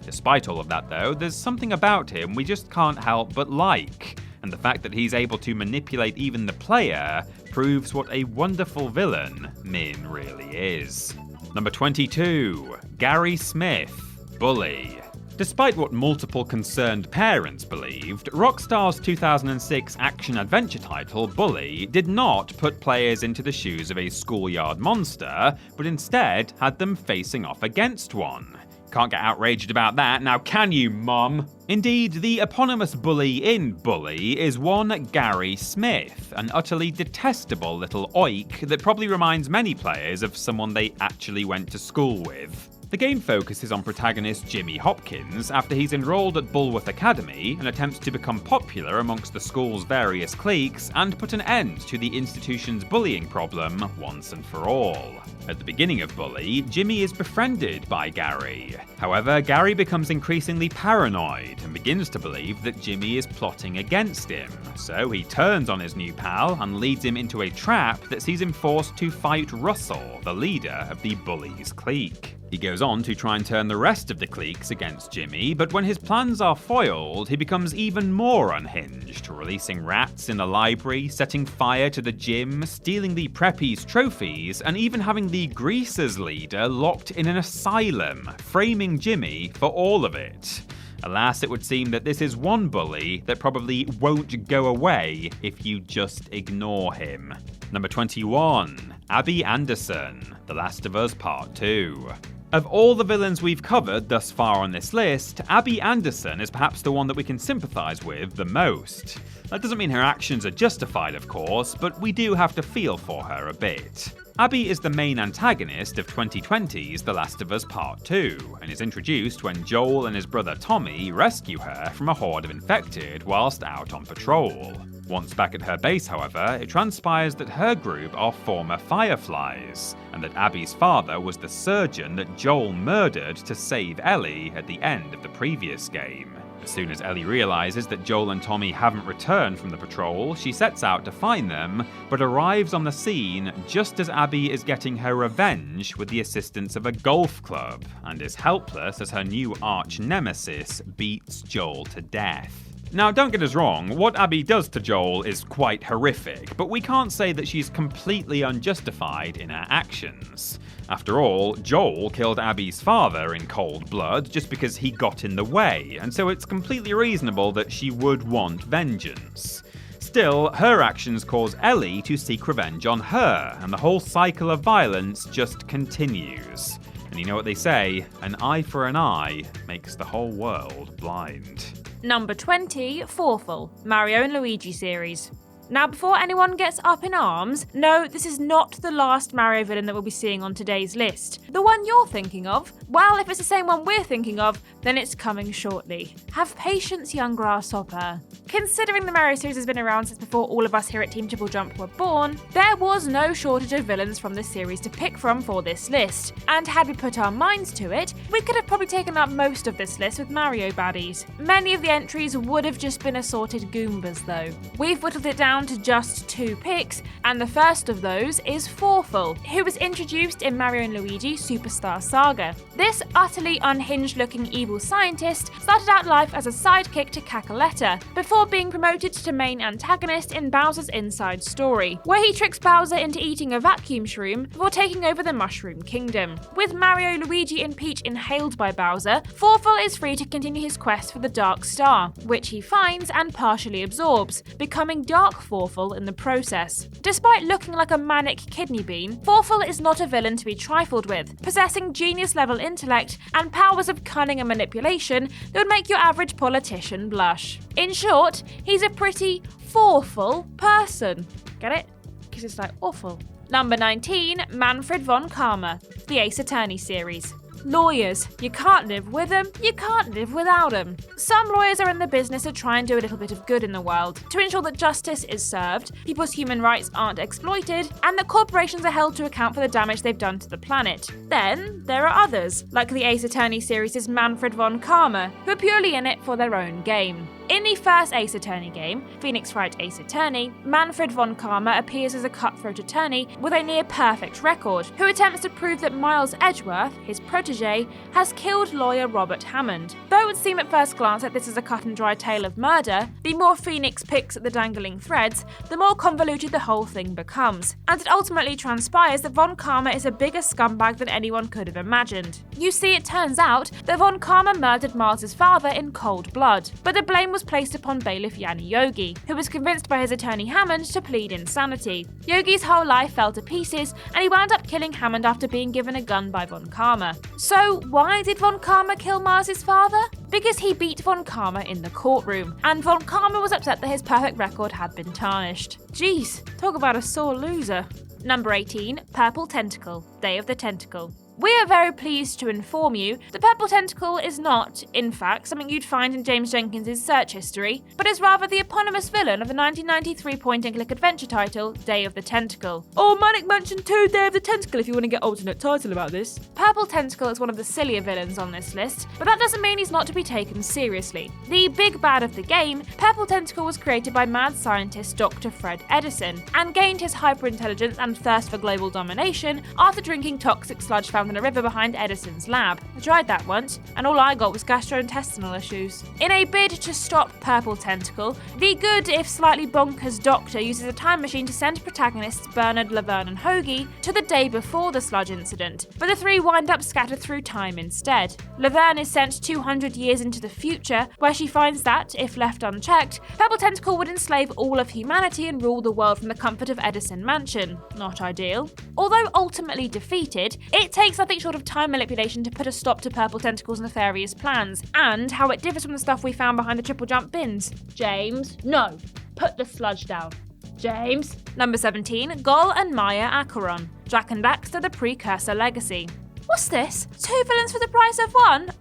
Despite all of that though, there's something about him we just can't help but like, and the fact that he's able to manipulate even the player proves what a wonderful villain Min really is. Number 22, Gary Smith, Bully. Despite what multiple concerned parents believed, Rockstar's 2006 action-adventure title Bully did not put players into the shoes of a schoolyard monster, but instead had them facing off against one. Can't get outraged about that, now can you, Mum? Indeed, the eponymous bully in Bully is one Gary Smith, an utterly detestable little oik that probably reminds many players of someone they actually went to school with. The game focuses on protagonist Jimmy Hopkins after he's enrolled at Bulworth Academy and attempts to become popular amongst the school's various cliques and put an end to the institution's bullying problem once and for all. At the beginning of Bully, Jimmy is befriended by Gary. However, Gary becomes increasingly paranoid and begins to believe that Jimmy is plotting against him. So he turns on his new pal and leads him into a trap that sees him forced to fight Russell, the leader of the bullies' clique. He goes on to try and turn the rest of the cliques against Jimmy, but when his plans are foiled, he becomes even more unhinged, releasing rats in the library, setting fire to the gym, stealing the preppies' trophies, and even having the Greasers leader locked in an asylum, framing Jimmy for all of it. Alas, it would seem that this is one bully that probably won't go away if you just ignore him. Number 21. Abby Anderson, The Last of Us Part 2. Of all the villains we've covered thus far on this list, Abby Anderson is perhaps the one that we can sympathise with the most. That doesn't mean her actions are justified, of course, but we do have to feel for her a bit. Abby is the main antagonist of 2020's The Last of Us Part 2, and is introduced when Joel and his brother Tommy rescue her from a horde of infected whilst out on patrol. Once back at her base, however, it transpires that her group are former Fireflies, and that Abby's father was the surgeon that Joel murdered to save Ellie at the end of the previous game. As soon as Ellie realises that Joel and Tommy haven't returned from the patrol, she sets out to find them, but arrives on the scene just as Abby is getting her revenge with the assistance of a golf club, and is helpless as her new arch-nemesis beats Joel to death. Now, don't get us wrong, what Abby does to Joel is quite horrific, but we can't say that she's completely unjustified in her actions. After all, Joel killed Abby's father in cold blood just because he got in the way, and so it's completely reasonable that she would want vengeance. Still, her actions cause Ellie to seek revenge on her, and the whole cycle of violence just continues. And you know what they say, an eye for an eye makes the whole world blind. Number 20, Forful, Mario and Luigi series. Now, before anyone gets up in arms, no, this is not the last Mario villain that we'll be seeing on today's list. The one you're thinking of? Well, if it's the same one we're thinking of, then it's coming shortly. Have patience, young grasshopper. Considering the Mario series has been around since before all of us here at Team TripleJump were born, there was no shortage of villains from this series to pick from for this list. And had we put our minds to it, we could have probably taken up most of this list with Mario baddies. Many of the entries would have just been assorted Goombas though. We've whittled it down to just 2 picks, and the first of those is Forful, who was introduced in Mario & Luigi Superstar Saga. This utterly unhinged looking evil scientist started out life as a sidekick to Cackletta, before being promoted to main antagonist in Bowser's Inside Story, where he tricks Bowser into eating a vacuum shroom before taking over the Mushroom Kingdom. With Mario, Luigi and Peach inhaled by Bowser, Forful is free to continue his quest for the Dark Star, which he finds and partially absorbs, becoming Dark Forful in the process. Despite looking like a manic kidney bean, Forful is not a villain to be trifled with, possessing genius-level intellect and powers of cunning and manipulation that would make your average politician blush. In short, he's a pretty Forful person. Get it? Because it's like awful. Number 19, Manfred von Karma, the Ace Attorney series. Lawyers. You can't live with them, you can't live without them. Some lawyers are in the business of trying to do a little bit of good in the world, to ensure that justice is served, people's human rights aren't exploited, and that corporations are held to account for the damage they've done to the planet. Then, there are others, like the Ace Attorney series' Manfred von Karma, who are purely in it for their own game. In the first Ace Attorney game, Phoenix Wright Ace Attorney, Manfred von Karma appears as a cutthroat attorney with a near-perfect record, who attempts to prove that Miles Edgeworth, his protege, has killed lawyer Robert Hammond. Though it would seem at first glance that this is a cut-and-dry tale of murder, the more Phoenix picks at the dangling threads, the more convoluted the whole thing becomes, and it ultimately transpires that von Karma is a bigger scumbag than anyone could have imagined. You see, it turns out that von Karma murdered Miles' father in cold blood, but the blame was was placed upon bailiff Yanni Yogi, who was convinced by his attorney Hammond to plead insanity. Yogi's whole life fell to pieces, and he wound up killing Hammond after being given a gun by Von Karma. So why did Von Karma kill Mars's father? Because he beat Von Karma in the courtroom, and Von Karma was upset that his perfect record had been tarnished. Jeez, talk about a sore loser. Number 18, Purple Tentacle, Day of the Tentacle. We are very pleased to inform you that Purple Tentacle is not, in fact, something you'd find in James Jenkins' search history, but is rather the eponymous villain of the 1993 point-and-click adventure title, Day of the Tentacle. Or Manic Mansion 2 Day of the Tentacle if you want to get alternate title about this. Purple Tentacle is one of the sillier villains on this list, but that doesn't mean he's not to be taken seriously. The big bad of the game, Purple Tentacle was created by mad scientist Dr. Fred Edison, and gained his hyperintelligence and thirst for global domination after drinking toxic sludge found in a river behind Edison's lab. I tried that once, and all I got was gastrointestinal issues. In a bid to stop Purple Tentacle, the good if slightly bonkers Doctor uses a time machine to send protagonists Bernard, Laverne and Hoagie to the day before the sludge incident, but the three wind up scattered through time instead. Laverne is sent 200 years into the future, where she finds that, if left unchecked, Purple Tentacle would enslave all of humanity and rule the world from the comfort of Edison Mansion. Not ideal. Although ultimately defeated, it takes nothing short of time manipulation to put a stop to Purple Tentacle's nefarious plans, and how it differs from the stuff we found behind the TripleJump bins. James, no. Put the sludge down. James. Number 17, Gol and Maya Acheron, Jak and Daxter the Precursor Legacy. What's this? 2 villains for the price of 1?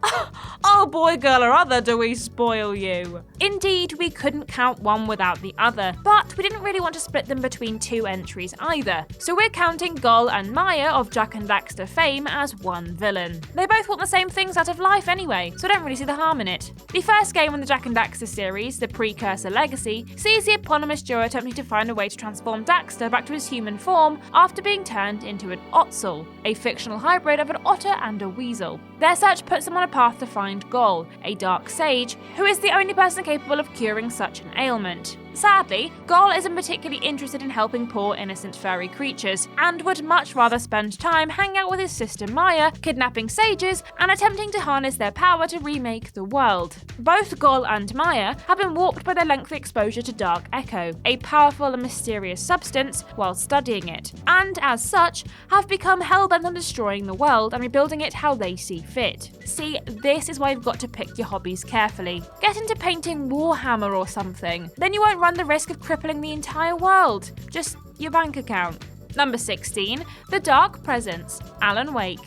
Oh boy, girl or other, do we spoil you. Indeed, we couldn't count one without the other, but we didn't really want to split them between 2 entries either, so we're counting Gol and Maya of Jak and Daxter fame as 1 villain. They both want the same things out of life anyway, so I don't really see the harm in it. The first game in the Jak and Daxter series, the Precursor Legacy, sees the eponymous duo attempting to find a way to transform Daxter back to his human form after being turned into an Ottsel, a fictional hybrid of an otter and a weasel. Their search puts them on a path to find Gol, a dark sage, who is the only person capable of curing such an ailment. Sadly, Gol isn't particularly interested in helping poor innocent furry creatures, and would much rather spend time hanging out with his sister Maya, kidnapping sages, and attempting to harness their power to remake the world. Both Gol and Maya have been warped by their lengthy exposure to Dark Echo, a powerful and mysterious substance, while studying it, and as such, have become hellbent on destroying the world and rebuilding it how they see fit. See, this is why you've got to pick your hobbies carefully. Get into painting Warhammer or something, then you won't run the risk of crippling the entire world. Just your bank account. Number 16, The Dark Presence, Alan Wake.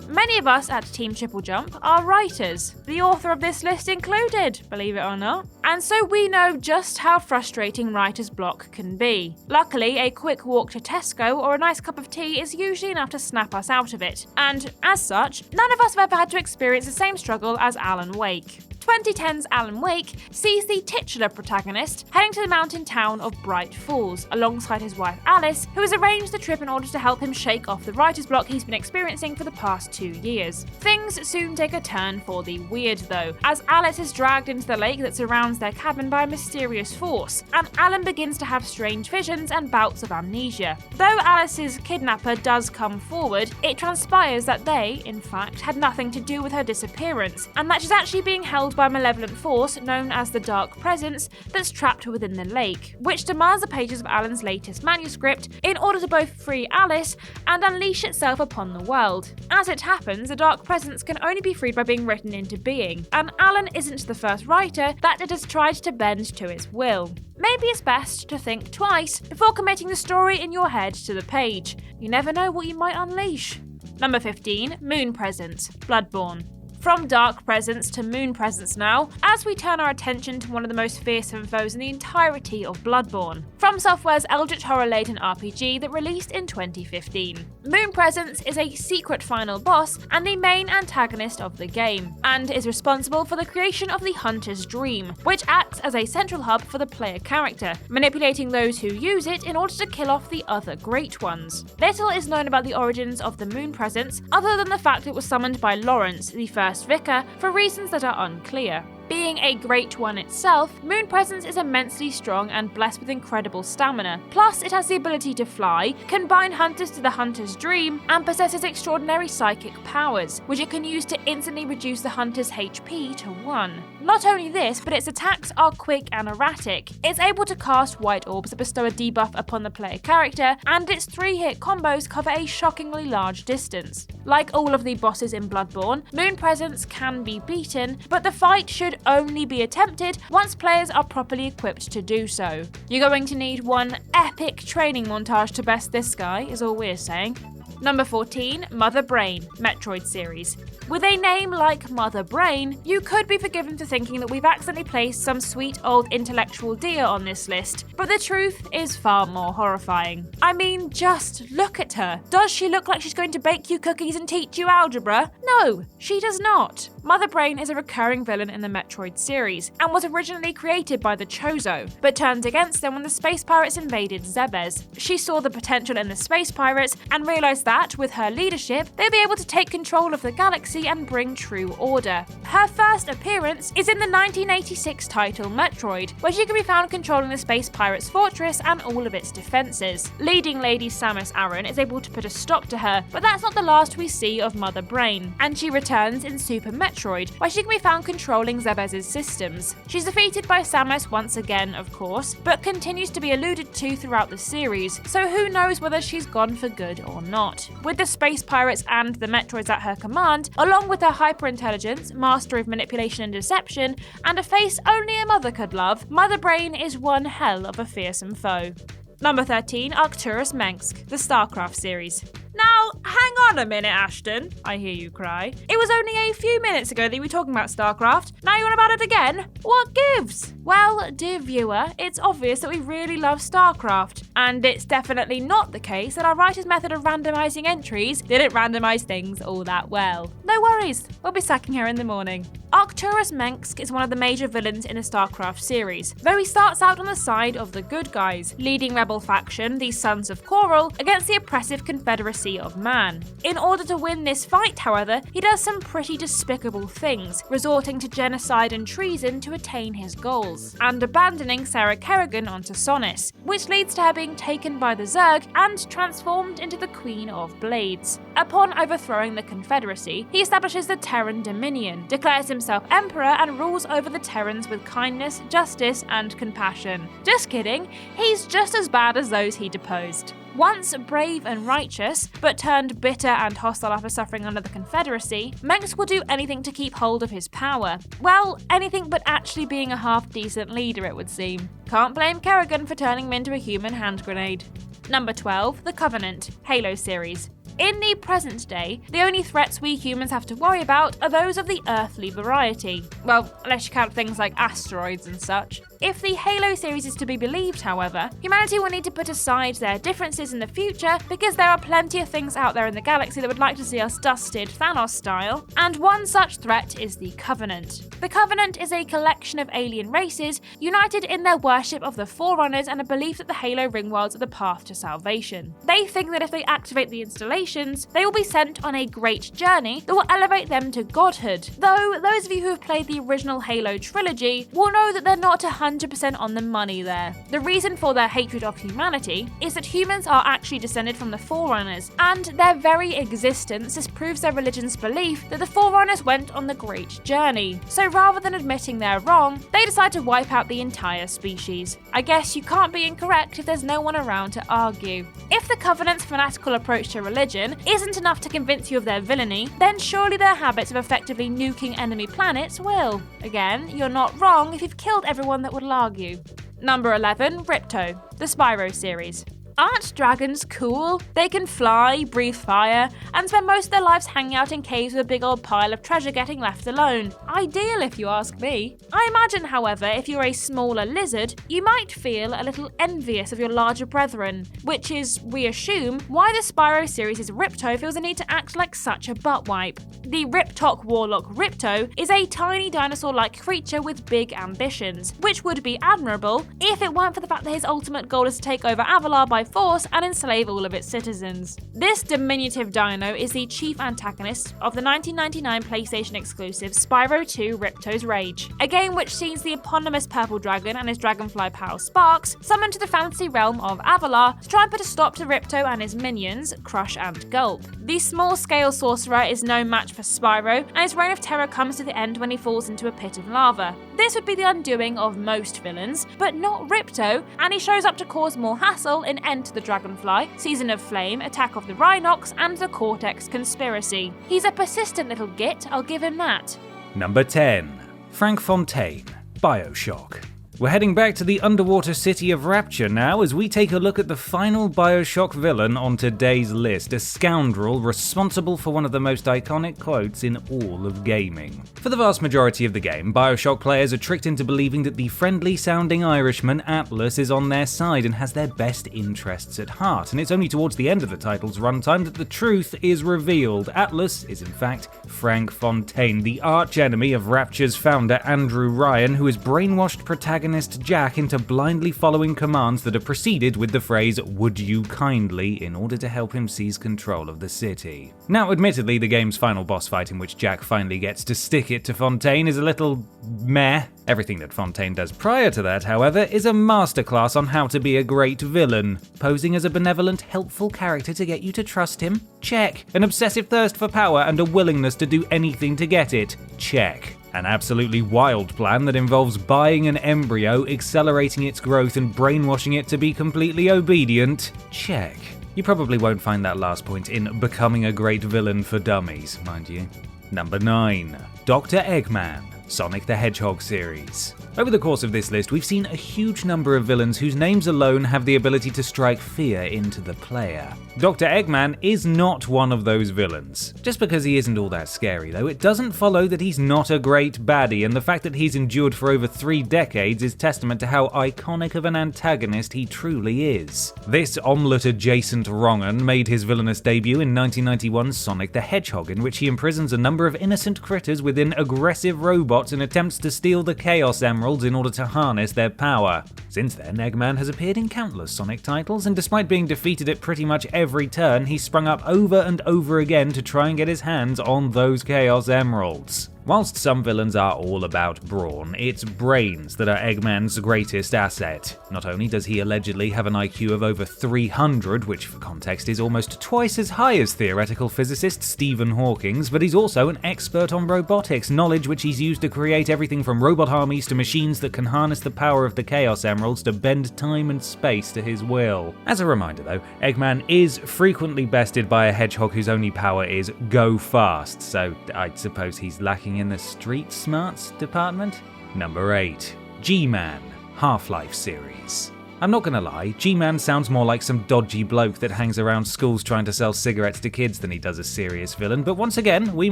Many of us at Team TripleJump are writers, the author of this list included, believe it or not. And so we know just how frustrating writer's block can be. Luckily, a quick walk to Tesco or a nice cup of tea is usually enough to snap us out of it. And as such, none of us have ever had to experience the same struggle as Alan Wake. 2010's Alan Wake sees the titular protagonist heading to the mountain town of Bright Falls alongside his wife Alice, who has arranged the trip in order to help him shake off the writer's block he's been experiencing for the past 2 years. Things soon take a turn for the weird though, as Alice is dragged into the lake that surrounds their cabin by a mysterious force, and Alan begins to have strange visions and bouts of amnesia. Though Alice's kidnapper does come forward, it transpires that they, in fact, had nothing to do with her disappearance, and that she's actually being held by a malevolent force known as the Dark Presence that's trapped within the lake, which demands the pages of Alan's latest manuscript in order to both free Alice and unleash itself upon the world. As it happens, the Dark Presence can only be freed by being written into being, and Alan isn't the first writer that it has tried to bend to its will. Maybe it's best to think twice before committing the story in your head to the page. You never know what you might unleash. Number 15, Moon Presence, Bloodborne. From Dark Presence to Moon Presence now, as we turn our attention to one of the most fearsome foes in the entirety of Bloodborne, From Software's eldritch horror-laden RPG that released in 2015. Moon Presence is a secret final boss and the main antagonist of the game, and is responsible for the creation of the Hunter's Dream, which acts as a central hub for the player character, manipulating those who use it in order to kill off the other Great Ones. Little is known about the origins of the Moon Presence, other than the fact it was summoned by Lawrence, the first vicar, for reasons that are unclear. Being a great one itself, Moon Presence is immensely strong and blessed with incredible stamina. Plus, it has the ability to fly, can bind hunters to the hunter's dream, and possesses extraordinary psychic powers, which it can use to instantly reduce the hunter's HP to 1. Not only this, but its attacks are quick and erratic. It's able to cast white orbs that bestow a debuff upon the player character, and its 3-hit combos cover a shockingly large distance. Like all of the bosses in Bloodborne, Moon Presence can be beaten, but the fight should only be attempted once players are properly equipped to do so. You're going to need one epic training montage to best this guy, is all we're saying. Number 14, Mother Brain, Metroid series. With a name like Mother Brain, you could be forgiven for thinking that we've accidentally placed some sweet old intellectual deer on this list, but the truth is far more horrifying. I mean, just look at her. Does she look like she's going to bake you cookies and teach you algebra? No, she does not. Mother Brain is a recurring villain in the Metroid series, and was originally created by the Chozo, but turned against them when the space pirates invaded Zebes. She saw the potential in the space pirates and realised that, with her leadership, they'd be able to take control of the galaxy and bring true order. Her first appearance is in the 1986 title Metroid, where she can be found controlling the space pirates' fortress and all of its defences. Leading Lady Samus Aran is able to put a stop to her, but that's not the last we see of Mother Brain, and she returns in Super Metroid, where she can be found controlling Zebes' systems. She's defeated by Samus once again, of course, but continues to be alluded to throughout the series, so who knows whether she's gone for good or not. With the space pirates and the Metroids at her command, along with her hyper-intelligence, mastery of manipulation and deception, and a face only a mother could love, Mother Brain is one hell of a fearsome foe. Number 13, Arcturus Mengsk, the StarCraft series. Now, hang on a minute, Ashton, I hear you cry. It was only a few minutes ago that you were talking about StarCraft. Now you're on about it again? What gives? Well, dear viewer, it's obvious that we really love StarCraft. And it's definitely not the case that our writer's method of randomising entries didn't randomise things all that well. No worries, we'll be sacking her in the morning. Arcturus Mengsk is one of the major villains in the StarCraft series, though he starts out on the side of the good guys, leading rebel faction, the Sons of Coral, against the oppressive Confederacy of Man. In order to win this fight, however, he does some pretty despicable things, resorting to genocide and treason to attain his goals, and abandoning Sarah Kerrigan onto Sonis, which leads to her being taken by the Zerg and transformed into the Queen of Blades. Upon overthrowing the Confederacy, he establishes the Terran Dominion, declares himself Emperor, and rules over the Terrans with kindness, justice, and compassion. Just kidding, he's just as bad as those he deposed. Once brave and righteous, but turned bitter and hostile after suffering under the Confederacy, Mengsk will do anything to keep hold of his power. Well, anything but actually being a half-decent leader, it would seem. Can't blame Kerrigan for turning him into a human hand grenade. Number 12, The Covenant, Halo series. In the present day, the only threats we humans have to worry about are those of the earthly variety. Well, unless you count things like asteroids and such. If the Halo series is to be believed, however, humanity will need to put aside their differences in the future because there are plenty of things out there in the galaxy that would like to see us dusted Thanos style, and one such threat is the Covenant. The Covenant is a collection of alien races united in their worship of the Forerunners and a belief that the Halo ringworlds are the path to salvation. They think that if they activate the installations, they will be sent on a great journey that will elevate them to godhood, though those of you who have played the original Halo trilogy will know that they're not 100% on the money there. The reason for their hatred of humanity is that humans are actually descended from the Forerunners, and their very existence disproves their religion's belief that the Forerunners went on the great journey. So rather than admitting they're wrong, they decide to wipe out the entire species. I guess you can't be incorrect if there's no one around to argue. If the Covenant's fanatical approach to religion isn't enough to convince you of their villainy, then surely their habits of effectively nuking enemy planets will. Again, you're not wrong if you've killed everyone that would argue. Number 11, Ripto, the Spyro series. Aren't dragons cool? They can fly, breathe fire, and spend most of their lives hanging out in caves with a big old pile of treasure getting left alone. Ideal if you ask me. I imagine, however, if you're a smaller lizard, you might feel a little envious of your larger brethren, which is, we assume, why the Spyro series' Ripto feels the need to act like such a butt wipe. The Riptok Warlock Ripto is a tiny dinosaur-like creature with big ambitions, which would be admirable if it weren't for the fact that his ultimate goal is to take over Avalar by force and enslave all of its citizens. This diminutive dino is the chief antagonist of the 1999 PlayStation exclusive Spyro 2 Ripto's Rage, a game which sees the eponymous purple dragon and his dragonfly pal Sparks summoned to the fantasy realm of Avalar to try and put a stop to Ripto and his minions, Crush and Gulp. The small-scale sorcerer is no match for Spyro, and his reign of terror comes to the end when he falls into a pit of lava. This would be the undoing of most villains, but not Ripto, and he shows up to cause more hassle in Enter the Dragonfly, Season of Flame, Attack of the Rhinox, and the Cortex Conspiracy. He's a persistent little git, I'll give him that. Number 10. Frank Fontaine, BioShock. We're heading back to the underwater city of Rapture now as we take a look at the final BioShock villain on today's list, a scoundrel responsible for one of the most iconic quotes in all of gaming. For the vast majority of the game, BioShock players are tricked into believing that the friendly-sounding Irishman Atlas is on their side and has their best interests at heart, and it's only towards the end of the title's runtime that the truth is revealed. Atlas is in fact Frank Fontaine, the arch-enemy of Rapture's founder Andrew Ryan, who has brainwashed protagonist Jack into blindly following commands that are preceded with the phrase, "Would you kindly," in order to help him seize control of the city. Now, admittedly, the game's final boss fight in which Jack finally gets to stick it to Fontaine is a little meh. Everything that Fontaine does prior to that, however, is a masterclass on how to be a great villain. Posing as a benevolent, helpful character to get you to trust him? Check. An obsessive thirst for power and a willingness to do anything to get it? Check. An absolutely wild plan that involves buying an embryo, accelerating its growth and brainwashing it to be completely obedient? Check. You probably won't find that last point in Becoming a Great Villain for Dummies, mind you. Number 9. Dr. Eggman, Sonic the Hedgehog series. Over the course of this list, we've seen a huge number of villains whose names alone have the ability to strike fear into the player. Dr. Eggman is not one of those villains. Just because he isn't all that scary, though, it doesn't follow that he's not a great baddie, and the fact that he's endured for over 3 decades is testament to how iconic of an antagonist he truly is. This omelette-adjacent wrong'un made his villainous debut in 1991's Sonic the Hedgehog, in which he imprisons a number of innocent critters within aggressive robots and attempts to steal the Chaos Emeralds in order to harness their power. Since then, Eggman has appeared in countless Sonic titles, and despite being defeated at pretty much every turn, he's sprung up over and over again to try and get his hands on those Chaos Emeralds. Whilst some villains are all about brawn, it's brains that are Eggman's greatest asset. Not only does he allegedly have an IQ of over 300, which for context is almost twice as high as theoretical physicist Stephen Hawking's, but he's also an expert on robotics, knowledge which he's used to create everything from robot armies to machines that can harness the power of the Chaos Emeralds to bend time and space to his will. As a reminder though, Eggman is frequently bested by a hedgehog whose only power is go fast, so I suppose he's lacking in the street smarts department? Number 8. G-Man, Half-Life series. I'm not gonna lie, G-Man sounds more like some dodgy bloke that hangs around schools trying to sell cigarettes to kids than he does a serious villain, but once again, we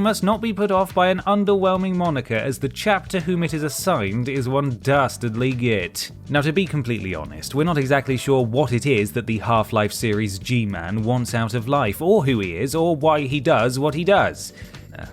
must not be put off by an underwhelming moniker, as the chap to whom it is assigned is one dastardly git. Now, to be completely honest, we're not exactly sure what it is that the Half-Life series G-Man wants out of life, or who he is, or why he does what he does.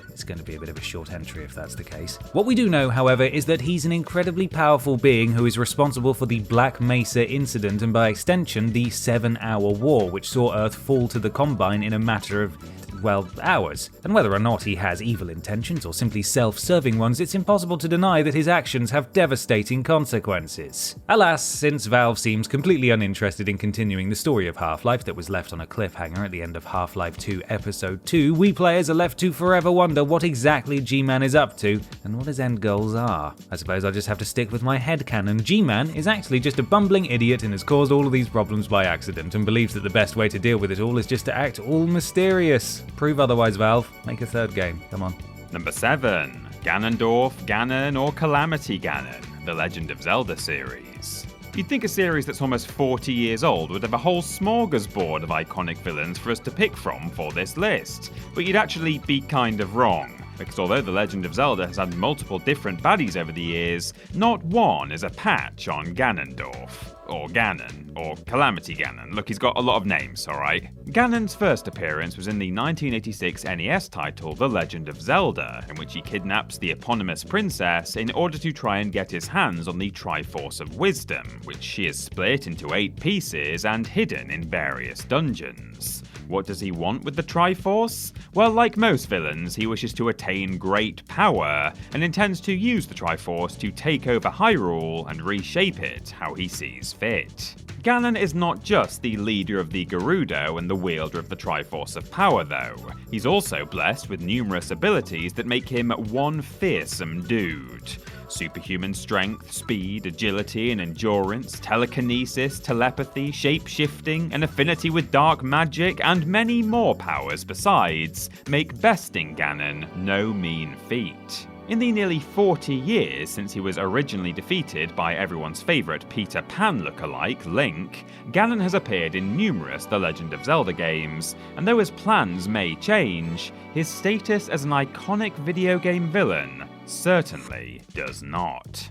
It's going to be a bit of a short entry if that's the case. What we do know, however, is that he's an incredibly powerful being who is responsible for the Black Mesa incident and by extension the 7-hour war, which saw Earth fall to the Combine in a matter of, well, hours. And whether or not he has evil intentions or simply self-serving ones, it's impossible to deny that his actions have devastating consequences. Alas, since Valve seems completely uninterested in continuing the story of Half-Life that was left on a cliffhanger at the end of Half-Life 2 Episode 2, we players are left to forever wonder what exactly G-Man is up to and what his end goals are. I suppose I'll just have to stick with my headcanon. G-Man is actually just a bumbling idiot and has caused all of these problems by accident and believes that the best way to deal with it all is just to act all mysterious. Prove otherwise, Valve. Make a third game. Come on. Number 7. Ganondorf, Ganon, or Calamity Ganon, the Legend of Zelda series. You'd think a series that's almost 40 years old would have a whole smorgasbord of iconic villains for us to pick from for this list, but you'd actually be kind of wrong. because although The Legend of Zelda has had multiple different baddies over the years, not one is a patch on Ganondorf. Or Ganon, or Calamity Ganon. Look, he's got a lot of names, alright? Ganon's first appearance was in the 1986 NES title The Legend of Zelda, in which he kidnaps the eponymous princess in order to try and get his hands on the Triforce of Wisdom, which she is split into 8 pieces and hidden in various dungeons. What does he want with the Triforce? Well, like most villains, he wishes to attain great power, and intends to use the Triforce to take over Hyrule and reshape it how he sees fit. Ganon is not just the leader of the Gerudo and the wielder of the Triforce of Power though. He's also blessed with numerous abilities that make him one fearsome dude. Superhuman strength, speed, agility and endurance, telekinesis, telepathy, shape-shifting, an affinity with dark magic, and many more powers besides make besting Ganon no mean feat. In the nearly 40 years since he was originally defeated by everyone's favourite Peter Pan lookalike, Link, Ganon has appeared in numerous The Legend of Zelda games, and though his plans may change, his status as an iconic video game villain certainly does not.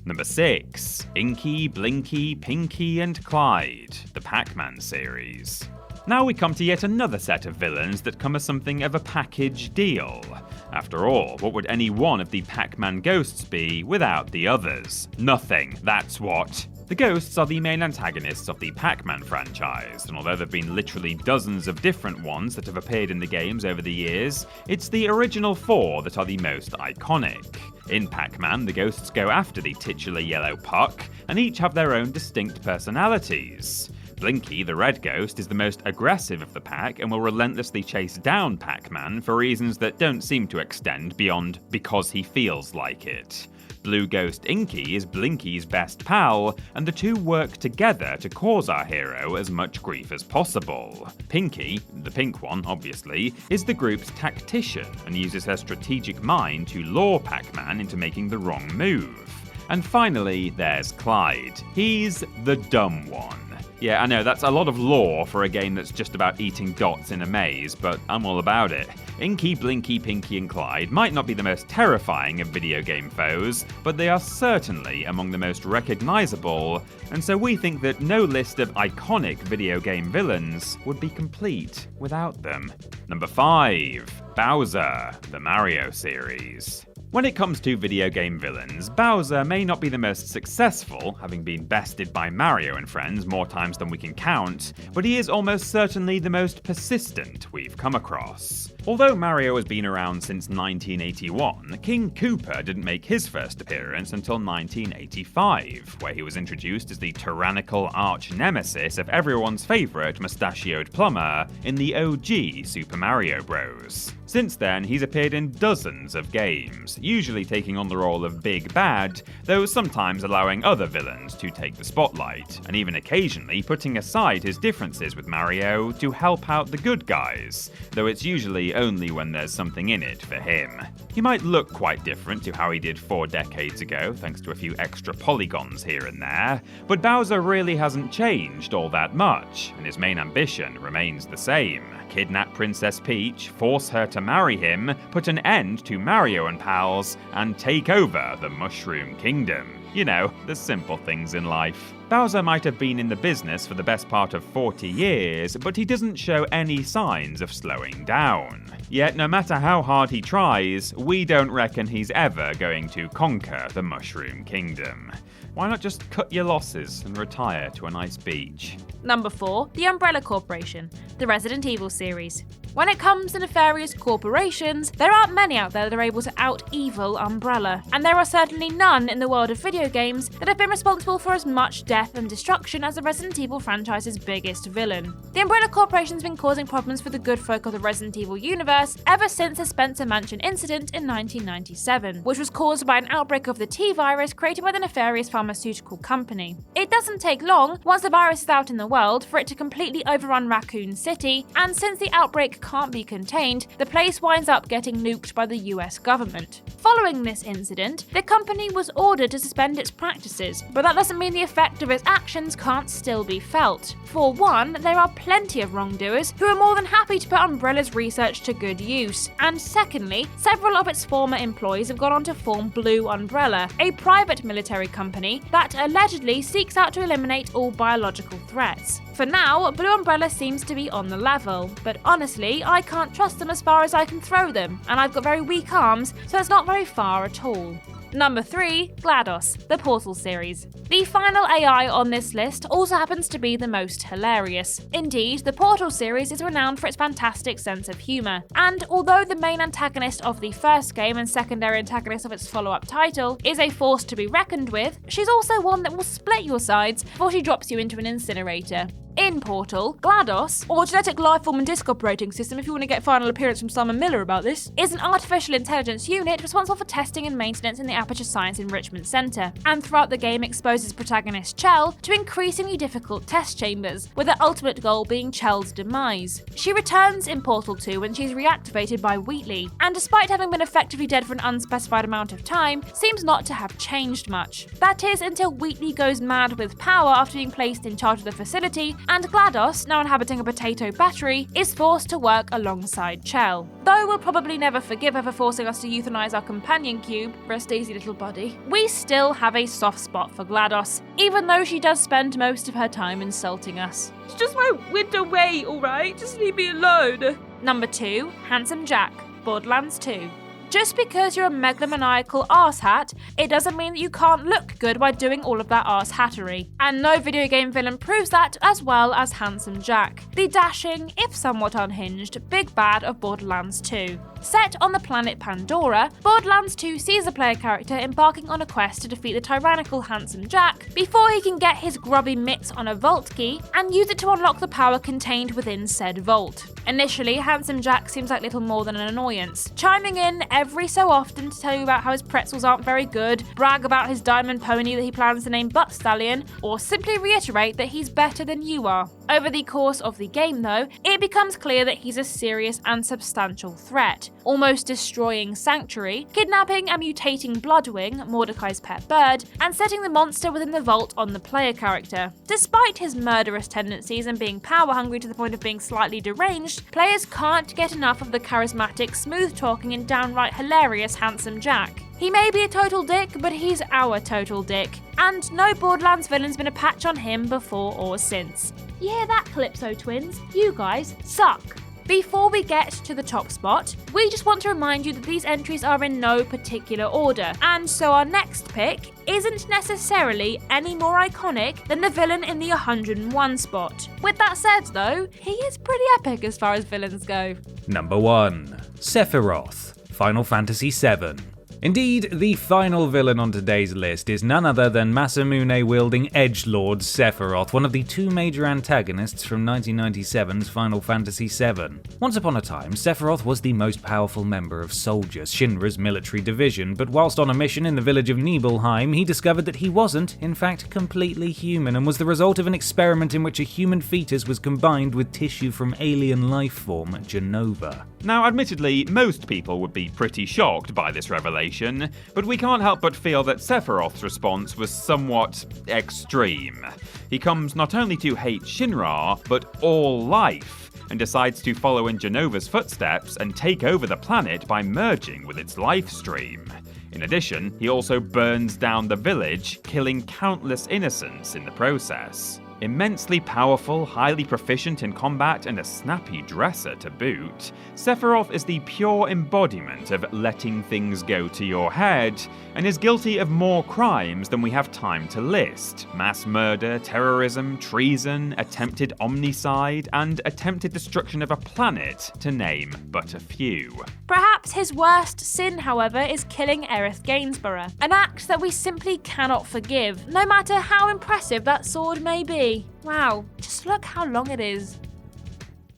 Number 6. Inky, Blinky, Pinky and Clyde, the Pac-Man series. Now we come to yet another set of villains that come as something of a package deal. After all, what would any one of the Pac-Man ghosts be without the others? Nothing, that's what. The ghosts are the main antagonists of the Pac-Man franchise, and although there have been literally dozens of different ones that have appeared in the games over the years, it's the original 4 that are the most iconic. In Pac-Man, the ghosts go after the titular yellow puck, and each have their own distinct personalities. Blinky, the red ghost, is the most aggressive of the pack and will relentlessly chase down Pac-Man for reasons that don't seem to extend beyond because he feels like it. Blue Ghost Inky is Blinky's best pal, and the two work together to cause our hero as much grief as possible. Pinky, the pink one obviously, is the group's tactician and uses her strategic mind to lure Pac-Man into making the wrong move. And finally, there's Clyde. He's the dumb one. Yeah, I know, that's a lot of lore for a game that's just about eating dots in a maze, but I'm all about it. Inky, Blinky, Pinky and Clyde might not be the most terrifying of video game foes, but they are certainly among the most recognisable, and so we think that no list of iconic video game villains would be complete without them. Number 5. Bowser, the Mario series. When it comes to video game villains, Bowser may not be the most successful, having been bested by Mario and friends more times than we can count, but he is almost certainly the most persistent we've come across. Although Mario has been around since 1981, King Koopa didn't make his first appearance until 1985, where he was introduced as the tyrannical arch-nemesis of everyone's favourite mustachioed plumber in the OG Super Mario Bros. Since then, he's appeared in dozens of games, usually taking on the role of Big Bad, though sometimes allowing other villains to take the spotlight, and even occasionally putting aside his differences with Mario to help out the good guys, though it's usually only when there's something in it for him. He might look quite different to how he did 4 decades ago, thanks to a few extra polygons here and there, but Bowser really hasn't changed all that much, and his main ambition remains the same. Kidnap Princess Peach, force her to marry him, put an end to Mario and pals, and take over the Mushroom Kingdom. You know, the simple things in life. Bowser might have been in the business for the best part of 40 years, but he doesn't show any signs of slowing down. Yet no matter how hard he tries, we don't reckon he's ever going to conquer the Mushroom Kingdom. Why not just cut your losses and retire to a nice beach? Number 4. The Umbrella Corporation, the Resident Evil series. When it comes to nefarious corporations, there aren't many out there that are able to out-evil Umbrella, and there are certainly none in the world of video games that have been responsible for as much death and destruction as the Resident Evil franchise's biggest villain. The Umbrella Corporation's been causing problems for the good folk of the Resident Evil universe ever since the Spencer Mansion incident in 1997, which was caused by an outbreak of the T-virus created by the nefarious pharmaceutical company. It doesn't take long, once the virus is out in the world, for it to completely overrun Raccoon City, and since the outbreak can't be contained, the place winds up getting nuked by the US government. Following this incident, the company was ordered to suspend its practices, but that doesn't mean the effect of its actions can't still be felt. For one, there are plenty of wrongdoers who are more than happy to put Umbrella's research to good use. And secondly, several of its former employees have gone on to form Blue Umbrella, a private military company that allegedly seeks out to eliminate all biological threats. For now, Blue Umbrella seems to be on the level, but honestly, I can't trust them as far as I can throw them, and I've got very weak arms, so it's not very far at all. Number 3, GLaDOS, the Portal series. The final AI on this list also happens to be the most hilarious. Indeed, the Portal series is renowned for its fantastic sense of humour, and although the main antagonist of the first game and secondary antagonist of its follow-up title is a force to be reckoned with, she's also one that will split your sides before she drops you into an incinerator. In Portal, GLaDOS, or Genetic Lifeform and Disk Operating System if you want to get final appearance from Simon Miller about this, is an artificial intelligence unit responsible for testing and maintenance in the Aperture Science Enrichment Center, and throughout the game exposes protagonist Chell to increasingly difficult test chambers, with the ultimate goal being Chell's demise. She returns in Portal 2 when she's reactivated by Wheatley, and despite having been effectively dead for an unspecified amount of time, seems not to have changed much. That is, until Wheatley goes mad with power after being placed in charge of the facility, and GLaDOS, now inhabiting a potato battery, is forced to work alongside Chell. Though we'll probably never forgive her for forcing us to euthanize our companion cube, rest easy little buddy, we still have a soft spot for GLaDOS, even though she does spend most of her time insulting us. She just won't wind away, alright? Just leave me alone. Number 2, Handsome Jack, Borderlands 2. Just because you're a megalomaniacal arsehat, it doesn't mean that you can't look good by doing all of that arsehattery. And no video game villain proves that as well as Handsome Jack, the dashing, if somewhat unhinged, big bad of Borderlands 2. Set on the planet Pandora, Borderlands 2 sees the player character embarking on a quest to defeat the tyrannical Handsome Jack before he can get his grubby mitts on a vault key and use it to unlock the power contained within said vault. Initially, Handsome Jack seems like little more than an annoyance, chiming in every so often to tell you about how his pretzels aren't very good, brag about his diamond pony that he plans to name Butt Stallion, or simply reiterate that he's better than you are. Over the course of the game though, it becomes clear that he's a serious and substantial threat, almost destroying Sanctuary, kidnapping and mutating Bloodwing, Mordecai's pet bird, and setting the monster within the vault on the player character. Despite his murderous tendencies and being power hungry to the point of being slightly deranged, players can't get enough of the charismatic, smooth-talking and downright hilarious Handsome Jack. He may be a total dick, but he's our total dick. And no Borderlands villain's been a patch on him before or since. You hear that, Calypso twins? You guys suck. Before we get to the top spot, we just want to remind you that these entries are in no particular order, and so our next pick isn't necessarily any more iconic than the villain in the 101 spot. With that said though, he is pretty epic as far as villains go. Number 1. Sephiroth, Final Fantasy VII. Indeed, the final villain on today's list is none other than Masamune-wielding edgelord Sephiroth, one of the two major antagonists from 1997's Final Fantasy VII. Once upon a time, Sephiroth was the most powerful member of Soldiers, Shinra's military division, but whilst on a mission in the village of Nibelheim, he discovered that he wasn't, in fact, completely human, and was the result of an experiment in which a human fetus was combined with tissue from alien life form Genova. Now, admittedly, most people would be pretty shocked by this revelation, but we can't help but feel that Sephiroth's response was somewhat extreme. He comes not only to hate Shinra, but all life, and decides to follow in Genova's footsteps and take over the planet by merging with its life stream. In addition, he also burns down the village, killing countless innocents in the process. Immensely powerful, highly proficient in combat, and a snappy dresser to boot, Sephiroth is the pure embodiment of letting things go to your head, and is guilty of more crimes than we have time to list: mass murder, terrorism, treason, attempted omnicide, and attempted destruction of a planet, to name but a few. Perhaps his worst sin, however, is killing Aerith Gainsborough, an act that we simply cannot forgive, no matter how impressive that sword may be. Wow, just look how long it is.